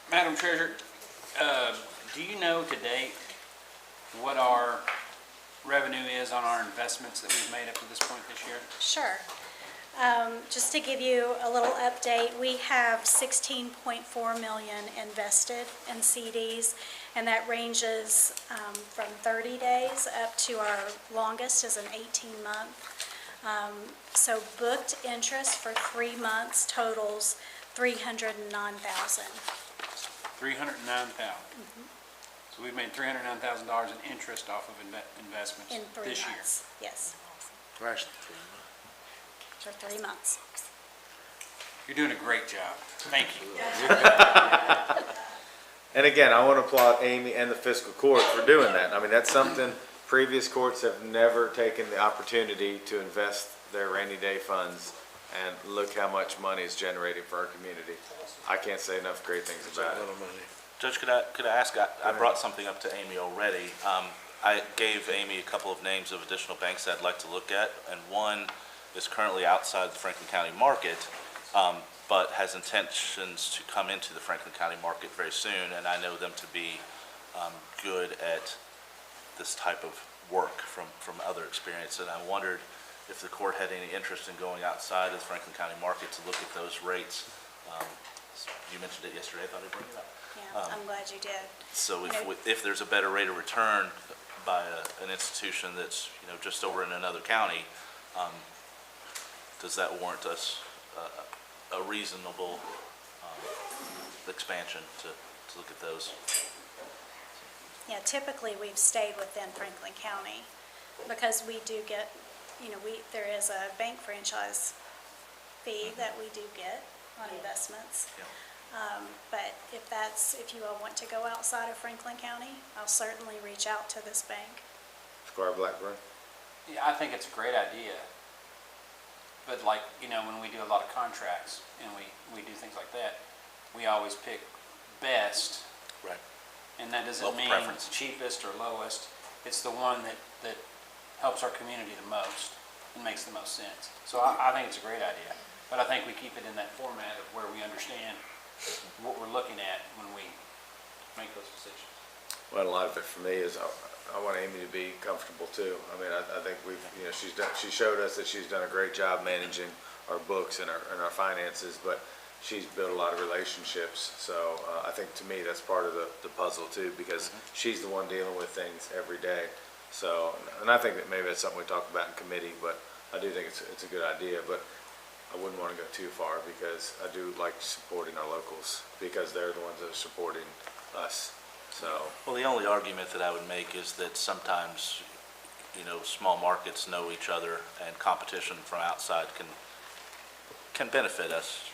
Madam Treasurer, do you know to date what our revenue is on our investments that we've made up to this point this year? Sure. Just to give you a little update, we have 16.4 million invested in CDs, and that ranges from 30 days up to our longest is an 18-month. So booked interest for 3 months totals $309,000. 309,000. So we've made $309,000 in interest off of investments In 3 this year. months, yes, Last for 3 months. You're doing a great job. Thank you. And again, I want to applaud Amy and the fiscal court for doing that. I mean, that's something previous courts have never taken the opportunity to invest their rainy day funds, and look how much money is generated for our community. I can't say enough great things about it. Judge, could I ask, I brought something up to Amy already. I gave Amy a couple of names of additional banks I'd like to look at, and one is currently outside the Franklin County market, but has intentions to come into the Franklin County market very soon, and I know them to be good at this type of work from other experience, and I wondered if the court had any interest in going outside of the Franklin County market to look at those rates. You mentioned it yesterday, I thought I'd bring it up. Yeah, I'm glad you did. So You know- if there's a better rate of return by an institution that's, just over in another county, does that warrant us a reasonable expansion to look at those? Yeah, typically, we've stayed within Franklin County because we do get, there is a bank franchise fee that we do get on investments. But if you all want to go outside of Franklin County, I'll certainly reach out to this bank. Squire Blackburn. Yeah, I think it's a great idea. But like, when we do a lot of contracts and we do things like that, we always pick best. Right. And that doesn't Local mean preference. cheapest or lowest. It's the one that helps our community the most and makes the most sense. So I think it's a great idea. But I think we keep it in that format of where we understand what we're looking at when we make those decisions. Well, a lot of it for me is I want Amy to be comfortable too. I mean, I think she showed us that she's done a great job managing our books and our finances, but she's built a lot of relationships. So I think to me that's part of the puzzle too, because she's the one dealing with things every day. So, and I think that maybe that's something we talk about in committee, but I do think it's a good idea. But I wouldn't want to go too far because I do like supporting our locals because they're the ones that are supporting us. So. Well, the only argument that I would make is that sometimes, small markets know each other, and competition from outside can benefit us.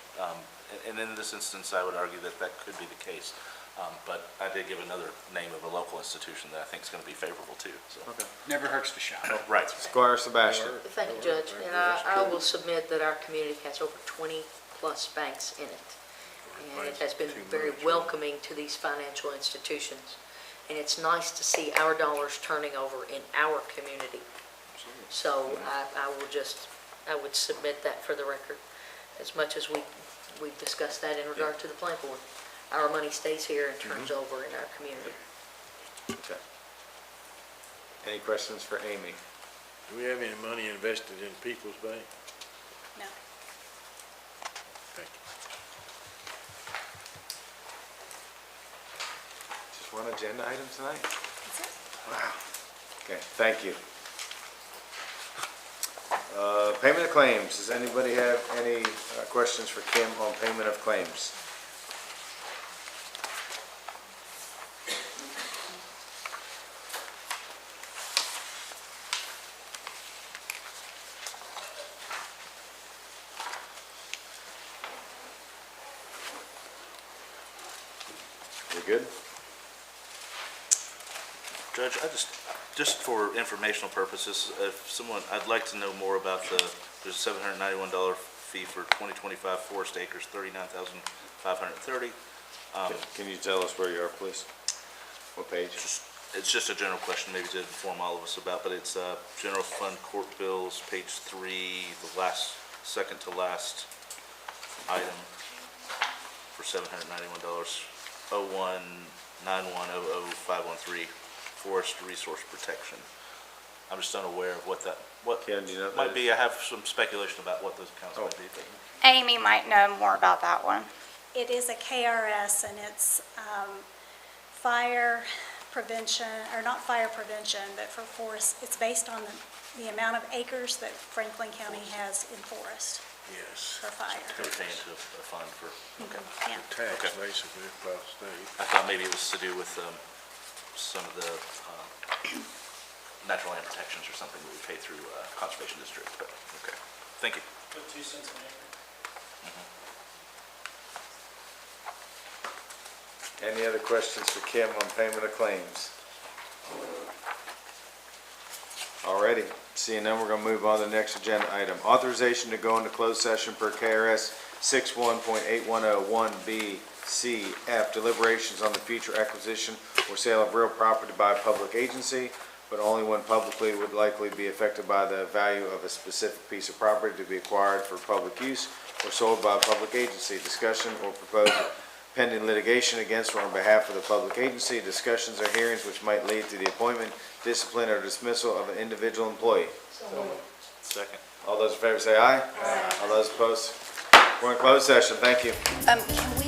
And in this instance, I would argue that could be the case. But I did give another name of a local institution that I think is going to be favorable too. So. Okay. Never hurts to shop. Right. Squire Sebastian. Thank you, Judge. And I will submit that our community has over 20-plus banks in it. And it has been very welcoming to these financial institutions. And it's nice to see our dollars turning over in our community. So I would submit that for the record, as much as we've discussed that in regard to the planning board. Our money stays here and turns over in our community. Okay. Any questions for Amy? Do we have any money invested in People's Bank? No. Thank you. Just one agenda item tonight? That's it. Wow. Okay, thank you. Payment of claims. Does anybody have any questions for Kim on payment of claims? good? Judge, just for informational purposes, if someone, I'd like to know more about there's a $791 fee for 2025 forest acres, 39,530. Can you tell us where you are, please? What page? It's just a general question, maybe to inform all of us about, but it's General Fund Court Bills, page 3, the second to last item for $791, 0191000513, Forest Resource Protection. I'm just unaware of what Ken, do you know what might that be. I have some speculation about what those accounts might be. Amy might know more about that one. It is a KRS, and it's fire prevention, or not fire prevention, but for forest. It's based on the amount of acres that Franklin County has in forest Yes. for fire. They pay into a fund for, okay. Yeah. Tax, Okay. basically, across the state. I thought maybe it was to do with some of the natural land protections or something that we pay through Conservation District, but, okay. Thank you. Put 2 cents an acre. Any other questions for Kim on payment of claims? Alrighty, seeing none, we're gonna move on to the next agenda item. Authorization to go into closed session per KRS 61.8101B, C, F, deliberations on the future acquisition or sale of real property by a public agency, but only when publicly would likely be affected by the value of a specific piece of property to be acquired for public use or sold by a public agency. Discussion or proposal pending litigation against or on behalf of the public agency, discussions or hearings which might lead to the appointment, discipline, or dismissal of an individual employee. Second. All those in favor say aye. Aye. All those opposed? We're in closed session. Thank you. Can we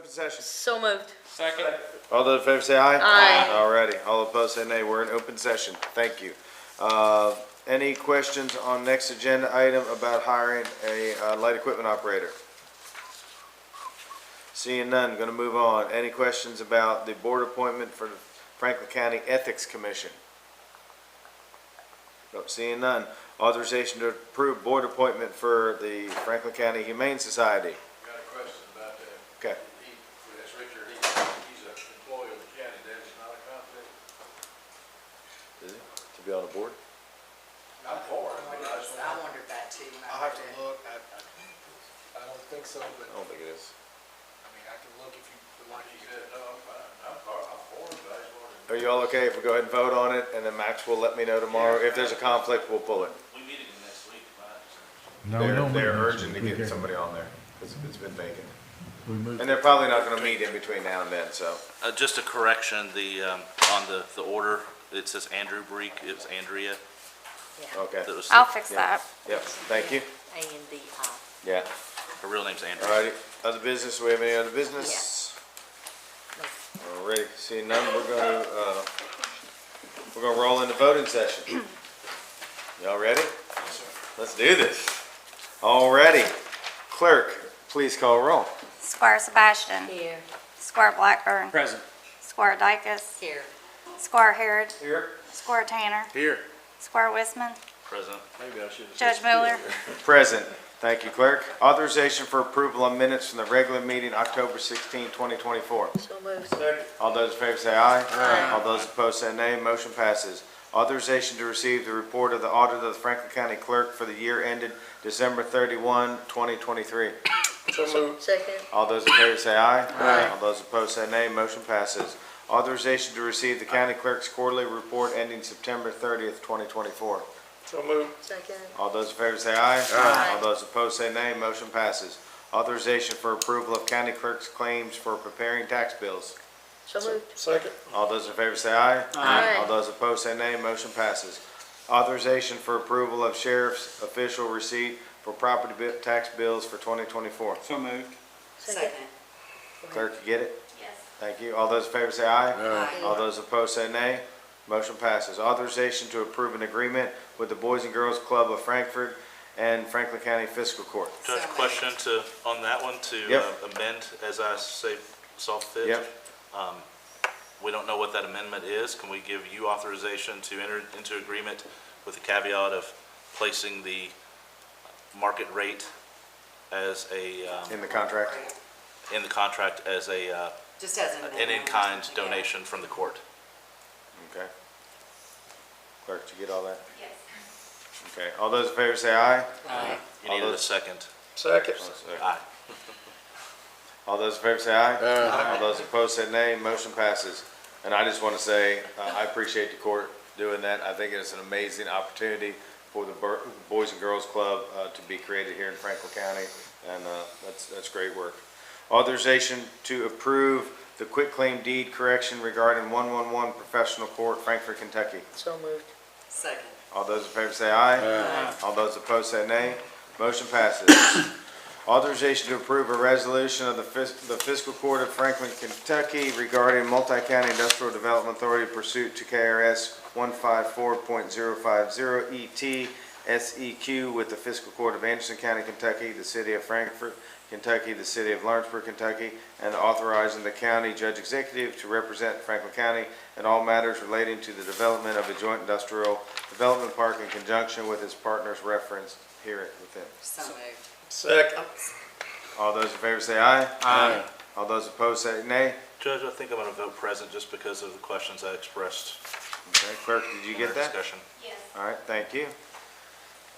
open session? So moved. Second. All those in favor say aye. Aye. Alrighty, all opposed say nay. We're in open session. Thank you. Any questions on next agenda item about hiring a light equipment operator? Seeing none, gonna move on. Any questions about the board appointment for the Franklin County Ethics Commission? Nope, seeing none. Authorization to approve board appointment for the Franklin County Humane Society. Got a question about that. Okay. That's Richard, he's an employee of the county, that is not a conflict. Is it? To be on the board? I'm for it, but I just I wondered that too. when I I'll have read to it. look, I don't think so, but, I don't think it is. I mean, I can look if you would like. he said, no, I'm fine, I'm for it, but I just wanted. Are you all okay if we go ahead and vote on it, and then Max will let me know tomorrow? If there's a conflict, we'll pull it. We meet again next week, right? No, we don't meet They're next urgent to week. get somebody on there, because it's been vacant. We moved. And they're probably not gonna meet in between now and then, so. Just a correction, on the order, it says Andrew Breek, it was Andrea. Okay. That was- I'll fix Yeah. that. Yep, thank you. A-N-D-I. Yeah. Her real name's Andrea. Alrighty, other business, we have any other business? Alrighty, seeing none, we're gonna roll into voting session. Y'all ready? Let's do this. Alrighty, clerk, please call roll. Squire Sebastian. Here. Squire Blackburn. Present. Squire Dykus. Here. Squire Harrod. Here. Squire Tanner. Here. Squire Wisman. Present. Maybe I should have. Judge Miller. Present. Thank you, clerk. Authorization for approval of minutes from the regular meeting, October 16, 2024. So moved. All those in favor say aye. Aye. All those opposed say nay. Motion passes. Authorization to receive the report of the audit of the Franklin County Clerk for the year ended December 31, 2023. So moved. Second. All those in favor say aye. Aye. All those opposed say nay. Motion passes. Authorization to receive the county clerk's quarterly report ending September 30th, 2024. So moved. Second. All those in favor say aye. Aye. All those opposed say nay. Motion passes. Authorization for approval of county clerk's claims for preparing tax bills. So moved. Second. All those in favor say aye. Aye. All those opposed say nay. Motion passes. Authorization for approval of sheriff's official receipt for property tax bills for 2024. So moved. Second. Clerk, you get it? Yes. Thank you. All those in favor say aye. Aye. All those opposed say nay. Motion passes. Authorization to approve an agreement with the Boys and Girls Club of Frankfurt and Franklin County Fiscal Court. Judge, So question on that one to Yep. amend as I saw fit? Yep. We don't know what that amendment is. Can we give you authorization to enter into agreement with the caveat of placing the market rate as a, In the contract? in the contract as Just as an in-kind donation from the court? Okay. Clerk, did you get all that? Yes. Okay. All those in favor say aye. Aye. You All needed a those- second. Second. Aye. All those in favor say aye. All those opposed say nay. Motion passes. And I just want to say, I appreciate the court doing that. I think it's an amazing opportunity for the Boys and Girls Club to be created here in Franklin County, and that's great work. Authorization to approve the quitclaim deed correction regarding 111 Professional Court, Frankfort, Kentucky. So moved. Second. All those in favor say aye. All those opposed say nay. Motion passes. Authorization to approve a resolution of the Fiscal Court of Franklin, Kentucky regarding Multi-County Industrial Development Authority pursuant to KRS 154.050 ET SEQ with the Fiscal Court of Anderson County, Kentucky, the City of Frankfort, Kentucky, the City of Lawrenceburg, Kentucky, and authorizing the county judge executive to represent Franklin County in all matters relating to the development of a joint industrial development park in conjunction with its partners referenced here within. So moved. Second. All those in favor say aye. Aye. All those opposed say nay. Judge, I think I'm going to vote present just because of the questions I expressed Okay, clerk, did you in get our that? discussion. Yes. All right, thank you.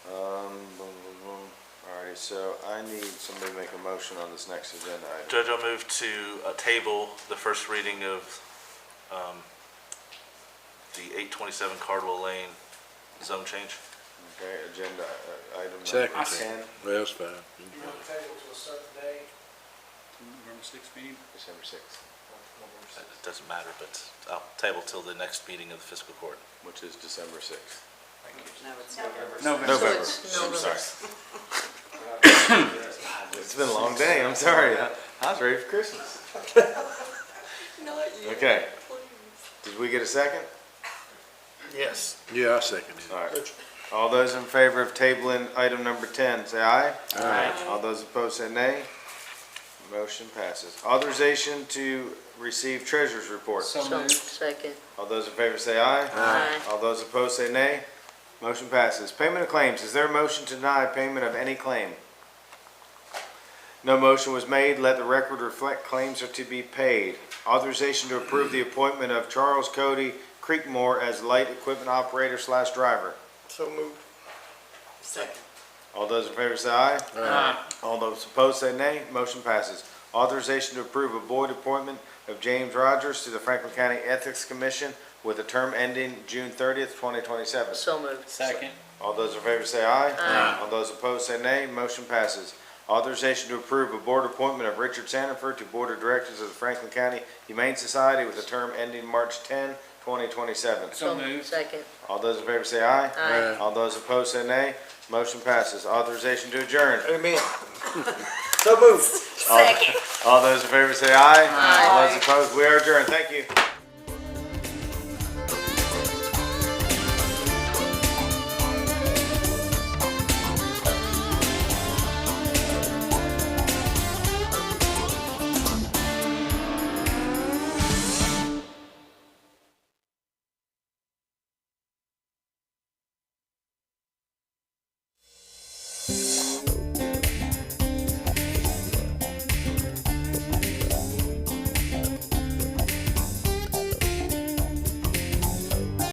Boom, boom, boom. All right, so I need somebody to make a motion on this next agenda item. Judge, I'll move to table the first reading of the 827 Cardwell Lane zone change. Okay, agenda item Second. number 10, Well, that's fine. You want to table to a certain day? November 6th meeting? December 6th, It doesn't matter, but I'll table till the next meeting of the fiscal court. which is December 6th. No, it's November. November. So I'm it's sorry. It's been a long day, I'm sorry. I was ready for Christmas. Okay. Did we get a second? Yes. Yeah, I second it. All right. All those in favor of tabling item number 10, say aye. Aye. All those opposed, say nay. Motion passes. Authorization to receive treasurer's report. So So, moved. second. All those in favor say aye. Aye. All those opposed say nay. Motion passes. Payment of claims. Is there a motion to deny payment of any claim? No motion was made. Let the record reflect claims are to be paid. Authorization to approve the appointment of Charles Cody Creekmore as light equipment operator / driver. So moved. Second. All those in favor say aye. Aye. All those opposed say nay. Motion passes. Authorization to approve a board appointment of James Rogers to the Franklin County Ethics Commission with a term ending June 30th, 2027. So moved. Second. All those in favor say aye. Aye. All those opposed say nay. Motion passes. Authorization to approve a board appointment of Richard Sanford to Board of Directors of the Franklin County Humane Society with a term ending March 10, 2027. So moved. Second. All those in favor say aye. Aye. All those opposed say nay. Motion passes. Authorization to adjourn. Amen. So moved. All those in favor say aye. All those opposed, we are adjourned. Thank you.